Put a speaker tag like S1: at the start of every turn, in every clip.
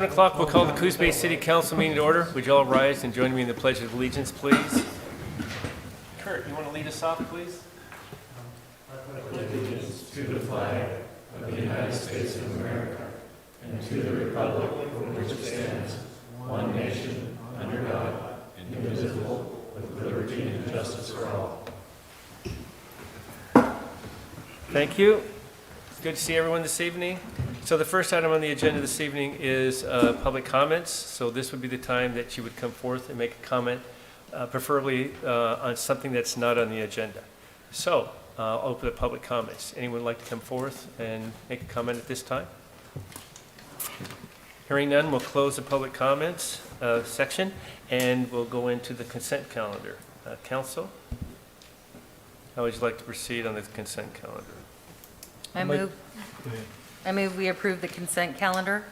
S1: 7 o'clock, we'll call the Coos Bay City Council meeting to order. Would you all rise and join me in the Pledge of Allegiance, please? Kurt, you want to lead us off, please?
S2: Allegiance to the flag of the United States of America and to the republic for which it stands, one nation, under God, indivisible, with liberty and justice for all.
S1: Thank you. It's good to see everyone this evening. So the first item on the agenda this evening is public comments. So this would be the time that you would come forth and make a comment, preferably on something that's not on the agenda. So I'll open the public comments. Anyone like to come forth and make a comment at this time? Hearing none, we'll close the public comments section and we'll go into the consent calendar. Council, how would you like to proceed on the consent calendar?
S3: I move we approve the consent calendar.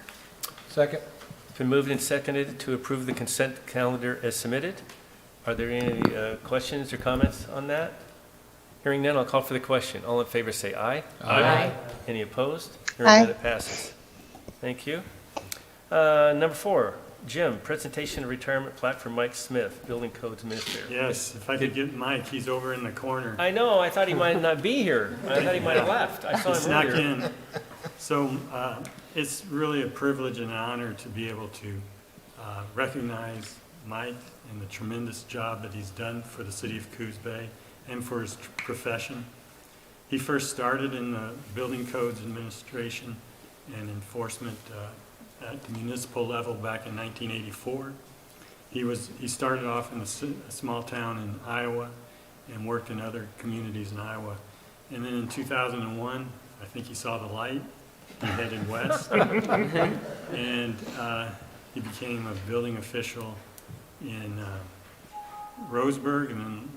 S4: Second.
S1: It's been moved and seconded to approve the consent calendar as submitted. Are there any questions or comments on that? Hearing none, I'll call for the question. All in favor say aye.
S3: Aye.
S1: Any opposed? Hearing none, it passes. Thank you. Number 4, Jim, presentation of retirement plaque for Mike Smith, Building Codes Administrator.
S5: Yes, if I could get Mike, he's over in the corner.
S1: I know, I thought he might not be here. I thought he might have left. I saw
S5: He
S1: him
S5: snuck
S1: earlier.
S5: in. So it's really a privilege and an honor to be able to recognize Mike and the tremendous job that he's done for the city of Coos Bay and for his profession. He first started in the Building Codes Administration and Enforcement at the municipal level back in 1984. He started off in a small town in Iowa and worked in other communities in Iowa. And then in 2001, I think he saw the light and headed west. And he became a building official in Roseburg and then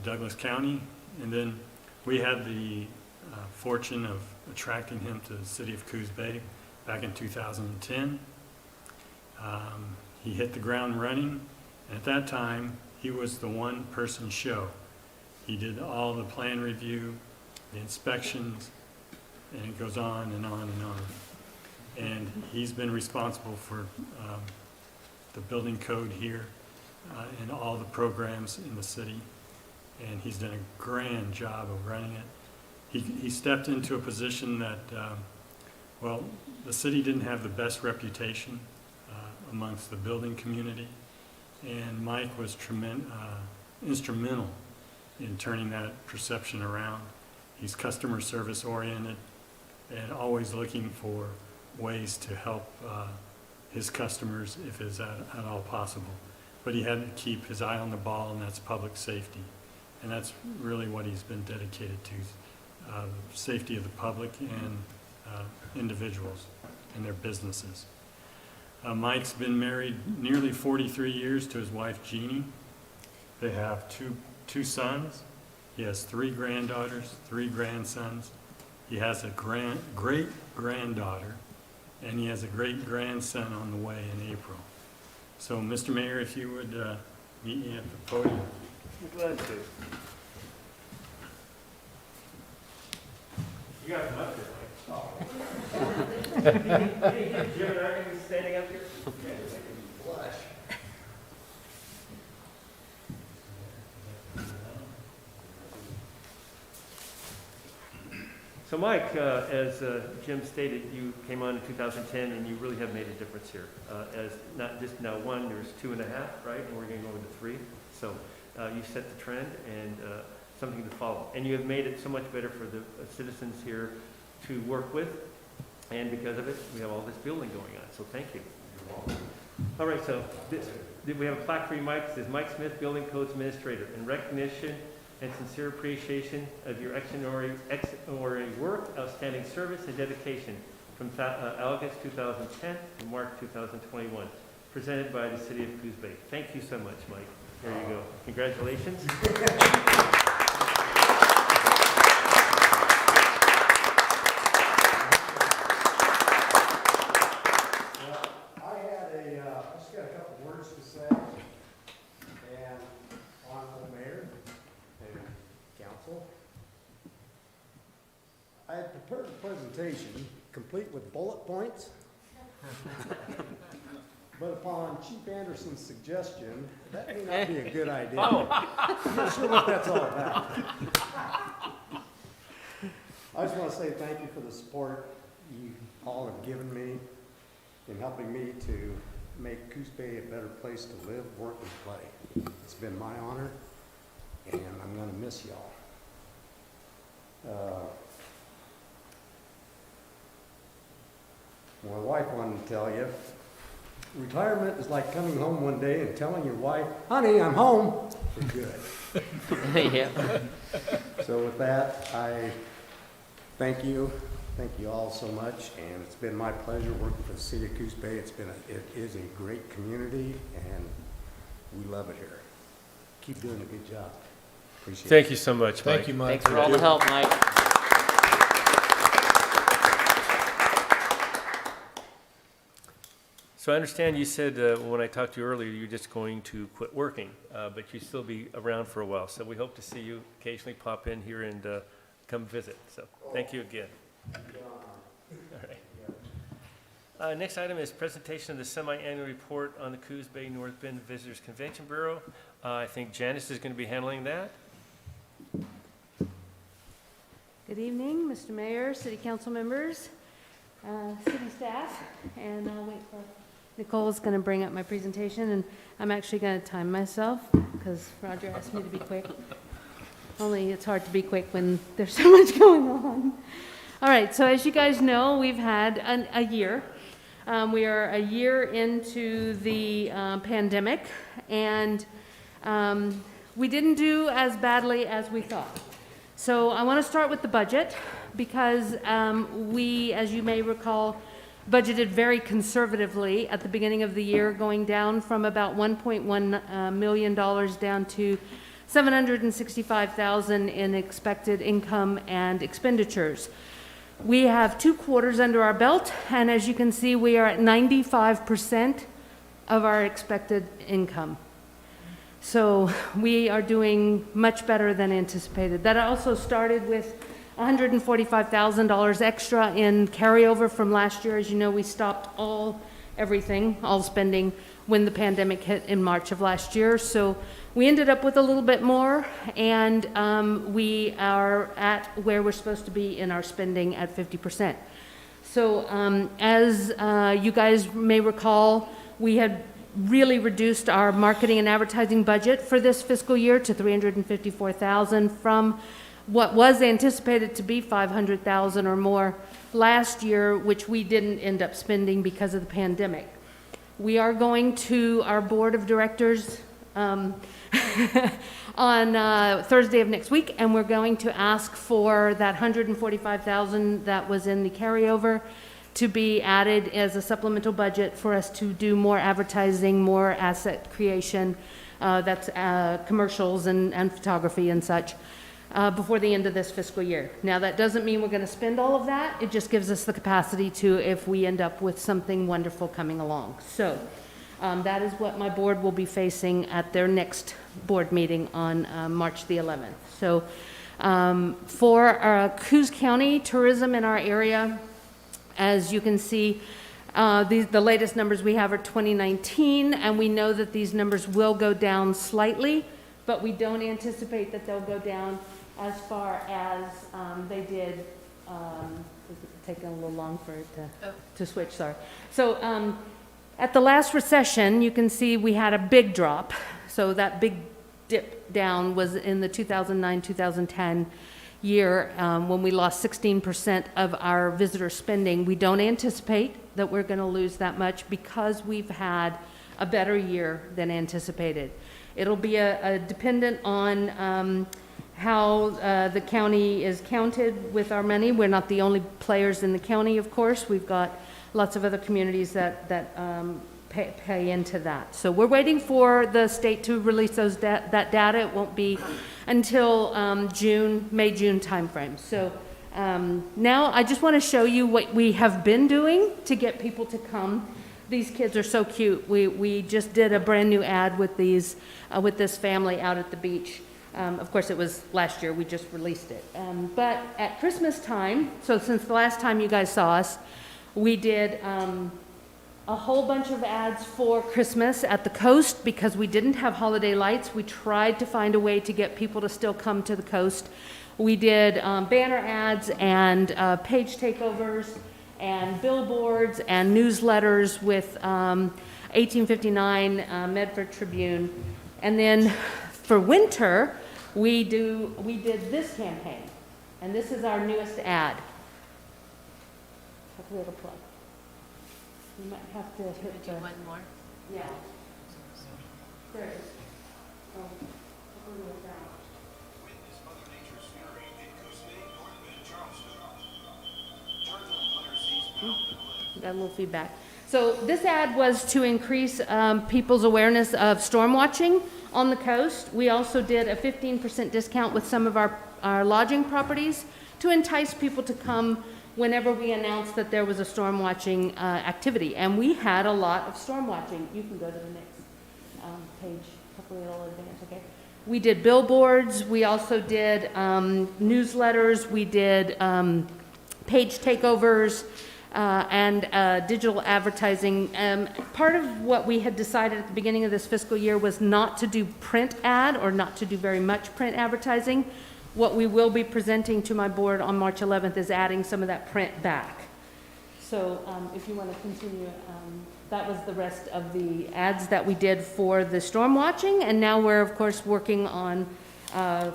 S5: Douglas County. And then we had the fortune of attracting him to the city of Coos Bay back in 2010. He hit the ground running. And at that time, he was the one-person show. He did all the plan review, the inspections, and it goes on and on and on. And he's been responsible for the building code here and all the programs in the city. And he's done a grand job of running it. He stepped into a position that, well, the city didn't have the best reputation amongst the building community. And Mike was instrumental in turning that perception around. He's customer service oriented and always looking for ways to help his customers if it's at all possible. But he had to keep his eye on the ball, and that's public safety. And that's really what he's been dedicated to, the safety of the public and individuals and their businesses. Mike's been married nearly 43 years to his wife, Jeannie. They have two sons. He has 3 granddaughters, 3 grandsons. He has a great-granddaughter, and he has a great-grandson on the way in April. So, Mr. Mayor, if you would meet me at the podium.
S1: I'm glad to. You got him up here, Mike. Jim and I are going to be standing up here. So Mike, as Jim stated, you came on in 2010 and you really have made a difference here. As not just now 1, there's 2.5, right? And we're going to go into 3. So you set the trend and something to follow. And you have made it so much better for the citizens here to work with. And because of it, we have all this building going on. So thank you. All right, so we have a plaque for you, Mike. It says Mike Smith, Building Codes Administrator, in recognition and sincere appreciation of your extraordinary work, outstanding service, and dedication from August 2010 to March 2021, presented by the City of Coos Bay. Thank you so much, Mike. There you go. Congratulations.
S4: I just got a couple words to say. And Honorable Mayor and Council, I had prepared a presentation complete with bullet points but upon Chief Anderson's suggestion, that may not be a good idea.
S1: Oh,
S4: I'm not sure what that's all about. I just want to say thank you for the support you all have given me in helping me to make Coos Bay a better place to live, work, and play. It's been my honor, and I'm going to miss y'all. My wife wanted to tell you, retirement is like coming home one day and telling your wife, honey, I'm home for good.
S6: Yeah.
S4: So with that, I thank you all so much, and it's been my pleasure working for the city of Coos Bay. It is a great community, and we love it here. Keep doing a good job. Appreciate it.
S1: thank you so much, Mike.
S2: Thank you, Mike.
S6: Thanks for all the help, Mike.
S1: So I understand you said, when I talked to you earlier, you're just going to quit working, but you still be around for a while. So we hope to see you occasionally pop in here and come visit. So thank you again. All right. Next item is presentation of the semi-annual report on the Coos Bay North Bend Visitors Convention Bureau. I think Janice is going to be handling that.
S7: Good evening, Mr. Mayor, City Council members, city staff, and I'll wait for, Nicole's going to bring up my presentation, and I'm actually going to time myself because Roger asked me to be quick. Only it's hard to be quick when there's so much going on. All right, so as you guys know, we've had a year. We are a year into the pandemic, and we didn't do as badly as we thought. So I want to start with the budget because we, as you may recall, budgeted very conservatively at the beginning of the year, going down from about $1.1 million down to $765,000 in expected income and expenditures. We have 2 quarters under our belt, and as you can see, we are at 95% of our expected income. So we are doing much better than anticipated. That also started with $145,000 extra in carryover from last year. As you know, we stopped all spending when the pandemic hit in March of last year. So we ended up with a little bit more, and we are at where we're supposed to be in our spending at 50%. So as you guys may recall, we had really reduced our marketing and advertising budget for this fiscal year to $354,000 from what was anticipated to be $500,000 or more last year, which we didn't end up spending because of the pandemic. We are going to our board of directors on Thursday of next week, and we're going to ask for that $145,000 that was in the carryover to be added as a supplemental budget for us to do more advertising, more asset creation, that's commercials and photography and such, before the end of this fiscal year. Now, that doesn't mean we're going to spend all of that. It just gives us the capacity to, if we end up with something wonderful coming along. So that is what my board will be facing at their next board meeting on March the 11th. So for Coos County tourism in our area, as you can see, the latest numbers we have are 2019, and we know that these numbers will go down slightly, but we don't anticipate that they'll go down as far as they did. It's taking a little long for it to switch, sorry. So at the last recession, you can see we had a big drop. So that big dip down was in the 2009-2010 year when we lost 16% of our visitor spending. We don't anticipate that we're going to lose that much because we've had a better year than anticipated. It'll be dependent on how the county is counted with our money. We're not the only players in the county, of course. We've got lots of other communities that pay into that. So we're waiting for the state to release that data. It won't be until May-June timeframe. So now I just want to show you what we have been doing to get people to come. These kids are so cute. We just did a brand new ad with this family out at the beach. Of course, it was last year. We just released it. But at Christmas time, so since the last time you guys saw us, we did a whole bunch of ads for Christmas at the coast because we didn't have holiday lights. We tried to find a way to get people to still come to the coast. We did banner ads and page takeovers and billboards and newsletters with 1859 Medford Tribune. And then for winter, we did this campaign. And this is our newest ad. Hopefully it'll play. You might have to hit the...
S3: One more.
S7: Yeah. There it is. Oh, hopefully it'll down. Got a little feedback. So this ad was to increase people's awareness of storm watching on the coast. We also did a 15% discount with some of our lodging properties to entice people to come whenever we announced that there was a storm watching activity. And we had a lot of storm watching. You can go to the next page. Hopefully it'll advance, okay? We did billboards. We also did newsletters. We did page takeovers. And digital advertising. Part of what we had decided at the beginning of this fiscal year was not to do print ad or not to do very much print advertising. What we will be presenting to my board on March 11th is adding some of that print back. So if you want to continue, that was the rest of the ads that we did for the storm watching, and now we're of course working on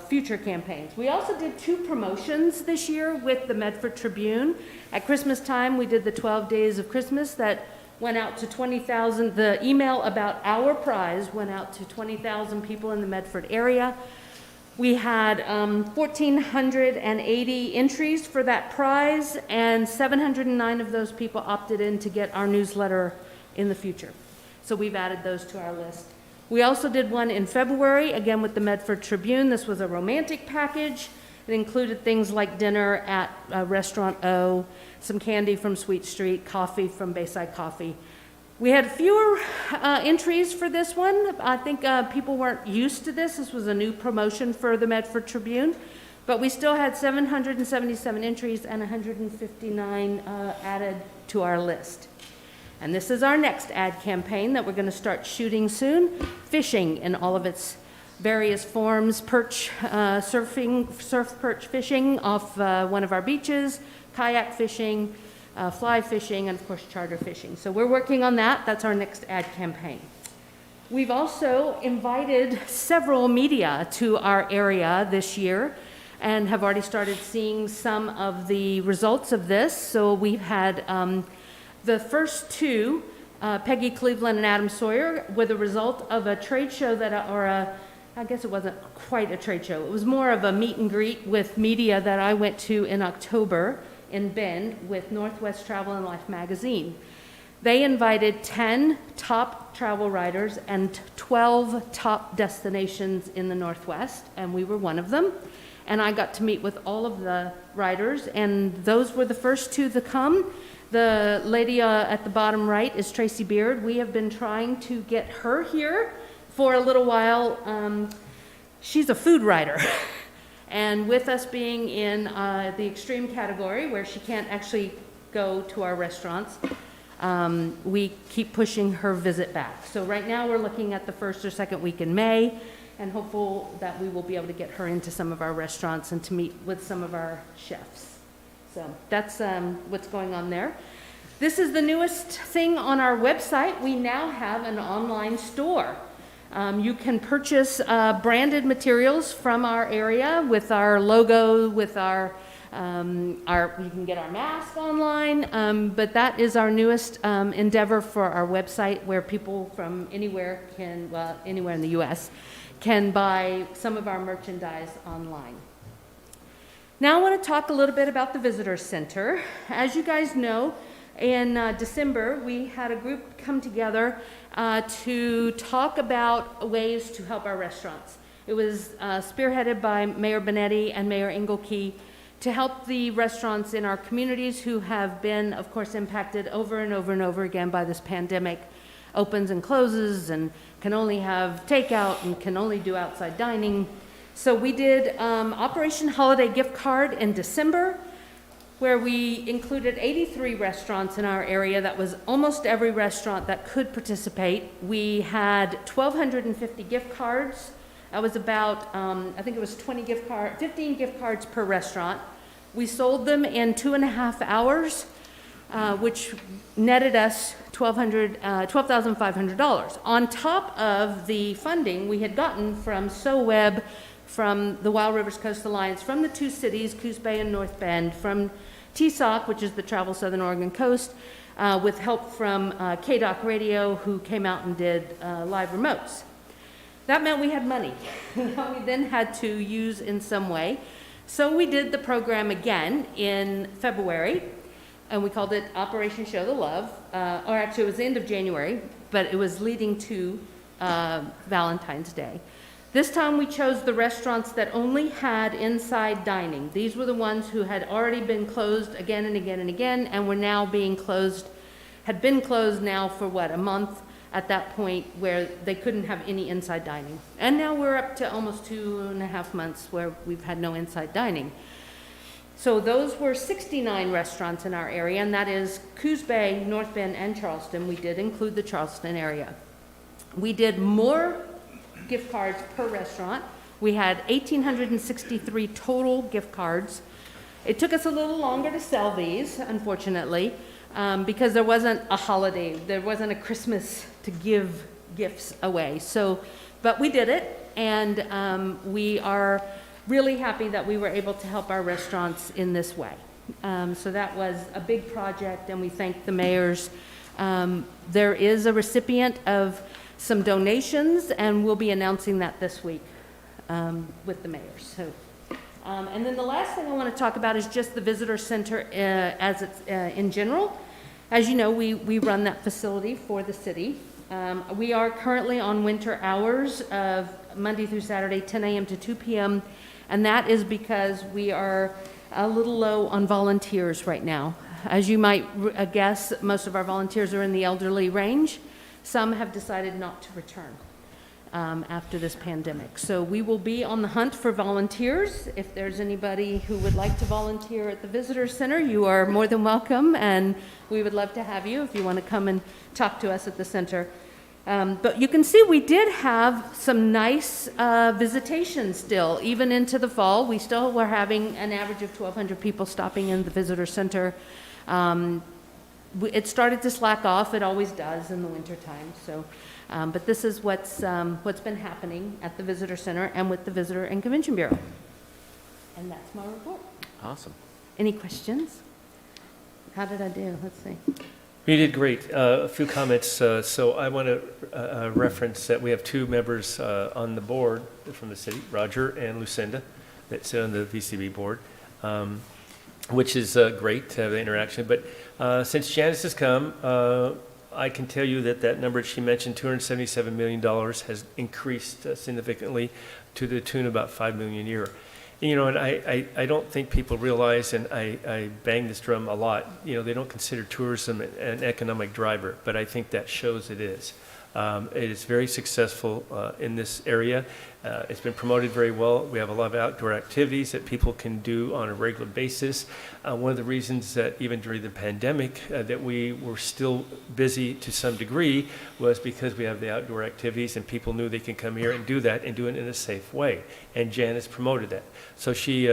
S7: future campaigns. We also did 2 promotions this year with the Medford Tribune. At Christmas time, we did the 12 Days of Christmas that went out to 20,000. The email about our prize went out to 20,000 people in the Medford area. We had 1,480 entries for that prize, and 709 of those people opted in to get our newsletter in the future. So we've added those to our list. We also did one in February, again with the Medford Tribune. This was a romantic package. It included things like dinner at Restaurant O, some candy from Sweet Street, coffee from Bayside Coffee. We had fewer entries for this one. I think people weren't used to this. This was a new promotion for the Medford Tribune. But we still had 777 entries and 159 added to our list. And this is our next ad campaign that we're going to start shooting soon. Fishing in all of its various forms, perch surfing, surf perch fishing off one of our beaches, kayak fishing, fly fishing, and of course charter fishing. So we're working on that. That's our next ad campaign. We've also invited several media to our area this year and have already started seeing some of the results of this. So we've had the first 2, Peggy Cleveland and Adam Sawyer, were the result of a trade show I guess it wasn't quite a trade show. It was more of a meet and greet with media that I went to in October in Bend with Northwest Travel and Life magazine. They invited 10 top travel writers and 12 top destinations in the Northwest, and we were one of them. And I got to meet with all of the writers, and those were the first 2 to come. The lady at the bottom right is Tracy Beard. We have been trying to get her here for a little while. She's a food writer. And with us being in the extreme category where she can't actually go to our restaurants, we keep pushing her visit back. So right now we're looking at the 1st or 2nd week in May, and hopeful that we will be able to get her into some of our restaurants and to meet with some of our chefs. So that's what's going on there. This is the newest thing on our website. We now have an online store. You can purchase branded materials from our area with our logo, with you can get our mask online, but that is our newest endeavor for our website, where people from anywhere anywhere in the U.S. can buy some of our merchandise online. Now I want to talk a little bit about the Visitor Center. As you guys know, in December, we had a group come together to talk about ways to help our restaurants. It was spearheaded by Mayor Benetti and Mayor Engelke to help the restaurants in our communities who have been, of course, impacted over and over and over again by this pandemic. Opens and closes and can only have takeout and can only do outside dining. So we did Operation Holiday Gift Card in December. where we included 83 restaurants in our area. That was almost every restaurant that could participate. We had 1,250 gift cards. That was about, I think it was 15 gift cards per restaurant. We sold them in 2.5 hours, which netted us $12,500. On top of the funding we had gotten from SOWEB, from the Wild Rivers Coast Alliance, from the two cities, Coos Bay and North Bend, from TSOC, which is the Travel Southern Oregon Coast, with help from KDOC Radio, who came out and did live remotes. That meant we had money that we then had to use in some way. So we did the program again in February, and we called it Operation Show the Love, or actually it was the end of January, but it was leading to Valentine's Day. This time we chose the restaurants that only had inside dining. These were the ones who had already been closed again and again and again, and were now being closed, had been closed now for what, a month at that point, where they couldn't have any inside dining. And now we're up to almost 2.5 months where we've had no inside dining. So those were 69 restaurants in our area, and that is Coos Bay, North Bend, and Charleston. We did include the Charleston area. We did more gift cards per restaurant. We had 1,863 total gift cards. It took us a little longer to sell these, unfortunately, because there wasn't a holiday, there wasn't a Christmas to give gifts away. So, but we did it, and we are really happy that we were able to help our restaurants in this way. So that was a big project, and we thank the mayors. There is a recipient of some donations, and we'll be announcing that this week with the mayors. So, and then the last thing I want to talk about is just the visitor center as it's in general. As you know, we run that facility for the city. We are currently on winter hours of Monday through Saturday, 10 a.m. to 2 p.m., and that is because we are a little low on volunteers right now. As you might guess, most of our volunteers are in the elderly range. Some have decided not to return after this pandemic. So we will be on the hunt for volunteers. If there's anybody who would like to volunteer at the Visitor Center, you are more than welcome, and we would love to have you if you want to come and talk to us at the center. But you can see we did have some nice visitation still, even into the fall. We still were having an average of 1,200 people stopping in the Visitor Center. It started to slack off. It always does in the wintertime. So, but this is what's been happening at the Visitor Center and with the Visitor and Convention Bureau. And that's my report.
S6: Awesome.
S7: Any questions? How did I do? Let's see.
S1: You did great. A few comments. So I want to reference that we have two members on the board from the city, Roger and Lucinda, that sit on the VCB board, which is great to have the interaction. But since Janice has come, I can tell you that number she mentioned, $277 million, has increased significantly to the tune of about $5 million a year. You know, and I don't think people realize, and I bang this drum a lot, you know, they don't consider tourism an economic driver, but I think that shows it is. It is very successful in this area. It's been promoted very well. We have a lot of outdoor activities that people can do on a regular basis. One of the reasons that even during the pandemic that we were still busy to some degree was because we have the outdoor activities and people knew they can come here and do that and do it in a safe way. And Janice promoted that. So she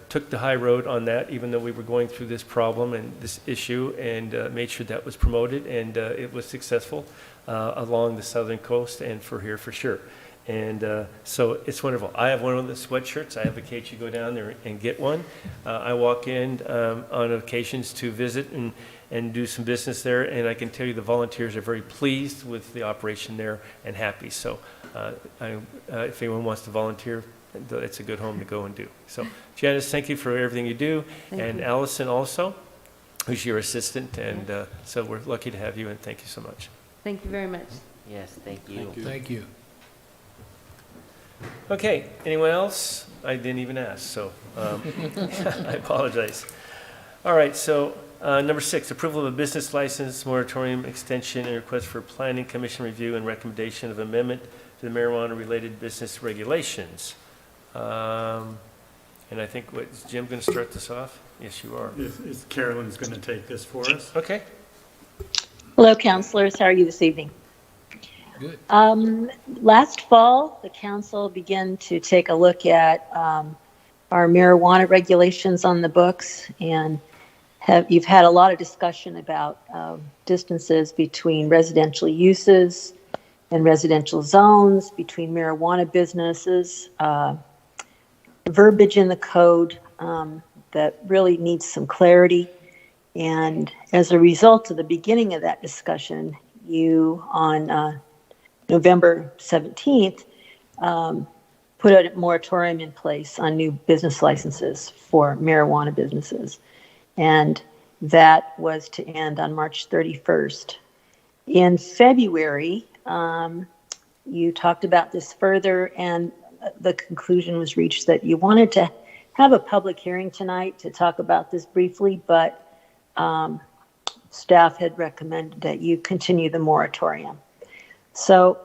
S1: took the high road on that, even though we were going through this problem and this issue, and made sure that was promoted, and it was successful along the southern coast and for here for sure. And so it's wonderful. I have one of the sweatshirts. I advocate you go down there and get one. I walk in on occasions to visit and do some business there, and I can tell you the volunteers are very pleased with the operation there and happy. So if anyone wants to volunteer, it's a good home to go and do. So Janice, thank you for everything you do. And Allison also, who's your assistant. And so we're lucky to have you, and thank you so much.
S7: Thank you very much.
S6: Yes, thank you.
S2: Thank you.
S1: Okay, anyone else? I didn't even ask, so I apologize. All right, so number 6, approval of a business license moratorium extension and request for planning commission review and recommendation of amendment to the marijuana-related business regulations. And I think, is Jim going to start this off? Yes, you are.
S5: Is Carolyn's going to take this for us?
S1: Okay.
S8: Hello, counselors. How are you this evening?
S2: Good.
S8: Last fall, the council began to take a look at our marijuana regulations on the books, and you've had a lot of discussion about distances between residential uses and residential zones, between marijuana businesses, verbiage in the code that really needs some clarity. And as a result of the beginning of that discussion, you, on November 17th, put a moratorium in place on new business licenses for marijuana businesses. And that was to end on March 31st. In February, you talked about this further, and the conclusion was reached that you wanted to have a public hearing tonight to talk about this briefly, but staff had recommended that you continue the moratorium. So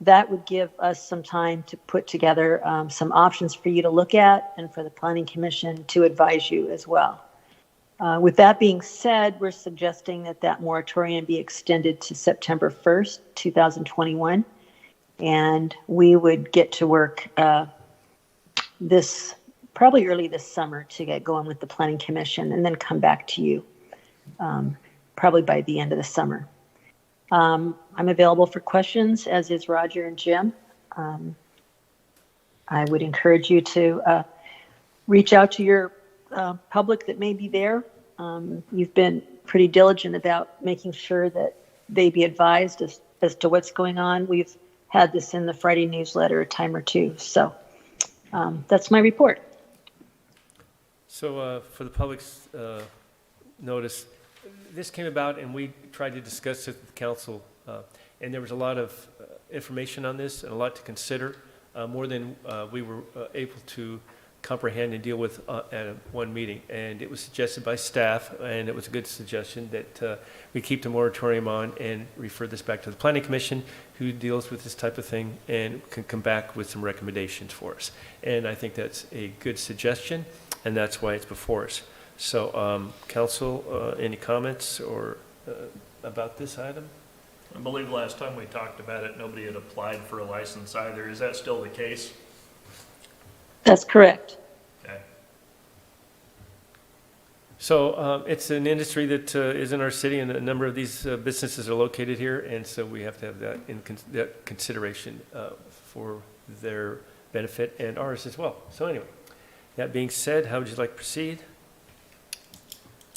S8: that would give us some time to put together some options for you to look at and for the Planning Commission to advise you as well. With that being said, we're suggesting that that moratorium be extended to September 1st, 2021, and we would get to work probably early this summer to get going with the Planning Commission and then come back to you probably by the end of the summer. I'm available for questions, as is Roger and Jim. I would encourage you to reach out to your public that may be there. You've been pretty diligent about making sure that they be advised as to what's going on. We've had this in the Friday newsletter a time or two. So that's my report.
S1: So for the public's notice, this came about and we tried to discuss it with the council, and there was a lot of information on this and a lot to consider, more than we were able to comprehend and deal with at one meeting. And it was suggested by staff, and it was a good suggestion, that we keep the moratorium on and refer this back to the Planning Commission, who deals with this type of thing and can come back with some recommendations for us. And I think that's a good suggestion, and that's why it's before us. So, council, any comments or about this item?
S9: I believe last time we talked about it, nobody had applied for a license either. Is that still the case?
S8: That's correct.
S9: Okay.
S1: So it's an industry that is in our city, and a number of these businesses are located here, and so we have to have that in that consideration for their benefit and ours as well. So anyway, that being said, how would you like to proceed?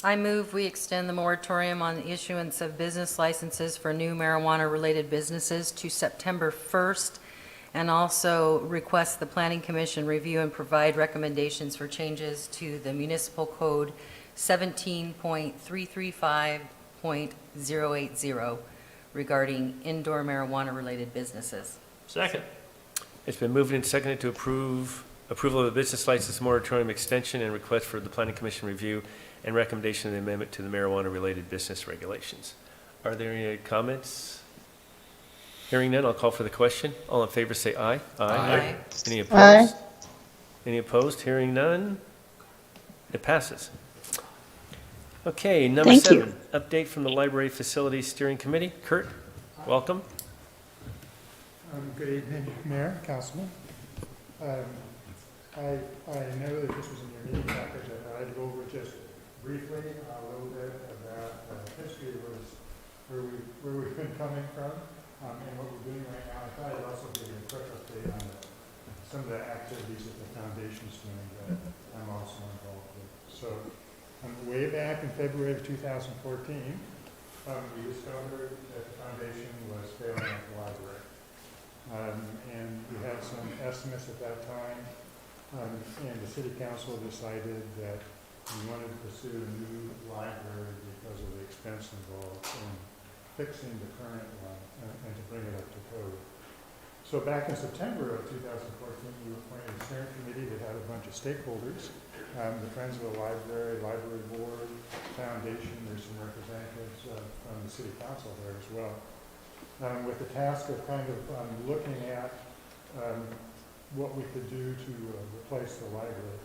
S3: I move we extend the moratorium on the issuance of business licenses for new marijuana-related businesses to September 1st, and also request the Planning Commission review and provide recommendations for changes to the Municipal Code 17.335.080 regarding indoor marijuana-related businesses.
S9: Second.
S1: It's been moved and seconded to approval of the business license moratorium extension and request for the Planning Commission review and recommendation of the amendment to the marijuana-related business regulations. Are there any comments? Hearing none, I'll call for the question. All in favor say aye.
S3: Aye.
S1: Any opposed? Any opposed? Hearing none, it passes. Okay, number
S8: Thank
S1: 7,
S8: you.
S1: update from the Library Facilities Steering Committee. Kurt, welcome.
S10: Good evening, Mayor, Councilman. I know that this was in your meeting package, and I'd go over just briefly a little bit about history was where we've been coming from and what we're doing right now. I thought I'd also give you a quick update on some of the activities that the foundation's doing that I'm also involved with. So way back in February of 2014, we discovered that the foundation was failing at the library. And we had some estimates at that time, and the city council decided that we wanted to pursue a new library because of the expense involved in fixing the current one and to bring it up to code. So back in September of 2014, we appointed a steering committee that had a bunch of stakeholders, the Friends of the Library, Library Board, Foundation, there's some representatives from the city council there as well, with the task of kind of looking at what we could do to replace the library.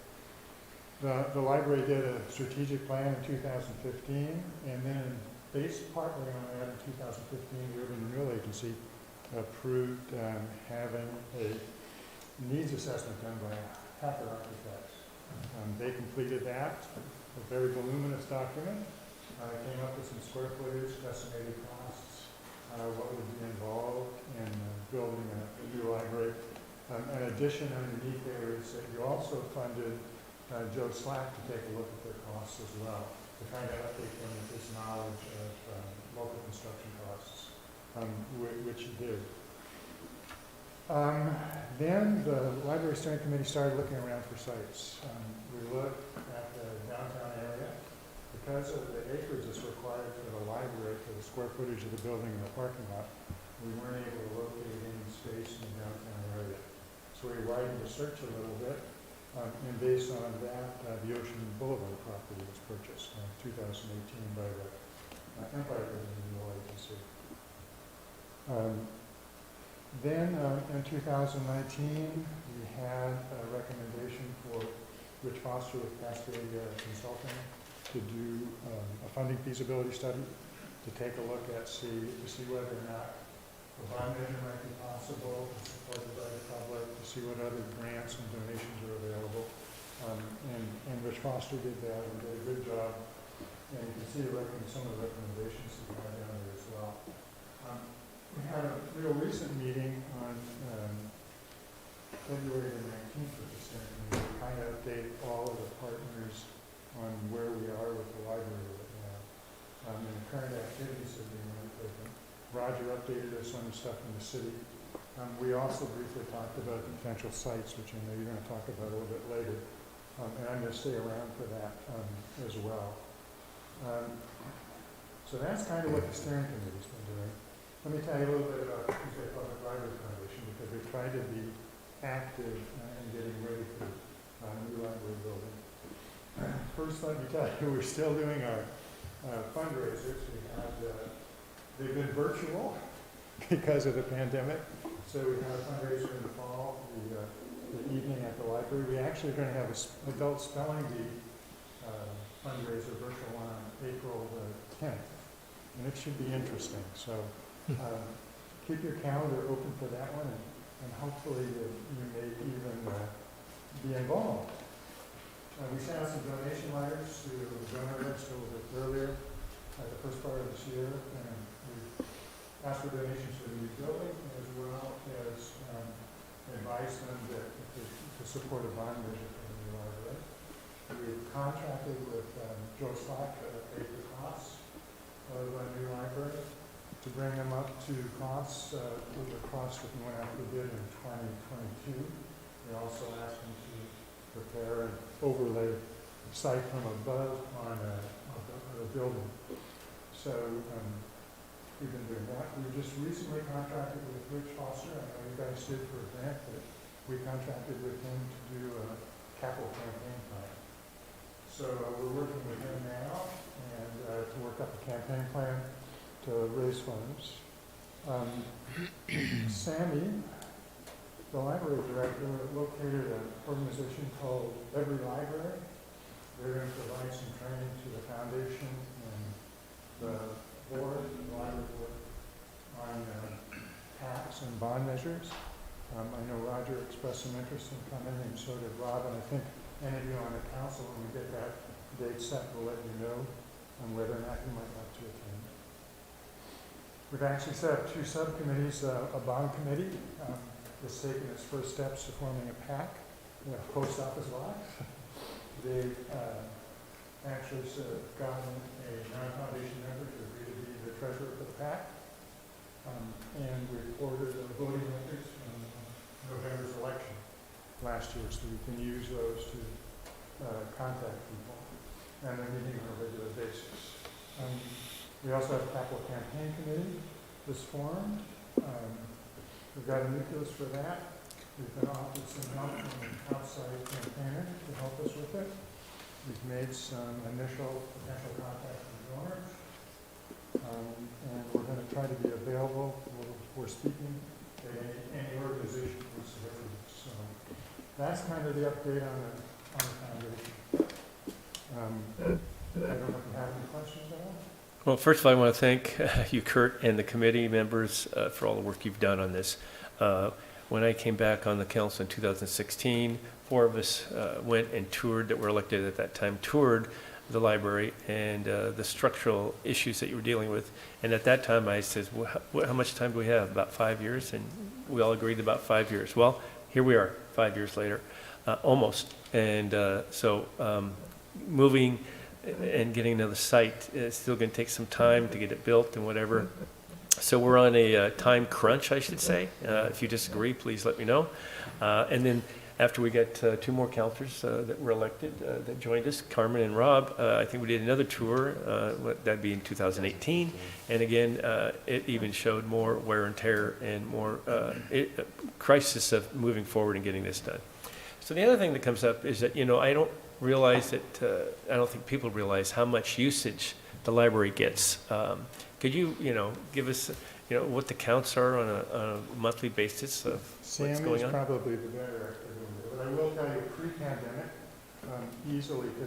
S10: The library did a strategic plan in 2015, and then based partly on that, in 2015, the Urban Renewal Agency approved having a needs assessment done by Hacker Architects. They completed that, a very voluminous document, came up with some square footage, estimated costs, what would be involved in building a new library. In addition, underneath there is that you also funded Joe Slack to take a look at their costs as well, to kind of update them with his knowledge of local construction costs, which he did. Then the Library Steering Committee started looking around for sites. We looked at the downtown area. Because of the acreage that's required for the library, for the square footage of the building and the parking lot, we weren't able to locate any space in the downtown area. So we widened the search a little bit, and based on that, the Ocean Boulevard property was purchased in 2018 by the Empire Renewal Agency. Then in 2019, we had a recommendation for Rich Foster with Cascade Consulting to do a funding feasibility study to take a look at to see whether or not a bond measure might be possible, supported by the public, to see what other grants and donations are available. And Rich Foster did that and did a good job. And you can see some of the recommendations that we have down there as well. We had a real recent meeting on February the 19th with the steering committee to kind of update all of the partners on where we are with the library right now, and the current activities that are being undertaken. Roger updated us on the stuff in the city. We also briefly talked about the potential sites, which I know you're going to talk about a little bit later, and I'm going to stay around for that as well. So that's kind of what the steering committee's been doing. Let me tell you a little bit about the Coos Bay Public Library Foundation, because we've tried to be active in getting ready for a new library building. First, let me tell you, we're still doing our fundraisers. They've been virtual because of the pandemic. So we have a fundraiser in the fall, the evening at the library. We actually are going to have an adult spelling bee fundraiser, virtual one, on April the 10th. And it should be interesting. So keep your calendar open for that one, and hopefully you may even be involved. We sent out some donation letters to donor list a little bit earlier, the first part of this year, and we asked for donations for the new building as well as advised them to support a bond measure for the new library. We've contracted with Joe Slack to pay the costs of a new library to bring them up to costs, the costs that we went out for bid in 2022. We also asked them to prepare an overlay site from above on a building. So we've been doing that. We just recently contracted with Rich Foster. I know you guys did for a grant, but we contracted with him to do a capital campaign plan. So we're working with him now and to work up a campaign plan to raise funds. Sammy, the library director, located an organization called Every Library. They're going to provide some training to the foundation and the board, the library board, on tax and bond measures. I know Roger expressed some interest in coming, and so did Rob, and I think any of you on the council, when we get that date set, will let you know on whether or not you might like to attend. We've actually set up two subcommittees, a bond committee, is taking its first steps to forming a PAC, post office box. They've actually gotten a non-foundation member to agree to be the treasurer for the PAC. And we've ordered the voting records from November's election last year, so we can use those to contact people. And they're meeting on a regular basis. We also have a capital campaign committee that's formed. We've got a nucleus for that. We've been offered some help from an outside campaigner to help us with it. We've made some initial potential contacts with donors. And we're going to try to be available for speaking at any organization who wants to hear from us. So that's kind of the update on the foundation. I don't know if you have any questions at all?
S1: Well, first of all, I want to thank you, Kurt, and the committee members for all the work you've done on this. When I came back on the council in 2016, 4 of us went and toured, that were elected at that time, toured the library and the structural issues that you were dealing with. And at that time, I said, well, how much time do we have? About 5 years? And we all agreed about 5 years. Well, here we are, 5 years later, almost. And moving and getting another site is still going to take some time to get it built and whatever. So we're on a time crunch, I should say. If you disagree, please let me know. And then after we got 2 more counselors that were elected that joined us, Carmen and Rob, I think we did another tour, that'd be in 2018. And again, it even showed more wear and tear and more crisis of moving forward and getting this done. So the other thing that comes up is that, I don't realize that, I don't think people realize how much usage the library gets. Could you, give us, what the counts are on a monthly basis of what's going
S10: Sammy's
S1: on?
S10: probably the better at doing it, but I will tell you, pre-pandemic, easily 15,000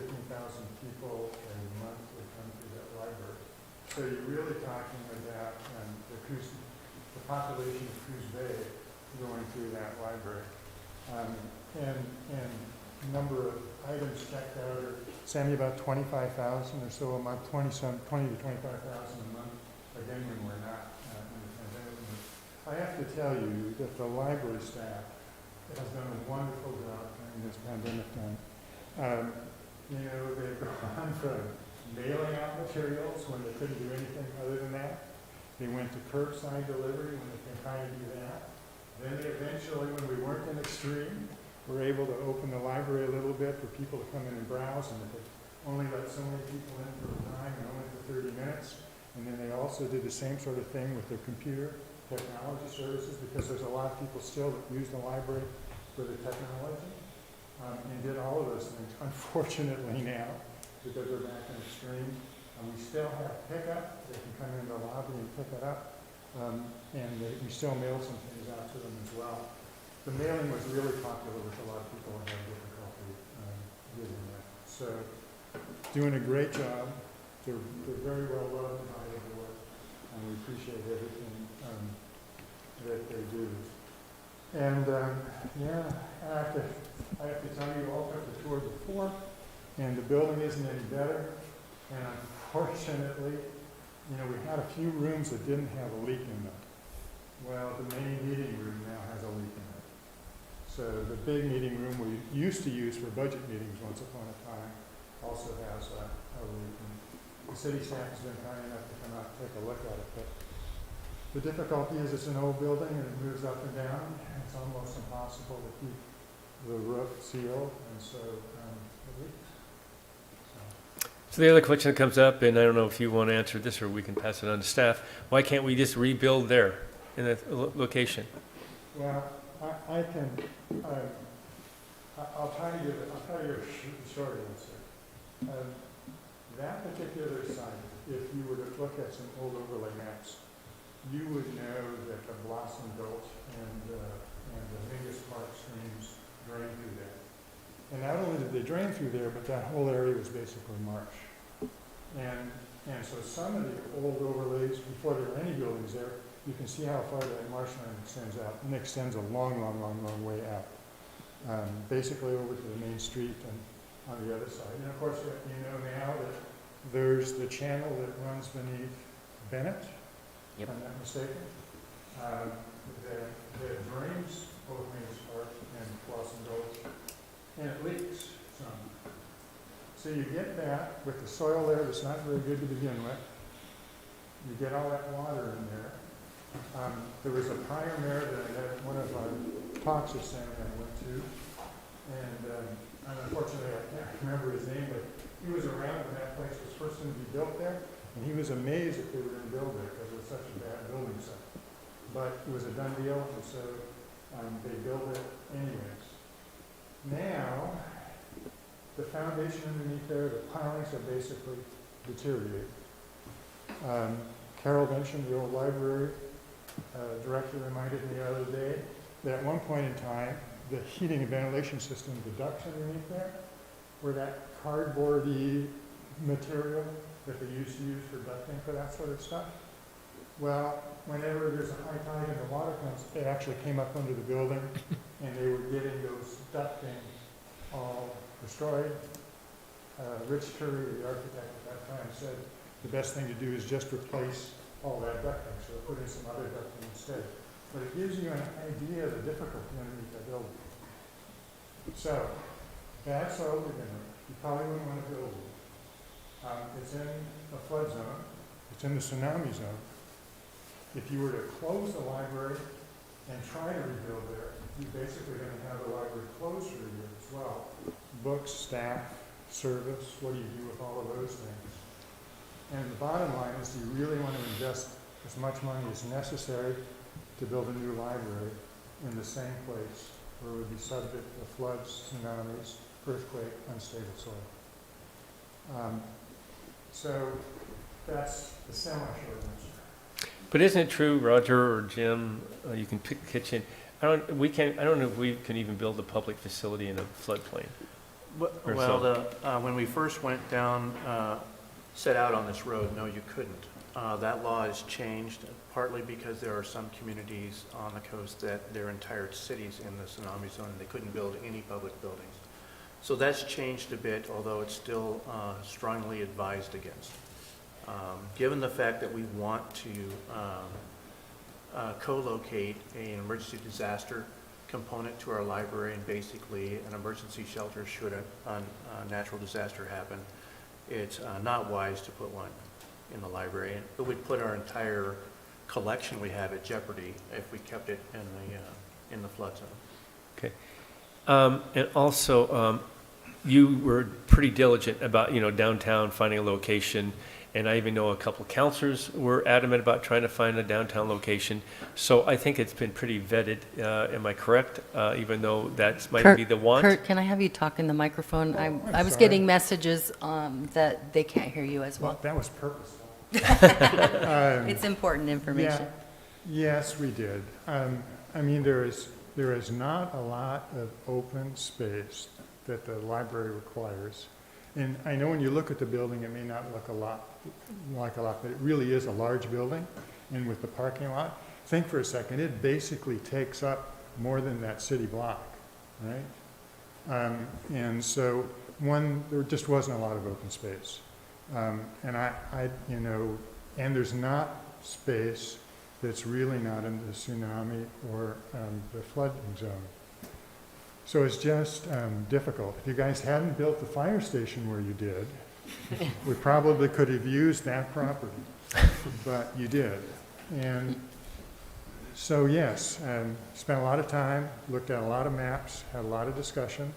S10: people a month would come through that library. So you're really talking about the population of Coos Bay going through that library. And number of items checked out are, Sammy, about 25,000 or so a month, 20 to 25,000 a month, again, when we're not in the pandemic. I have to tell you that the library staff has done a wonderful job during this pandemic time. They've gone from mailing out materials when they couldn't do anything other than that. They went to curbside delivery when they can kind of do that. Then they eventually, when we weren't in extreme, were able to open the library a little bit for people to come in and browse, and they only let so many people in for a time and only for 30 minutes. And then they also did the same sort of thing with their computer technology services, because there's a lot of people still that use the library for the technology, and did all of those things. Unfortunately now, because we're back in extreme, we still have pickup. They can come in the lobby and pick it up, and we still mail some things out to them as well. The mailing was really popular with a lot of people who had difficulty getting that. So, doing a great job. They're very well loved by the board, and we appreciate everything that they do. And I have to tell you, all took the tour before, and the building isn't any better. And unfortunately, we had a few rooms that didn't have a leak in them. Well, the main meeting room now has a leak in it. So the big meeting room we used to use for budget meetings once upon a time also has a leak. And the city staff has been kind enough to come out and take a look at it. But the difficulty is it's an old building and it moves up and down. It's almost impossible to keep the roof sealed, and so it leaks.
S1: So the other question that comes up, and I don't know if you want to answer this or we can pass it on to staff, why can't we just rebuild there in that location?
S10: Well, I can, I'll try to give a short answer. That particular site, if you were to look at some old overlay maps, you would know that the Blossom Gulch and the Mingus Park streams drain through there. And not only did they drain through there, but that whole area was basically marsh. And so some of the old overlays, before there were any buildings there, you can see how far that marshland extends out, and it extends a long way out. Basically over to the main street and on the other side. And of course, now that there's the channel that runs beneath Bennett, if I'm not mistaken, that drains both Mingus Park and Blossom Gulch, and it leaks some. So you get that with the soil there that's not very good to begin with. You get all that water in there. There was a prior mayor that I had one of our talks with Sam and I went to, and unfortunately I can't remember his name, but he was around when that place was first going to be built there, and he was amazed that they were going to build there because it was such a bad building site. But it was a done deal, and so they built it anyways. Now, the foundation underneath there, the pilings have basically deteriorated. Carol mentioned the old library director reminded me the other day that at one point in time, the heating and ventilation system, the ducts underneath there, where that cardboardy material that they used to use for ducting for that sort of stuff. Well, whenever there's a high tide and the water comes, it actually came up under the building, and they were getting those ducting all destroyed. Rich Curry, the architect at that time, said the best thing to do is just replace all that ducting, so put in some other ducting instead. But it gives you an idea of the difficulty underneath that building. So, that's all we're gonna, you probably wouldn't want to build it. It's in a flood zone, it's in the tsunami zone. If you were to close the library and try to rebuild there, you're basically gonna have the library closed for a year as well. Books, staff, service, what do you do with all of those things? And the bottom line is, do you really want to invest as much money as necessary to build a new library in the same place where it would be subject to floods, tsunamis, earthquake, unstable soil? So that's the semi-short answer.
S1: But isn't it true, Roger or Jim, you can pick kitchen, I don't know if we can even build a public facility in a floodplain. Or
S2: Well, when we first went down, set out on this road, no, you couldn't. That law has changed, partly because there are some communities on the coast that their entire cities in the tsunami zone, and they couldn't build any public buildings. So that's changed a bit, although it's still strongly advised against. Given the fact that we want to co-locate an emergency disaster component to our library, and basically an emergency shelter should a natural disaster happen, it's not wise to put one in the library. It would put our entire collection we have at jeopardy if we kept it in the flood zone.
S1: Okay. And also, you were pretty diligent about, downtown, finding a location. And I even know a couple counselors were adamant about trying to find a downtown location. So I think it's been pretty vetted. Am I correct? Even though that might be the want?
S3: Kurt, can I have you talk in the microphone?
S10: I'm
S3: I was
S10: sorry.
S3: getting messages that they can't hear you as
S10: Well,
S3: well.
S10: that was purposeful.
S3: It's important information.
S10: Yes, we did. I mean, there is not a lot of open space that the library requires. And I know when you look at the building, it may not look like a lot, but it really is a large building. And with the parking lot, think for a second, it basically takes up more than that city block, right? And so there just wasn't a lot of open space. And and there's not space that's really not in the tsunami or the flooding zone. So it's just difficult. If you guys hadn't built the fire station where you did, we probably could have used that property, but you did. And so yes, spent a lot of time, looked at a lot of maps, had a lot of discussion,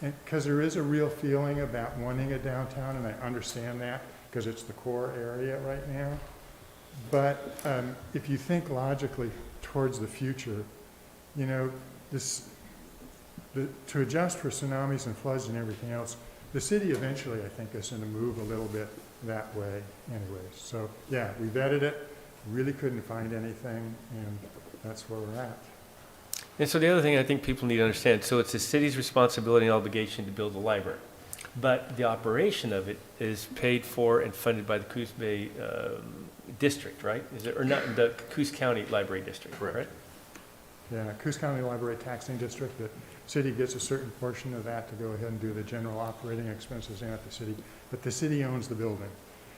S10: because there is a real feeling about wanting a downtown, and I understand that because it's the core area right now. But if you think logically towards the future, to adjust for tsunamis and floods and everything else, the city eventually, I think, is going to move a little bit that way anyways. So, yeah, we vetted it, really couldn't find anything, and that's where we're at.
S1: And so the other thing I think people need to understand, so it's the city's responsibility and obligation to build a library. But the operation of it is paid for and funded by the Coos Bay district, right? Is it, or not, the Coos County Library District, right?
S10: Yeah, Coos County Library Taxing District, the city gets a certain portion of that to go ahead and do the general operating expenses in at the city, but the city owns the building.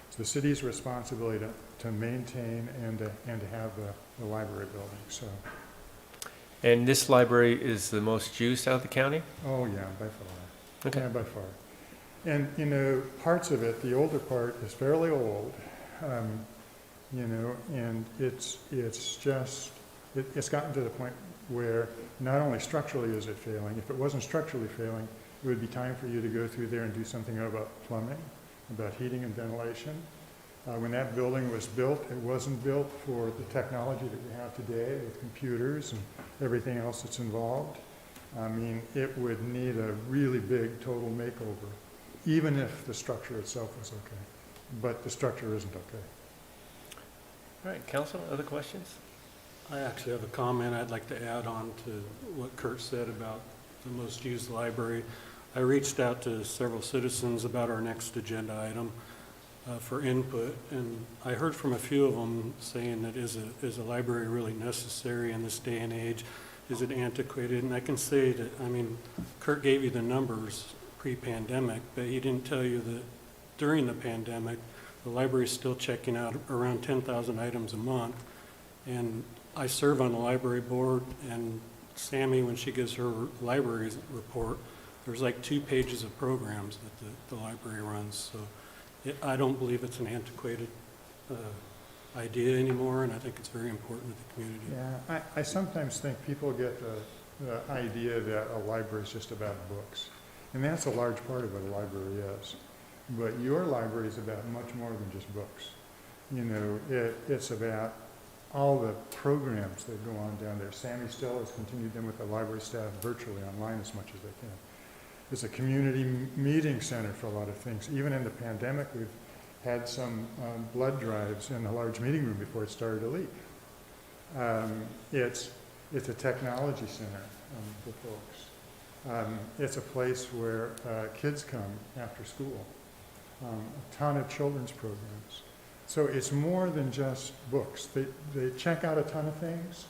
S10: It's the city's responsibility to maintain and to have the library building, so.
S1: And this library is the most used out of the county?
S10: Oh, yeah, by far.
S1: Okay.
S10: Yeah, by far. And, parts of it, the older part is fairly old, and it's gotten to the point where not only structurally is it failing, if it wasn't structurally failing, it would be time for you to go through there and do something about plumbing, about heating and ventilation. When that building was built, it wasn't built for the technology that we have today with computers and everything else that's involved. I mean, it would need a really big total makeover, even if the structure itself was okay. But the structure isn't okay.
S1: All right, council, other questions?
S11: I actually have a comment I'd like to add on to what Kurt said about the most used library. I reached out to several citizens about our next agenda item for input, and I heard from a few of them saying that is a library really necessary in this day and age? Is it antiquated? And I can say that, I mean, Kurt gave you the numbers pre-pandemic, but he didn't tell you that during the pandemic, the library is still checking out around 10,000 items a month. And I serve on the library board, and Sammy, when she gives her library report, there's like 2 pages of programs that the library runs. So I don't believe it's an antiquated idea anymore, and I think it's very important to the community.
S10: Yeah, I sometimes think people get the idea that a library is just about books. And that's a large part of what a library is. But your library is about much more than just books. You know, it's about all the programs that go on down there. Sammy still has continued them with the library staff virtually online as much as they can. It's a community meeting center for a lot of things. Even in the pandemic, we've had some blood drives in the large meeting room before it started to leak. It's a technology center for folks. It's a place where kids come after school. A ton of children's programs. So it's more than just books. They check out a ton of things,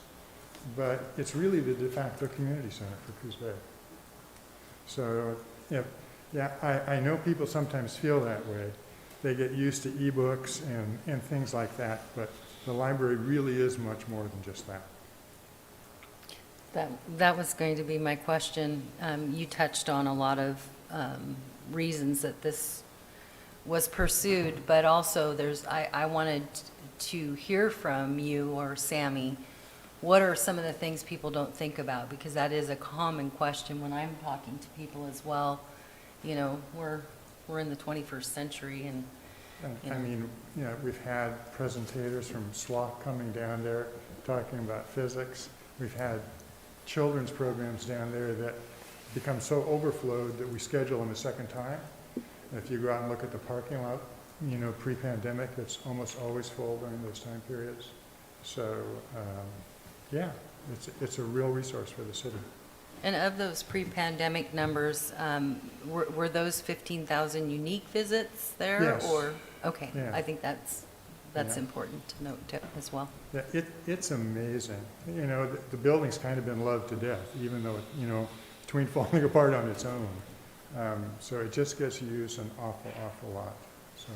S10: but it's really the de facto community center for Coos Bay. So, yeah, I know people sometimes feel that way. They get used to ebooks and things like that, but the library really is much more than just that.
S3: That was going to be my question. You touched on a lot of reasons that this was pursued, but also I wanted to hear from you or Sammy, what are some of the things people don't think about? Because that is a common question when I'm talking to people as well. You know, we're in the 21st century, and you know.
S10: I mean, you know, we've had presentators from SWAC coming down there talking about physics. We've had children's programs down there that become so overflowed that we schedule them a second time. If you go out and look at the parking lot, you know, pre-pandemic, it's almost always full during those time periods. So, yeah, it's a real resource for the city.
S3: And of those pre-pandemic numbers, were those 15,000 unique visits there?
S10: Yes.
S3: Or, okay,
S10: Yeah.
S3: I think that's
S10: Yeah.
S3: important to note too, as well.
S10: Yeah, it's amazing. You know, the building's kind of been loved to death, even though, you know, between falling apart on its own. So it just gets used an awful, awful lot. So,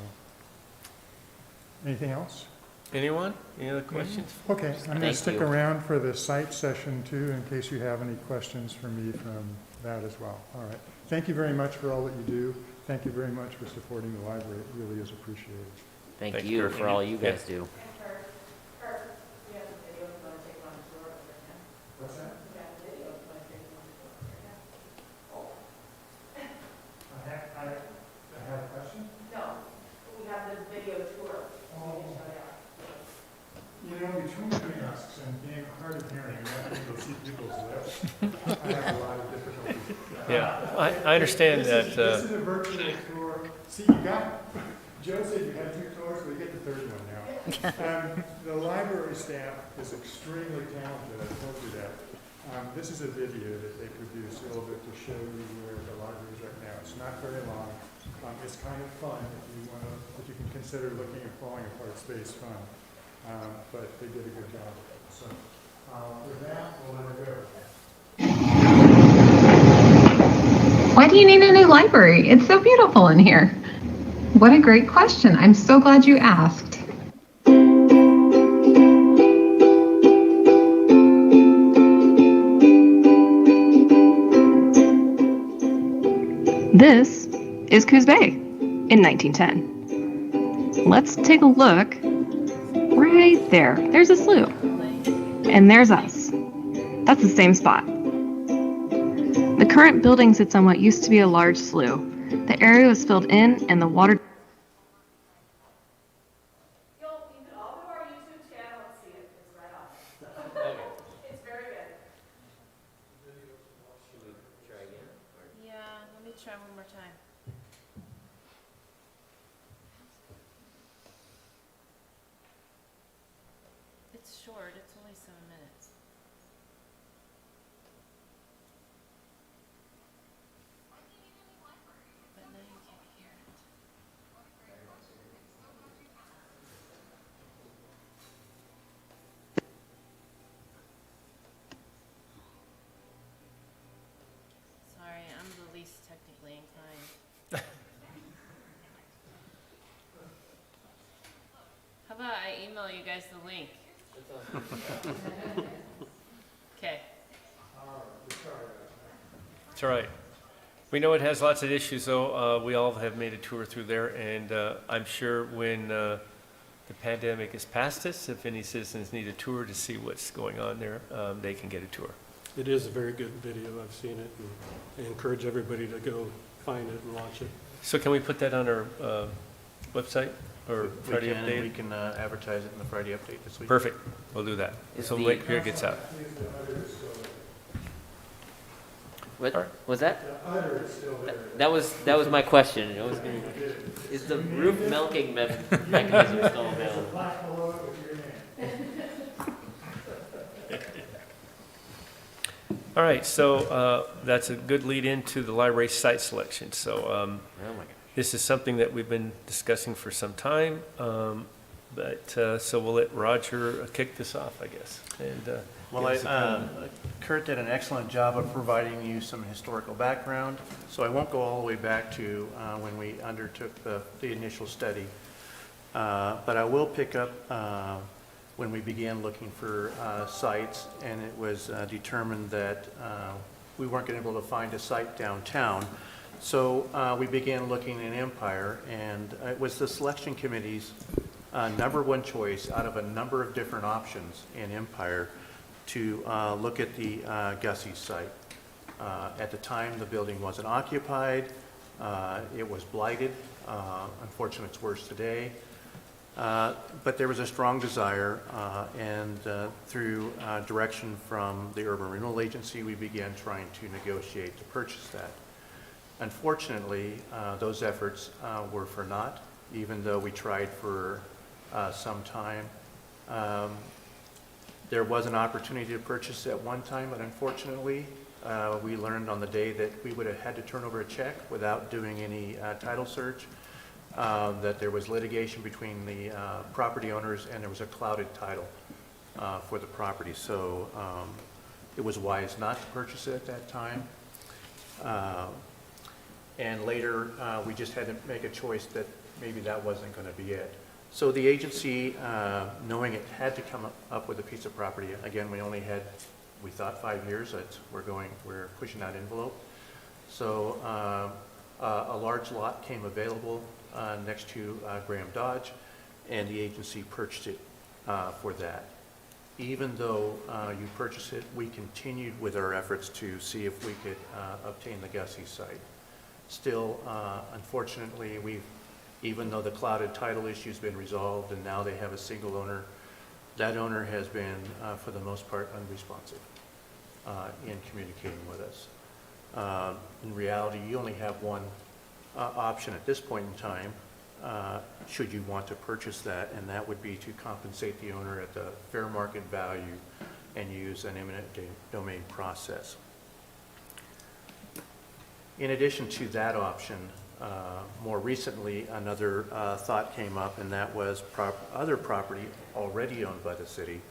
S10: anything else?
S1: Anyone? Any other questions?
S10: Okay, I'm going to
S6: Thank
S10: stick
S6: you.
S10: around for the site session too, in case you have any questions for me from that as well. All right. Thank you very much for all that you do. Thank you very much for supporting the library. It really is appreciated.
S6: Thank
S9: Thanks,
S6: you
S9: Kurt.
S6: for all you guys do.
S10: What's that? I have a question?
S12: We have the video tour.
S10: Oh. You know, between masks and being hard of hearing, and not being able to see people's lips, I have a lot of difficulty.
S1: Yeah, I understand that.
S10: This is a virtual tour. See, you got, Joe said you had 2 tours, we get the 3rd one now. The library staff is extremely talented, I told you that. This is a video that they produced a little bit to show you where the library is right now. It's not very long. It's kind of fun if you can consider looking at falling apart space fun. But they did a good job of it. So with that, we'll let it go.
S13: Why do you need a new library? It's so beautiful in here. What a great question. I'm so glad you asked. This is Coos Bay in 1910. Let's take a look right there. There's a slough. And there's us. That's the same spot. The current building sits on what used to be a large slough. The area was filled in and the water...
S12: You can all go to our YouTube channel and see it. It's right on. It's very good. Yeah, let me try one more time. It's short. It's only 7 minutes. email you guys the link. Okay.
S1: It's all right. We know it has lots of issues, though. We all have made a tour through there, and I'm sure when the pandemic is past us, if any citizens need a tour to see what's going on there, they can get a tour.
S11: It is a very good video. I've seen it, and I encourage everybody to go find it and watch it.
S1: So can we put that on our website or Friday
S2: We can, and we
S1: update?
S2: can advertise it in the Friday update this week.
S1: Perfect. We'll do that.
S6: Is
S1: So
S6: the-
S1: wait here it gets out.
S6: What was that?
S10: The udder is still there.
S6: That was my question. It was gonna, is the roof milking mechanism still available?
S10: Black below it with your name.
S1: All right, so that's a good lead into the library site selection. So
S6: Oh my God.
S1: this is something that we've been discussing for some time, so we'll let Roger kick this off, I guess. And
S2: Well,
S1: give us a comment.
S2: Kurt did an excellent job of providing you some historical background, so I won't go all the way back to when we undertook the initial study. But I will pick up when we began looking for sites, and it was determined that we weren't going to be able to find a site downtown. So we began looking in Empire, and it was the selection committee's number one choice out of a number of different options in Empire to look at the Gussie site. At the time, the building wasn't occupied. It was blighted. Unfortunately, it's worse today. But there was a strong desire, and through direction from the Urban Renewal Agency, we began trying to negotiate to purchase that. Unfortunately, those efforts were for naught, even though we tried for some time. There was an opportunity to purchase at one time, but unfortunately, we learned on the day that we would have had to turn over a check without doing any title search, that there was litigation between the property owners, and there was a clouded title for the property. So it was wise not to purchase it at that time. And later, we just had to make a choice that maybe that wasn't going to be it. So the agency, knowing it had to come up with a piece of property, again, we only had, we thought 5 years. We're pushing that envelope. So a large lot came available next to Graham Dodge, and the agency purchased it for that. Even though you purchased it, we continued with our efforts to see if we could obtain the Gussie site. Still, unfortunately, even though the clouded title issue's been resolved and now they have a single owner, that owner has been, for the most part, unresponsive in communicating with us. In reality, you only have one option at this point in time, should you want to purchase that, and that would be to compensate the owner at the fair market value and use an eminent domain process. In addition to that option, more recently, another thought came up, and that was other property already owned by the city,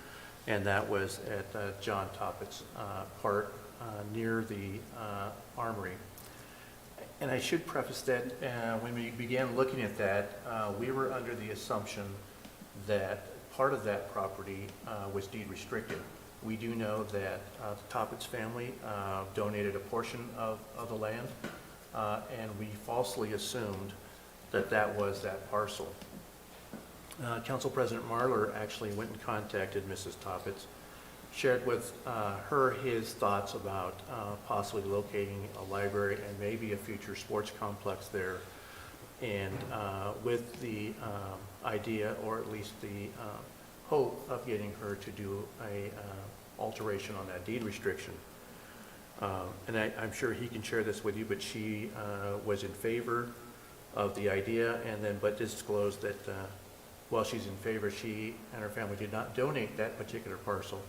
S2: and that was at John Toppett's Park near the Armory. And I should preface that when we began looking at that, we were under the assumption that part of that property was deed restricted. We do know that the Toppett's family donated a portion of the land, and we falsely assumed that that was that parcel. Council President Marler actually went and contacted Mrs. Toppett's, shared with her his thoughts about possibly locating a library and maybe a future sports complex there, and with the idea, or at least the hope of getting her to do a alteration on that deed restriction. And I'm sure he can share this with you, but she was in favor of the idea, and then but disclosed that while she's in favor, she and her family did not donate that particular parcel.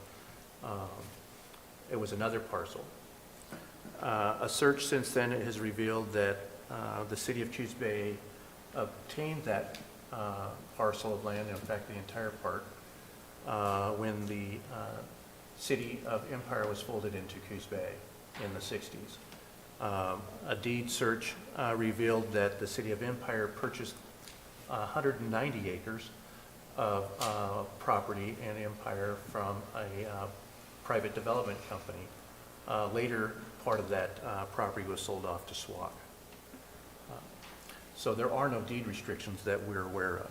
S2: It was another parcel. A search since then has revealed that the city of Coos Bay obtained that parcel of land, in fact the entire park, when the city of Empire was folded into Coos Bay in the 60s. A deed search revealed that the city of Empire purchased 190 acres
S14: of property in Empire from a private development company. Later, part of that property was sold off to SWAC. So there are no deed restrictions that we're aware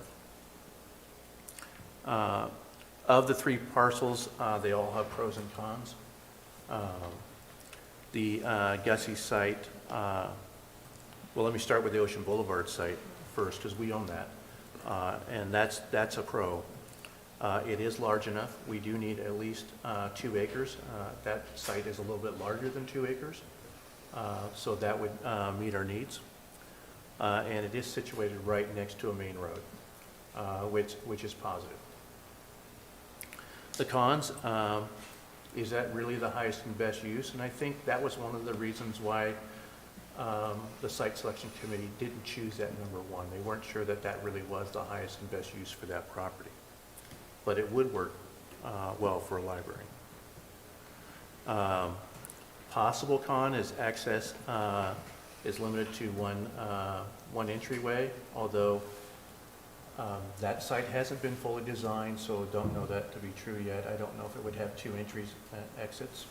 S14: of. Of the 3 parcels, they all have pros and cons. The Gussie site, well, let me start with the Ocean Boulevard site first, because we own that. And that's a pro. It is large enough. We do need at least 2 acres. That site is a little bit larger than 2 acres, so that would meet our needs. And it is situated right next to a main road, which is positive. The cons, is that really the highest and best use? And I think that was one of the reasons why the site selection committee didn't choose that number 1. They weren't sure that that really was the highest and best use for that property. But it would work well for a library. Possible con is access is limited to one entryway, although that site hasn't been fully designed, so don't know that to be true yet. I don't know if it would have 2 entries and exits.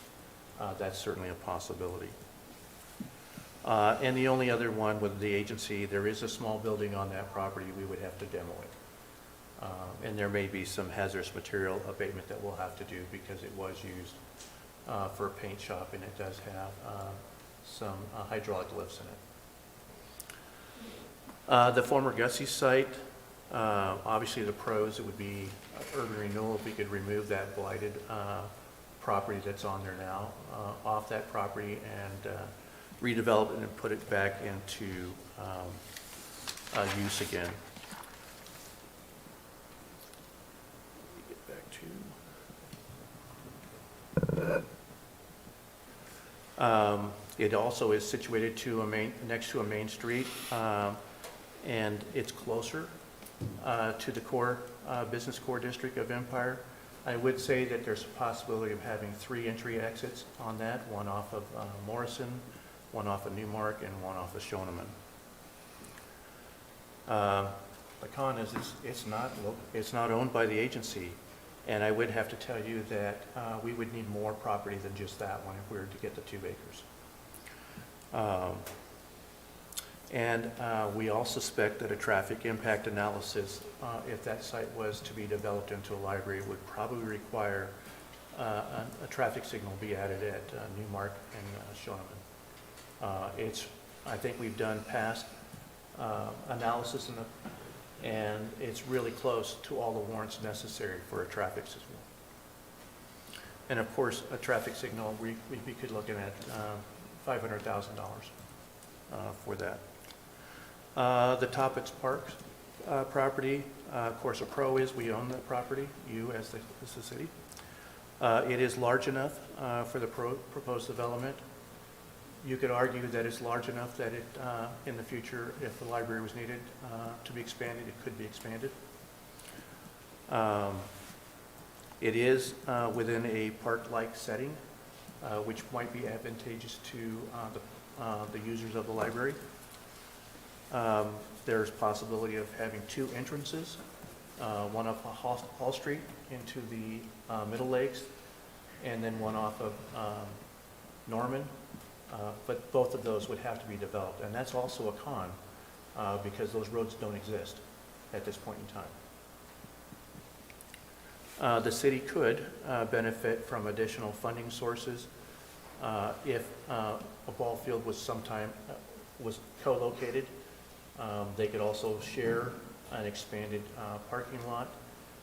S14: That's certainly a possibility. And the only other one with the agency, there is a small building on that property. We would have to demo it. And there may be some hazardous material abatement that we'll have to do because it was used for a paint shop, and it does have some hydraulic lifts in it. The former Gussie site, obviously the pros, it would be urban renewal if we could remove that blighted property that's on there now off that property and redevelop it and put it back into use again. Get back to. It also is situated next to a main street, and it's closer to the business core district of Empire. I would say that there's a possibility of having 3 entry exits on that, one off of Morrison, one off of Newmark, and one off of Schoenemann. The con is it's not owned by the agency, and I would have to tell you that we would need more property than just that one if we were to get the 2 acres. And we all suspect that a traffic impact analysis, if that site was to be developed into a library, would probably require a traffic signal be added at Newmark and Schoenemann. I think we've done past analysis and it's really close to all the warrants necessary for a traffic signal. And of course, a traffic signal, we could look at $500,000 for that. The Toppitz Park property, of course, a pro is we own that property, you as the city. It is large enough for the proposed development. You could argue that it's large enough that it, in the future, if the library was needed to be expanded, it could be expanded. It is within a park-like setting, which might be advantageous to the users of the library. There's possibility of having 2 entrances, one off of Hall Street into the Middle Lakes, and then one off of Norman. But both of those would have to be developed, and that's also a con because those roads don't exist at this point in time. The city could benefit from additional funding sources if a ball field was co-located. They could also share an expanded parking lot,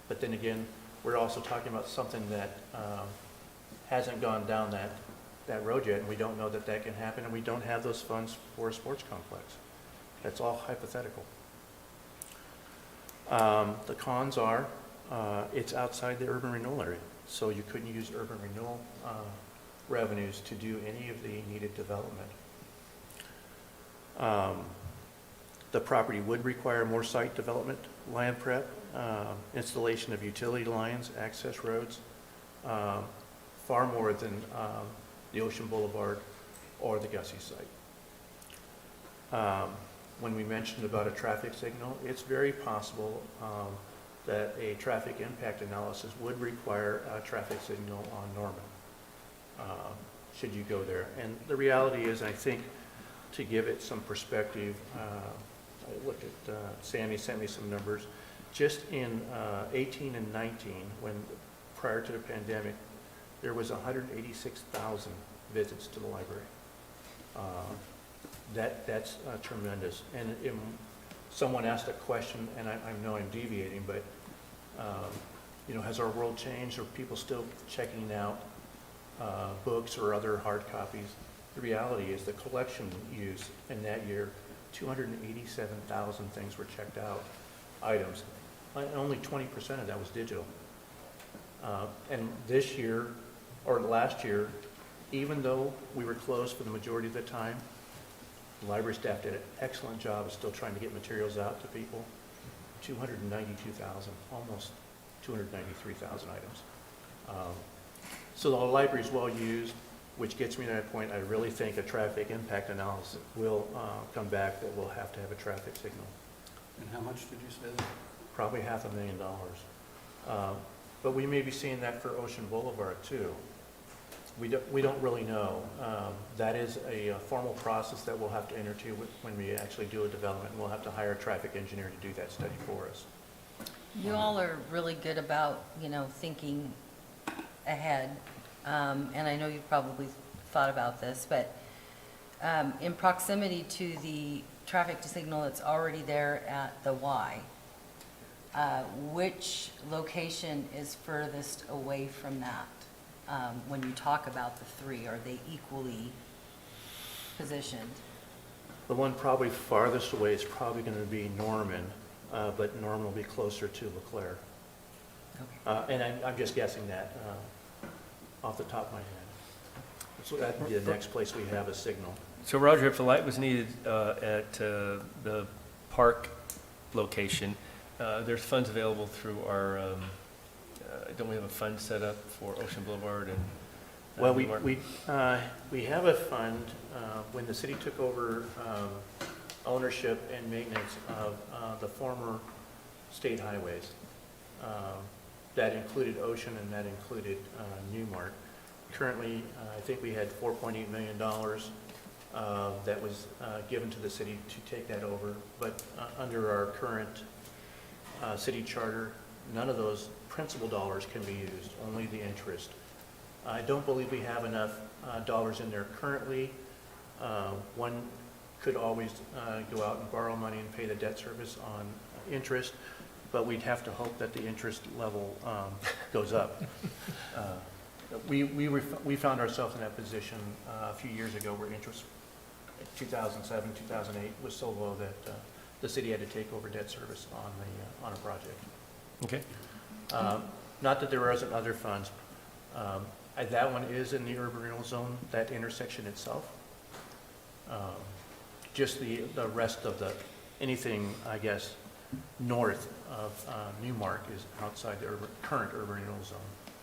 S14: but then again, we're also talking about something that hasn't gone down that road yet, and we don't know that can happen, and we don't have those funds for a sports complex. That's all hypothetical. The cons are it's outside the urban renewal area, so you couldn't use urban renewal revenues to do any of the needed development. The property would require more site development, land prep, installation of utility lines, access roads, far more than the Ocean Boulevard or the Gussie site. When we mentioned about a traffic signal, it's very possible that a traffic impact analysis would require a traffic signal on Norman, should you go there. And the reality is, I think, to give it some perspective, I looked at, Sammy sent me some numbers. Just in 18 and 19, when prior to the pandemic, there was 186,000 visits to the library. That's tremendous. And someone asked a question, and I know I'm deviating, but you know, has our world changed? Are people still checking out books or other hard copies? The reality is the collection use in that year, 287,000 things were checked out, items. And only 20% of that was digital. And this year, or last year, even though we were closed for the majority of the time, the library staff did an excellent job of still trying to get materials out to people. 292,000, almost 293,000 items. So the library is well used, which gets me to that point. I really think a traffic impact analysis will come back that we'll have to have a traffic signal.
S11: And how much did you say that?
S14: Probably $500,000. But we may be seeing that for Ocean Boulevard too. We don't really know. That is a formal process that we'll have to enter to when we actually do a development. We'll have to hire a traffic engineer to do that study for us.
S3: You all are really good about, you know, thinking ahead. And I know you've probably thought about this, but in proximity to the traffic signal that's already there at the Y, which location is furthest away from that? When you talk about the three, are they equally positioned?
S14: The one probably farthest away is probably going to be Norman, but Norman will be closer to LeClaire.
S3: Okay.
S14: And I'm just guessing that off the top of my head. So that would be the next place we have a signal.
S1: So Roger, if the light was needed at the park location, there's funds available through our, don't we have a fund set up for Ocean Boulevard and?
S14: Well, we have a fund. When the city took over ownership and maintenance of the former state highways, that included Ocean and that included Newmark. Currently, I think we had $4.8 million that was given to the city to take that over. But under our current city charter, none of those principal dollars can be used, only the interest. I don't believe we have enough dollars in there currently. One could always go out and borrow money and pay the debt service on interest, but we'd have to hope that the interest level goes up. We found ourselves in that position a few years ago where interest in 2007, 2008 was so low that the city had to take over debt service on a project.
S1: Okay.
S14: Not that there isn't other funds. That one is in the urban renewal zone, that intersection itself. Just the rest of anything, I guess, north of Newmark is outside the current urban renewal zone.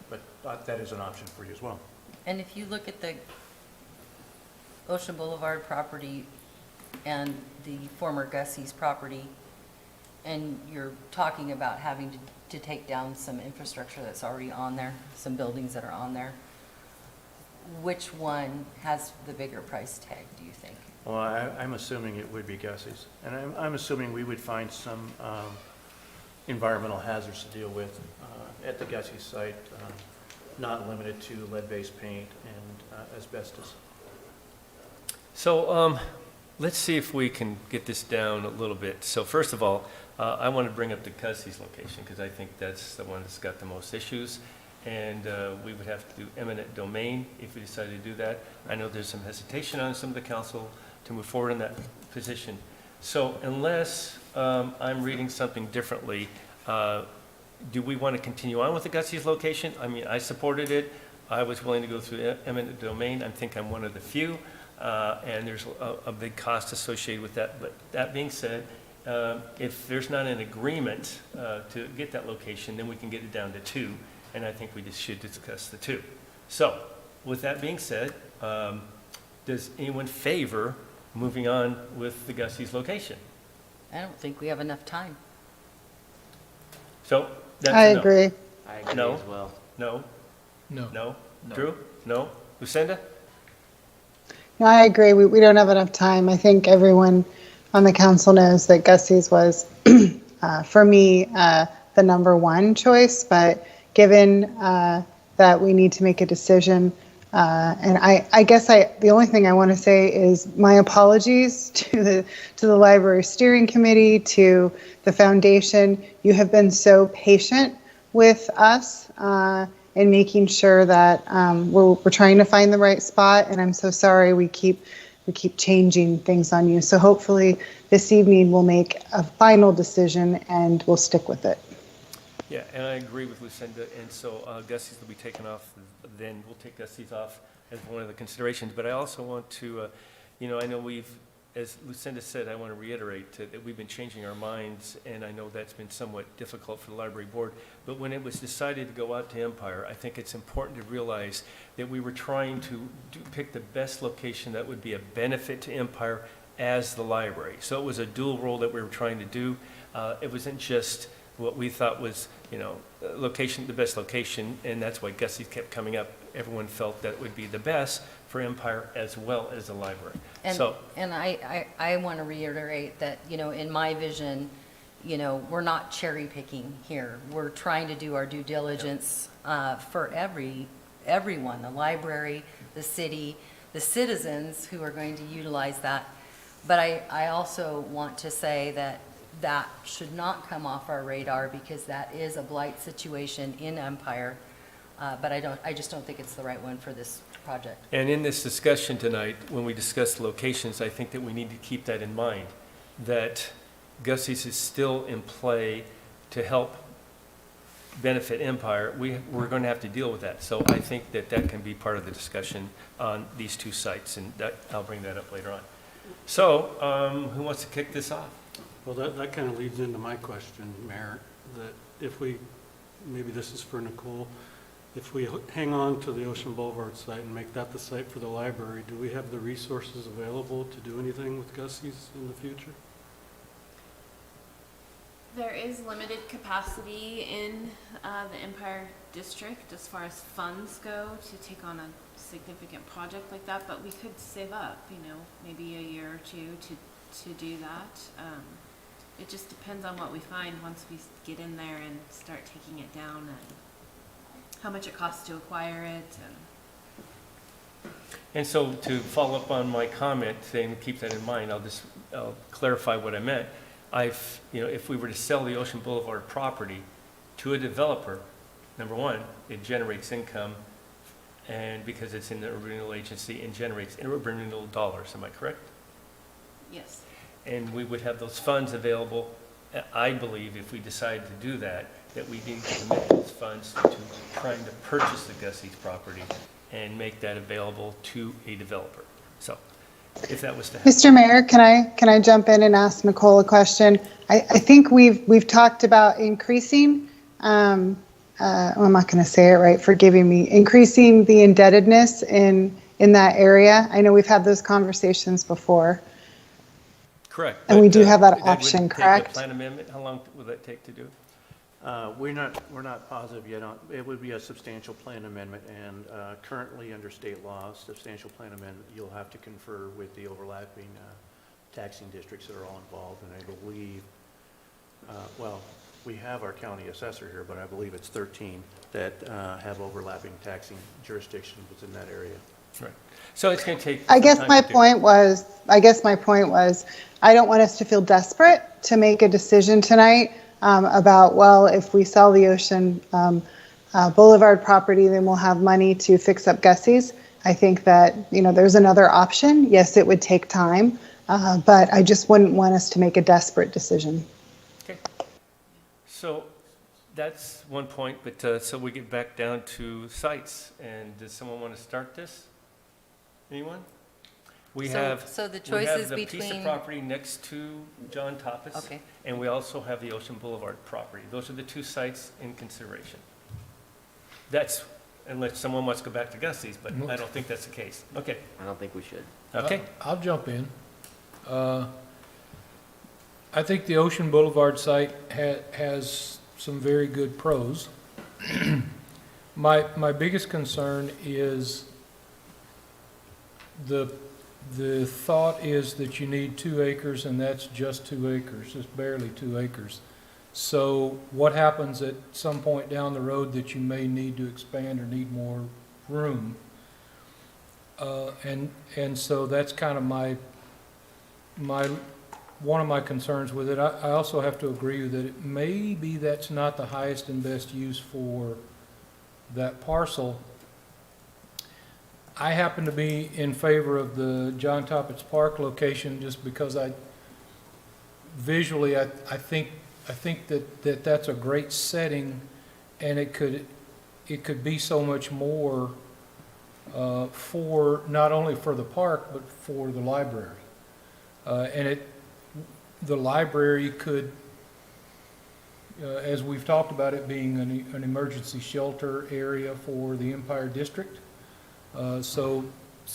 S14: But that is an option for you as well.
S3: And if you look at the Ocean Boulevard property and the former Gussie's property, and you're talking about having to take down some infrastructure that's already on there, some buildings that are on there, which one has the bigger price tag, do you think?
S14: Well, I'm assuming it would be Gussie's. And I'm assuming we would find some environmental hazards to deal with at the Gussie's site, not limited to lead-based paint and asbestos.
S1: So let's see if we can get this down a little bit. So first of all, I want to bring up the Gussie's location because I think that's the one that's got the most issues. And we would have to do eminent domain if we decided to do that. I know there's some hesitation on some of the council to move forward in that position. So unless I'm reading something differently, do we want to continue on with the Gussie's location? I mean, I supported it. I was willing to go through eminent domain. I think I'm one of the few. And there's a big cost associated with that. But that being said, if there's not an agreement to get that location, then we can get it down to 2. And I think we just should discuss the 2. So with that being said, does anyone favor moving on with the Gussie's location?
S3: I don't think we have enough time.
S1: So, that's
S2: I
S1: a no.
S2: agree.
S6: I agree
S1: No.
S6: as well.
S1: No?
S10: No.
S1: No? Drew? No? Lucinda?
S2: No, I agree. We don't have enough time. I think everyone on the council knows that Gussie's was, for me, the number one choice. But given that we need to make a decision, and I guess the only thing I want to say is my apologies to the library steering committee, to the foundation. You have been so patient with us in making sure that we're trying to find the right spot. And I'm so sorry we keep changing things on you. So hopefully this evening we'll make a final decision and we'll stick with it.
S1: Yeah, and I agree with Lucinda, and so Gussie's will be taken off, then we'll take Gussie's off as one of the considerations. But I also want to, I know as Lucinda said, I want to reiterate that we've been changing our minds, and I know that's been somewhat difficult for the library board. But when it was decided to go out to Empire, I think it's important to realize that we were trying to pick the best location that would be a benefit to Empire as the library. So it was a dual role that we were trying to do. It wasn't just what we thought was, location, the best location, and that's why Gussie kept coming up. Everyone felt that would be the best for Empire as well as the library.
S3: And I want to reiterate that, in my vision, we're not cherry picking here. We're trying to do our due diligence for everyone, the library, the city, the citizens who are going to utilize that. But I also want to say that should not come off our radar, because that is a blight situation in Empire. But I just don't think it's the right one for this project.
S1: And in this discussion tonight, when we discuss locations, I think that we need to keep that in mind, that Gussie's is still in play to help benefit Empire. We're going to have to deal with that. So I think that can be part of the discussion on these two sites, and I'll bring that up later on. So who wants to kick this off?
S11: Well, that kind of leads into my question, Mayor, that if maybe this is for Nicole, if we hang on to the Ocean Boulevard site and make that the site for the library, do we have the resources available to do anything with Gussie's in the future?
S12: There is limited capacity in the Empire District as far as funds go to take on a significant project like that, but we could save up, maybe a year or two to do that. It just depends on what we find once we get in there and start taking it down, and how much it costs to acquire it.
S1: And so to follow up on my comment, saying keep that in mind, I'll clarify what I meant. If we were to sell the Ocean Boulevard property to a developer, number one, it generates income, and because it's in the urban renewal agency, it generates urban renewal dollars. Am I correct?
S12: Yes.
S1: And we would have those funds available. I believe if we decide to do that we need to commit those funds to trying to purchase the Gussie's property and make that available to a developer. So if that was to happen.
S2: Mr. Mayor, can I jump in and ask Nicole a question? I think we've talked about increasing, I'm not going to say it right, forgiving me, increasing the indebtedness in that area. I know we've had those conversations before.
S1: Correct.
S2: And we do have that
S1: would
S2: option,
S1: take a
S2: correct?
S1: plan amendment. How long will that take to do?
S14: We're not positive yet. It would be a substantial plan amendment, and currently under state law, substantial plan amendment, you'll have to confer with the overlapping taxing districts that are all involved, and I believe, we have our county assessor here, but I believe it's 13 that have overlapping taxing jurisdiction within that area.
S1: Right. So it's going to take.
S2: I guess
S1: some
S2: my
S1: time to do.
S2: point was, I don't want us to feel desperate to make a decision tonight about, if we sell the Ocean Boulevard property, then we'll have money to fix up Gussie's. I think that, there's another option. Yes, it would take time, but I just wouldn't want us to make a desperate decision.
S1: Okay. So that's one point, but so we get back down to sites. And does someone want to start this? Anyone?
S3: So the choice is
S1: We have the piece of
S3: between-
S1: property next to John Toppis.
S3: Okay.
S1: And we also have the Ocean Boulevard property. Those are the two sites in consideration. That's, unless someone wants to go back to Gussie's, but I don't think that's the case. Okay.
S6: I don't think we should.
S1: Okay.
S15: I'll jump in. I think the Ocean Boulevard site has some very good pros. My biggest concern is the thought is that you need 2 acres, and that's just 2 acres, it's barely 2 acres. So what happens at some point down the road that you may need to expand or need more room? And so that's kind of one of my concerns with it. I also have to agree that it maybe that's not the highest and best use for that parcel. I happen to be in favor of the John Toppit's Park location just because visually I think that that's a great setting, and it could be so much more for not only for the park but for the library, and the library could, as we've talked about it being an emergency shelter area for the Empire District. So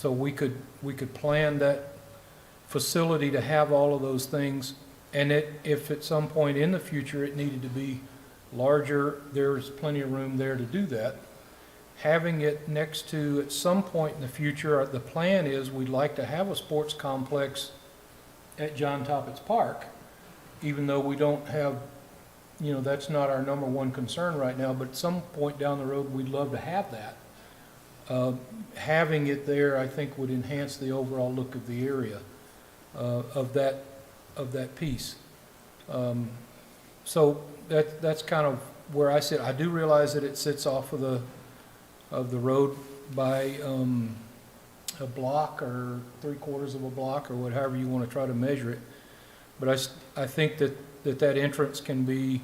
S15: we could plan that facility to have all of those things, and if at some point in the future it needed to be larger, there's plenty of room there to do that. Having it next to, at some point in the future, the plan is we'd like to have a sports complex at John Toppit's Park, even though we don't have, that's not our number one concern right now, but at some point down the road, we'd love to have that. Having it there, I think, would enhance the overall look of the area of that piece. So that's kind of where I sit. I do realize that it sits off of the road by a block or 3/4 of a block or however you want to try to measure it. But I think that entrance can be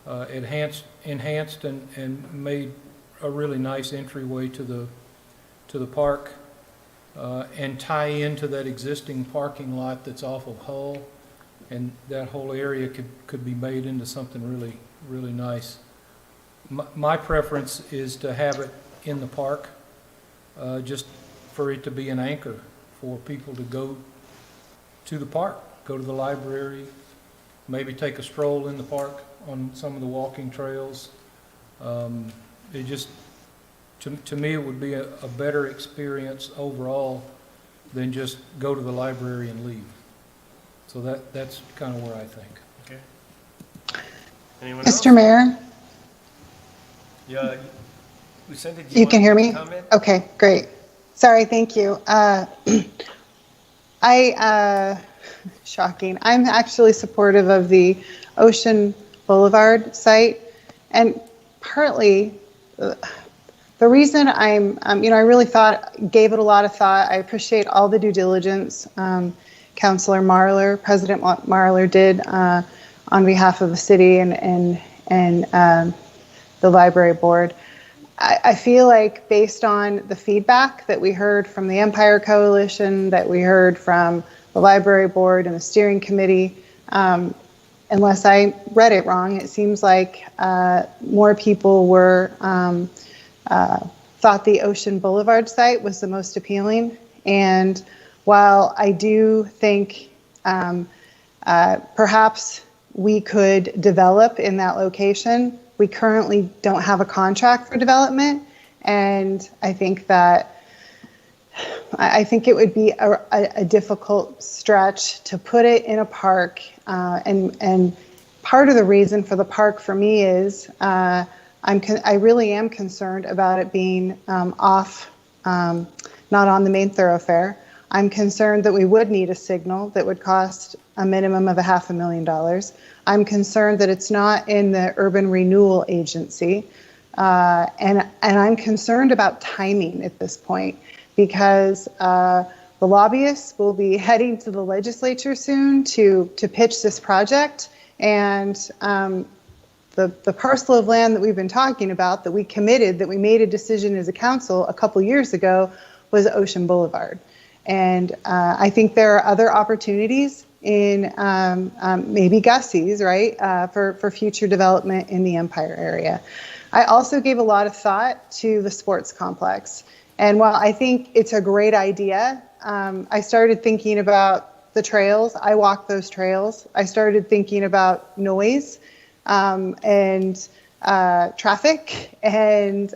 S15: enhanced and made a really nice entryway to the park, and tie into that existing parking lot that's off of Hull, and that whole area could be made into something really, really nice. My preference is to have it in the park, just for it to be an anchor for people to go to the park, go to the library, maybe take a stroll in the park on some of the walking trails. It just, to me, it would be a better experience overall than just go to the library and leave. So that's kind of where I think.
S1: Okay. Anyone else?
S16: Mr. Mayor,
S1: Yeah, Lucinda, do
S16: you
S1: want
S16: can
S1: to
S16: hear me?
S1: comment?
S16: Okay, great. Sorry, thank you. Shocking. I'm actually supportive of the Ocean Boulevard site, and partly the reason I really gave it a lot of thought. I appreciate all the due diligence Councilor Marler, President Marler did on behalf of the city and the library board. I feel like based on the feedback that we heard from the Empire Coalition, that we heard from the library board and the steering committee, unless I read it wrong, it seems like more people thought the Ocean Boulevard site was the most appealing. And while I do think perhaps we could develop in that location, we currently don't have a contract for development. And I think it would be a difficult stretch to put it in a park. And part of the reason for the park for me is I really am concerned about it being off, not on the main thoroughfare. I'm concerned that we would need a signal that would cost a minimum of $500,000. I'm concerned that it's not in the Urban Renewal Agency. And I'm concerned about timing at this point, because the lobbyists will be heading to the legislature soon to pitch this project. And the parcel of land that we've been talking about, that we committed, that we made a decision as a council a couple years ago, was Ocean Boulevard. And I think there are other opportunities in maybe Gussie's, right, for future development in the Empire area. I also gave a lot of thought to the sports complex. And while I think it's a great idea, I started thinking about the trails. I walk those trails. I started thinking about noise. and traffic and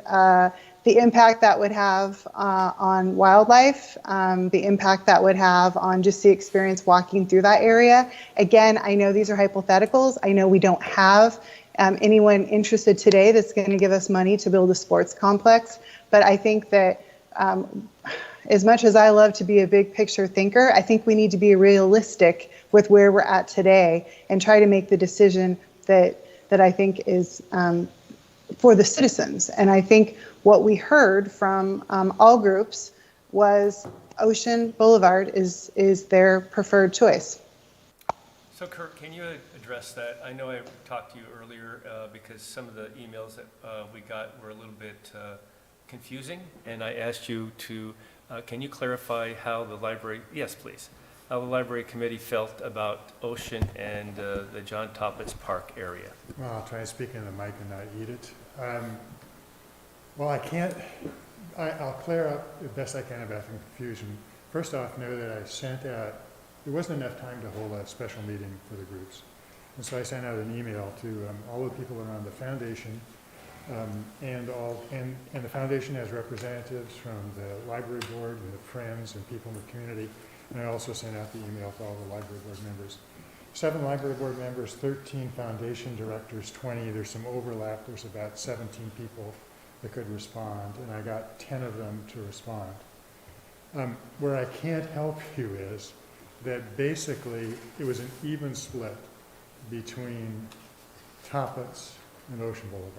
S16: the impact that would have on wildlife, the impact that would have on just the experience walking through that area. Again, I know these are hypotheticals. I know we don't have anyone interested today that's going to give us money to build a sports complex, but I think that as much as I love to be a big picture thinker, I think we need to be realistic with where we're at today and try to make the decision that I think is for the citizens. And I think what we heard from all groups was Ocean Boulevard is their preferred choice.
S1: So Kurt, can you address that? I know I talked to you earlier because some of the emails that we got were a little bit confusing, and I asked you to, can you clarify how the library, yes please, how the library committee felt about Ocean and the John Toppitz Park area?
S10: Well, I'll try to speak into the mic and not eat it. Well, I'll clear up the best I can about the confusion. First off, know that I sent out, there wasn't enough time to hold a special meeting for the groups. And so I sent out an email to all the people around the foundation, and the foundation has representatives from the library board and the friends and people in the community. And I also sent out the email to all the library board members. 7 library board members, 13 foundation directors, 20. There's some overlap. There's about 17 people that could respond, and I got 10 of them to respond. Where I can't help you is that basically it was an even split between Toppitz and Ocean Boulevard.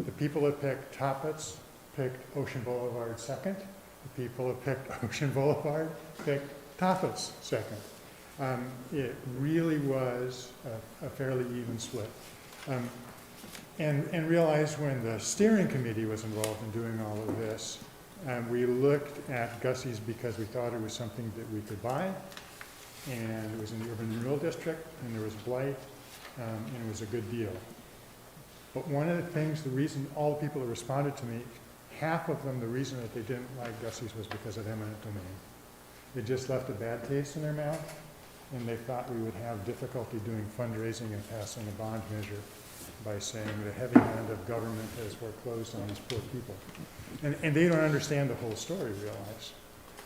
S10: The people that picked Toppitz picked Ocean Boulevard second. The people that picked Ocean Boulevard picked Toppitz second. It really was a fairly even split. And realized when the steering committee was involved in doing all of this, we looked at Gussie's because we thought it was something that we could buy, and it was in the urban renewal district, and there was blight, and it was a good deal. But one of the things, the reason all the people that responded to me, half of them, the reason that they didn't like Gussie's was because of eminent domain. It just left a bad taste in their mouth, and they thought we would have difficulty doing fundraising and passing a bond measure by saying the heavy hand of government has foreclosed on these poor people. And they don't understand the whole story, realize.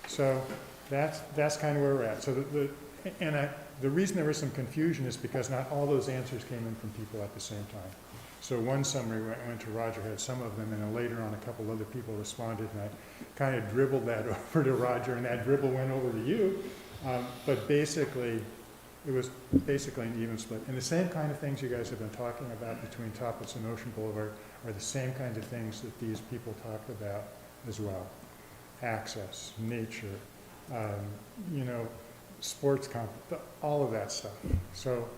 S10: So that's kind of where we're at. So the reason there was some confusion is because not all those answers came in from people at the same time. So one summary went to Roger, had some of them, and then later on a couple other people responded, and I kind of dribbled that over to Roger, and that dribble went over to you. But basically, it was basically an even split. And the same kind of things you guys have been talking about between Toppitz and Ocean Boulevard are the same kind of things that these people talked about as well. Access, nature, sports all of that stuff. So,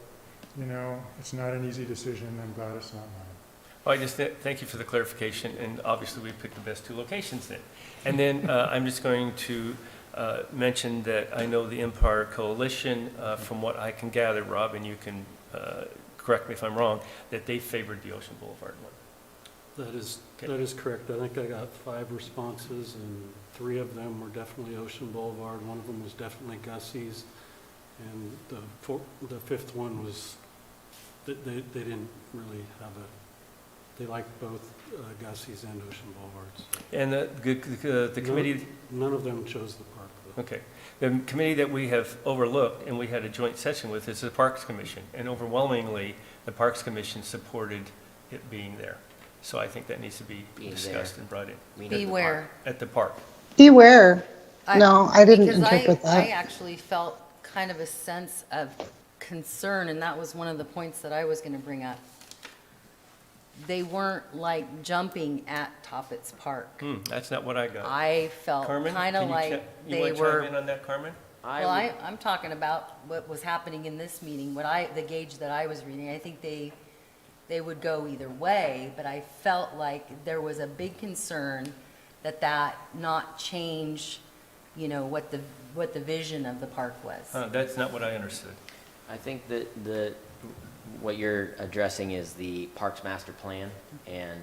S10: it's not an easy decision. I'm glad it's not mine.
S1: Well, I just thank you for the clarification, and obviously we picked the best 2 locations then. And then I'm just going to mention that I know the Empire Coalition, from what I can gather, Rob, and you can correct me if I'm wrong, that they favored the Ocean Boulevard one.
S11: That is correct. I think I got 5 responses, and 3 of them were definitely Ocean Boulevard. One of them was definitely Gussie's, and the 5th one was they didn't really have they liked both Gussie's and Ocean Boulevard's.
S1: And the committee...
S11: None of them chose the park, though.
S1: Okay. The committee that we have overlooked, and we had a joint session with, is the Parks Commission. And overwhelmingly, the Parks Commission supported it being there. So I think that needs to be discussed and brought in.
S3: Beware.
S1: At the park.
S16: Beware. No, I didn't interpret that.
S3: I actually felt kind of a sense of concern, and that was one of the points that I was going to bring up. They weren't like jumping at Toppitz Park.
S1: That's not what I got.
S3: I felt kind of like they were.
S1: You want to chime in on that, Carmen?
S3: Well, I'm talking about what was happening in this meeting, the gauge that I was reading. I think they would go either way, but I felt like there was a big concern that not change, what the vision of the park was.
S1: That's not what I understood.
S6: I think that what you're addressing is the Parks Master Plan, and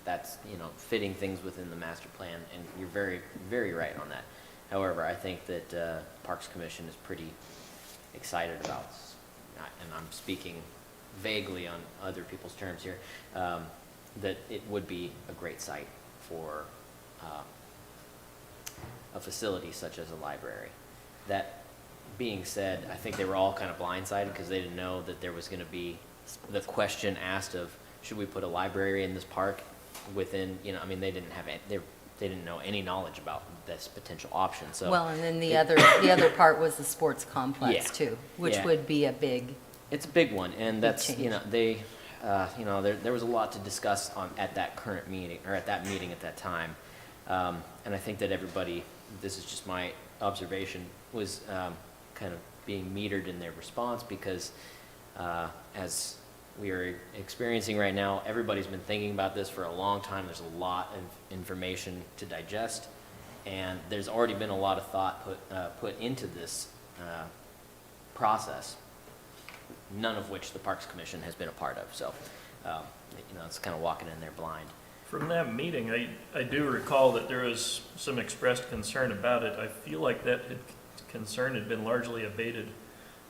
S6: that's, fitting things within the master plan, and you're very, very right on that. However, I think that Parks Commission is pretty excited about, and I'm speaking vaguely on other people's terms here, that it would be a great site for a facility such as a library. That being said, I think they were all kind of blindsided because they didn't know that there was going to be the question asked of, should we put a library in this park within, I mean, they didn't have, they didn't know any knowledge about this potential option, so.
S3: Well, and then the other part was the sports complex
S6: Yeah.
S3: too, which
S6: Yeah.
S3: would be a big,
S6: It's a big one, and that's,
S3: change.
S6: there was a lot to discuss at that current meeting, or at that meeting at that time. And I think that everybody, this is just my observation, was kind of being metered in their response because as we are experiencing right now, everybody's been thinking about this for a long time. There's a lot of information to digest, and there's already been a lot of thought put into this process, none of which the Parks Commission has been a part of. So, it's kind of walking in there blind.
S9: From that meeting, I do recall that there was some expressed concern about it. I feel like that concern had been largely abated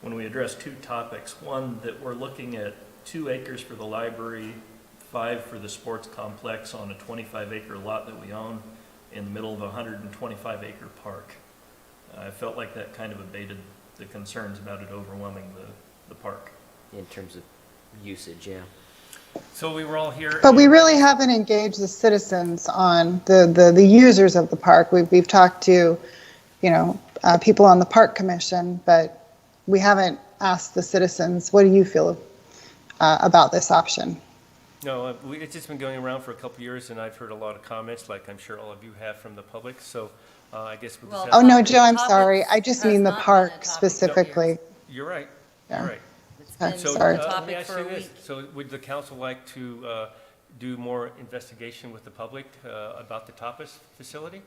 S9: when we addressed two topics. One, that we're looking at 2 acres for the library, 5 for the sports complex on a 25-acre lot that we own in the middle of a 125-acre park. I felt like that kind of abated the concerns about it overwhelming the park.
S6: In terms of usage, yeah.
S1: So we were all here.
S16: But we really haven't engaged the citizens on the users of the park. We've talked to, people on the park commission, but we haven't asked the citizens, what do you feel about this option?
S1: No, it's just been going around for a couple of years, and I've heard a lot of comments, like I'm sure all of you have from the public. So I guess we'll just have
S16: Oh, no, Joe, I'm
S3: topics
S16: sorry. I just
S3: has
S16: mean the
S3: not been a
S16: park
S3: topic
S16: specifically.
S1: You're right.
S16: Yeah.
S1: You're right.
S3: It's been
S1: So
S16: sorry.
S3: a
S1: let me
S3: topic
S1: ask
S3: for
S1: you
S3: a
S1: this.
S3: week.
S1: So would the council like to do more investigation with the public about the Tapas facility?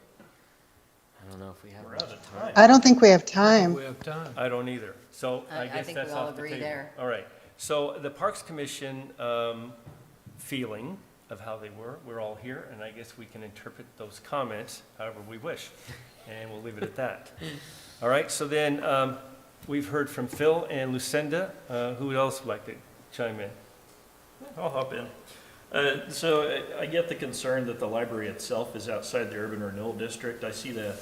S6: I don't know if we have
S9: We're
S6: much
S9: out of
S6: time.
S9: time.
S16: I don't think we have time.
S15: We have time.
S1: I don't either. So
S3: I
S1: I guess
S3: think we
S1: that's
S3: all
S1: off the
S3: agree
S1: table.
S3: there.
S1: All right. So the Parks Commission feeling of how they were, we're all here, and I guess we can interpret those comments however we wish, and we'll leave it at that. All right. So then we've heard from Phil and Lucinda. Who else would like to chime in?
S9: I'll hop in. So I get the concern that the library itself is outside the urban renewal district. I see that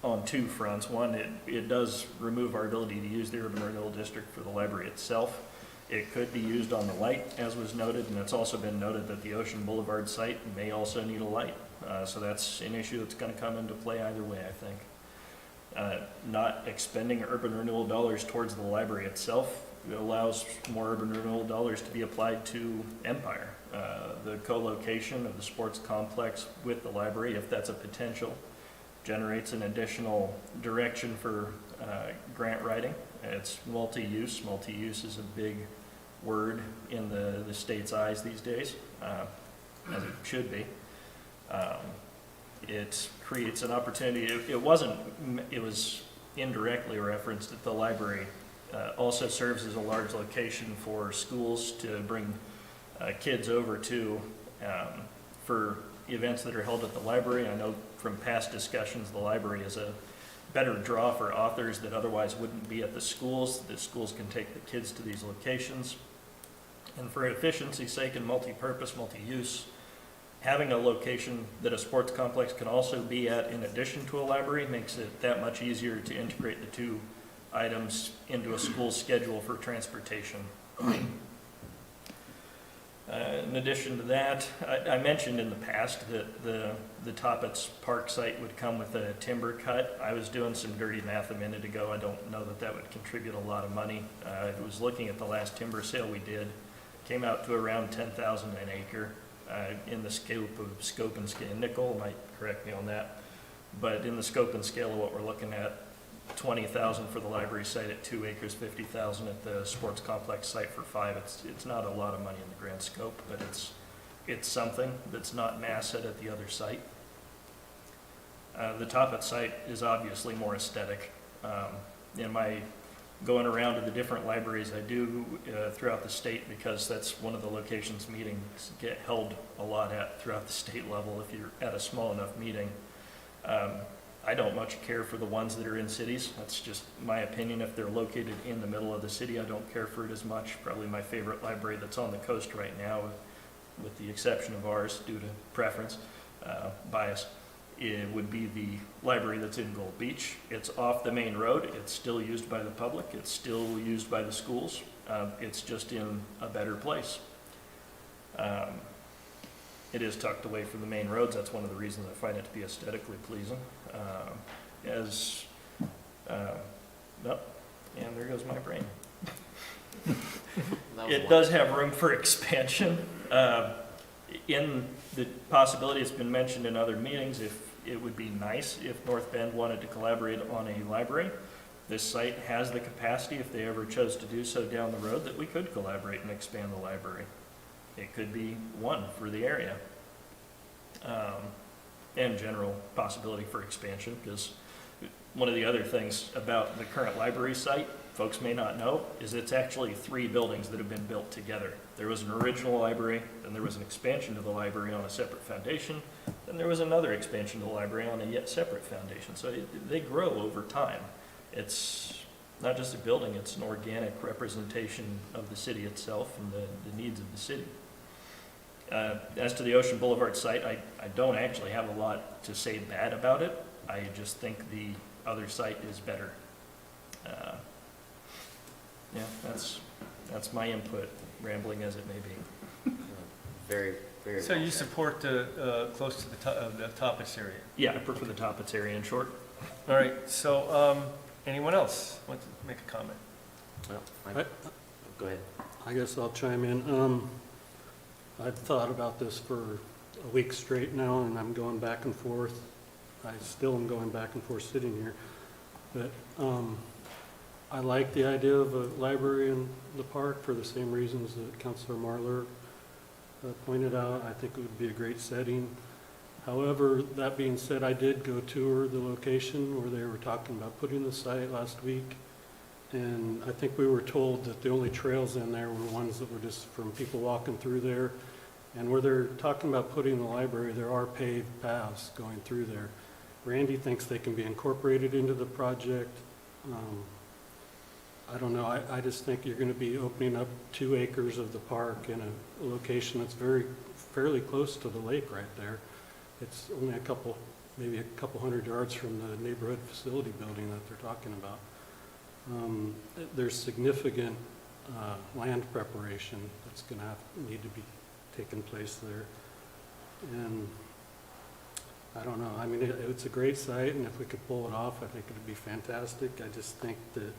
S9: on 2 fronts. One, it does remove our ability to use the urban renewal district for the library itself. It could be used on the light, as was noted, and it's also been noted that the Ocean Boulevard site may also need a light. So that's an issue that's going to come into play either way, I think. Not expending urban renewal dollars towards the library itself allows more urban renewal dollars to be applied to Empire. The co-location of the sports complex with the library, if that's a potential, generates an additional direction for grant writing. It's multi-use. Multi-use is a big word in the state's eyes these days, as it should be. It creates an opportunity. It was indirectly referenced that the library also serves as a large location for schools to bring kids over to for events that are held at the library. I know from past discussions, the library is a better draw for authors that otherwise wouldn't be at the schools. The schools can take the kids to these locations. And for efficiency's sake and multi-purpose, multi-use, having a location that a sports complex can also be at in addition to a library makes it that much easier to integrate the 2 items into a school schedule for transportation. In addition to that, I mentioned in the past that the Toppets Park site would come with a timber cut. I was doing some dirty math a minute ago. I don't know that that would contribute a lot of money. I was looking at the last timber sale we did. Came out to around $10,000 an acre in the scope and scale. Nicole might correct me on that. But in the scope and scale of what we're looking at, $20,000 for the library site at 2 acres, $50,000 at the sports complex site for 5. It's not a lot of money in the grand scope, but it's something that's not mass at the other site. The Toppet site is obviously more aesthetic. In my going around to the different libraries I do throughout the state, because that's one of the locations meetings get held a lot at throughout the state level if you're at a small enough meeting. I don't much care for the ones that are in cities. That's just my opinion. If they're located in the middle of the city, I don't care for it as much. Probably my favorite library that's on the coast right now, with the exception of ours due to preference, bias, it would be the library that's in Gold Beach. It's off the main road. It's still used by the public. It's still used by the schools. It's just in a better place. It is tucked away from the main roads. That's one of the reasons I find it to be aesthetically pleasing. Nope, and there goes my brain. It does have room for expansion. In the possibility, it's been mentioned in other meetings, if it would be nice if North Bend wanted to collaborate on a library. This site has the capacity, if they ever chose to do so down the road, that we could collaborate and expand the library. It could be one for the area. And general possibility for expansion, because one of the other things about the current library site, folks may not know, is it's actually 3 buildings that have been built together. There was an original library, then there was an expansion to the library on a separate foundation, then there was another expansion to the library on a yet separate foundation. So they grow over time. It's not just a building, it's an organic representation of the city itself and the needs of the city. As to the Ocean Boulevard site, I don't actually have a lot to say bad about it. I just think the other site is better. Yeah, that's my input, rambling as it may be.
S6: Very, very.
S1: So
S6: well
S1: you
S6: said.
S1: support close to the Toppers area?
S9: Yeah, I prefer the Toppers area in short.
S1: All right, so anyone else want to make a comment?
S6: Well, go ahead.
S11: I guess I'll chime in. I've thought about this for a week straight now, and I'm going back and forth. I still am going back and forth sitting here. But I like the idea of a library in the park for the same reasons that Councilor Marler pointed out. I think it would be a great setting. However, that being said, I did go tour the location where they were talking about putting the site last week. And I think we were told that the only trails in there were ones that were just from people walking through there. And where they're talking about putting the library, there are paved paths going through there. Randy thinks they can be incorporated into the project. I don't know, I just think you're going to be opening up 2 acres of the park in a location that's fairly close to the lake right there. It's only maybe a couple hundred yards from the neighborhood facility building that they're talking about. There's significant land preparation that's going to need to be taking place there. And I don't know, I mean, it's a great site, and if we could pull it off, I think it would be fantastic. I just think that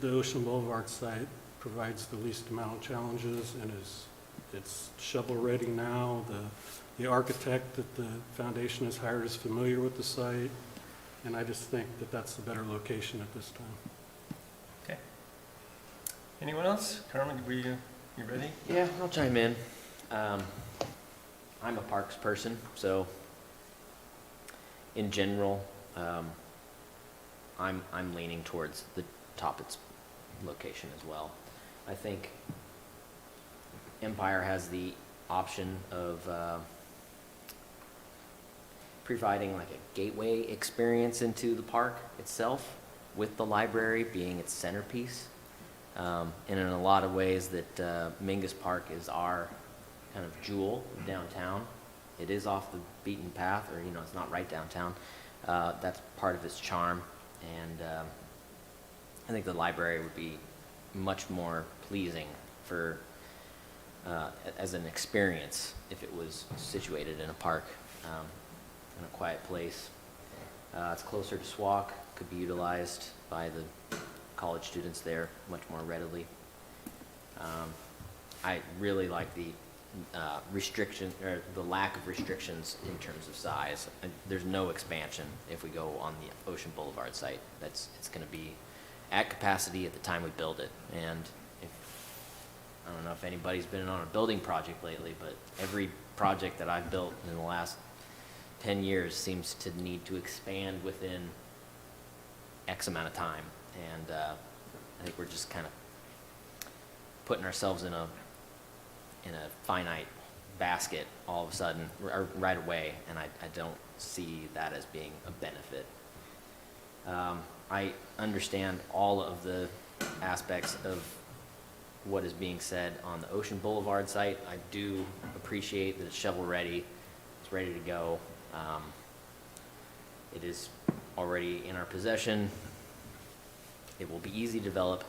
S11: the Ocean Boulevard site provides the least amount of challenges and it's shovel-ready now. The architect that the foundation has hired is familiar with the site, and I just think that that's the better location at this time.
S1: Okay. Anyone else? Carmen, you ready?
S6: Yeah, I'll chime in. I'm a parks person, so in general, I'm leaning towards the Toppers location as well. I think Empire has the option of providing like a gateway experience into the park itself, with the library being its centerpiece. And in a lot of ways that Mingus Park is our kind of jewel downtown. It is off the beaten path, or it's not right downtown. That's part of its charm, and I think the library would be much more pleasing for as an experience if it was situated in a park, in a quiet place. It's closer to SWAC, could be utilized by the college students there much more readily. I really like the restriction, or the lack of restrictions in terms of size. There's no expansion if we go on the Ocean Boulevard site. It's going to be at capacity at the time we build it. And I don't know if anybody's been on a building project lately, but every project that I've built in the last 10 years seems to need to expand within X amount of time. And I think we're just kind of putting ourselves in a finite basket all of a sudden, or right away, and I don't see that as being a benefit. I understand all of the aspects of what is being said on the Ocean Boulevard site. I do appreciate that it's shovel-ready, it's ready to go. It is already in our possession. It will be easy to develop,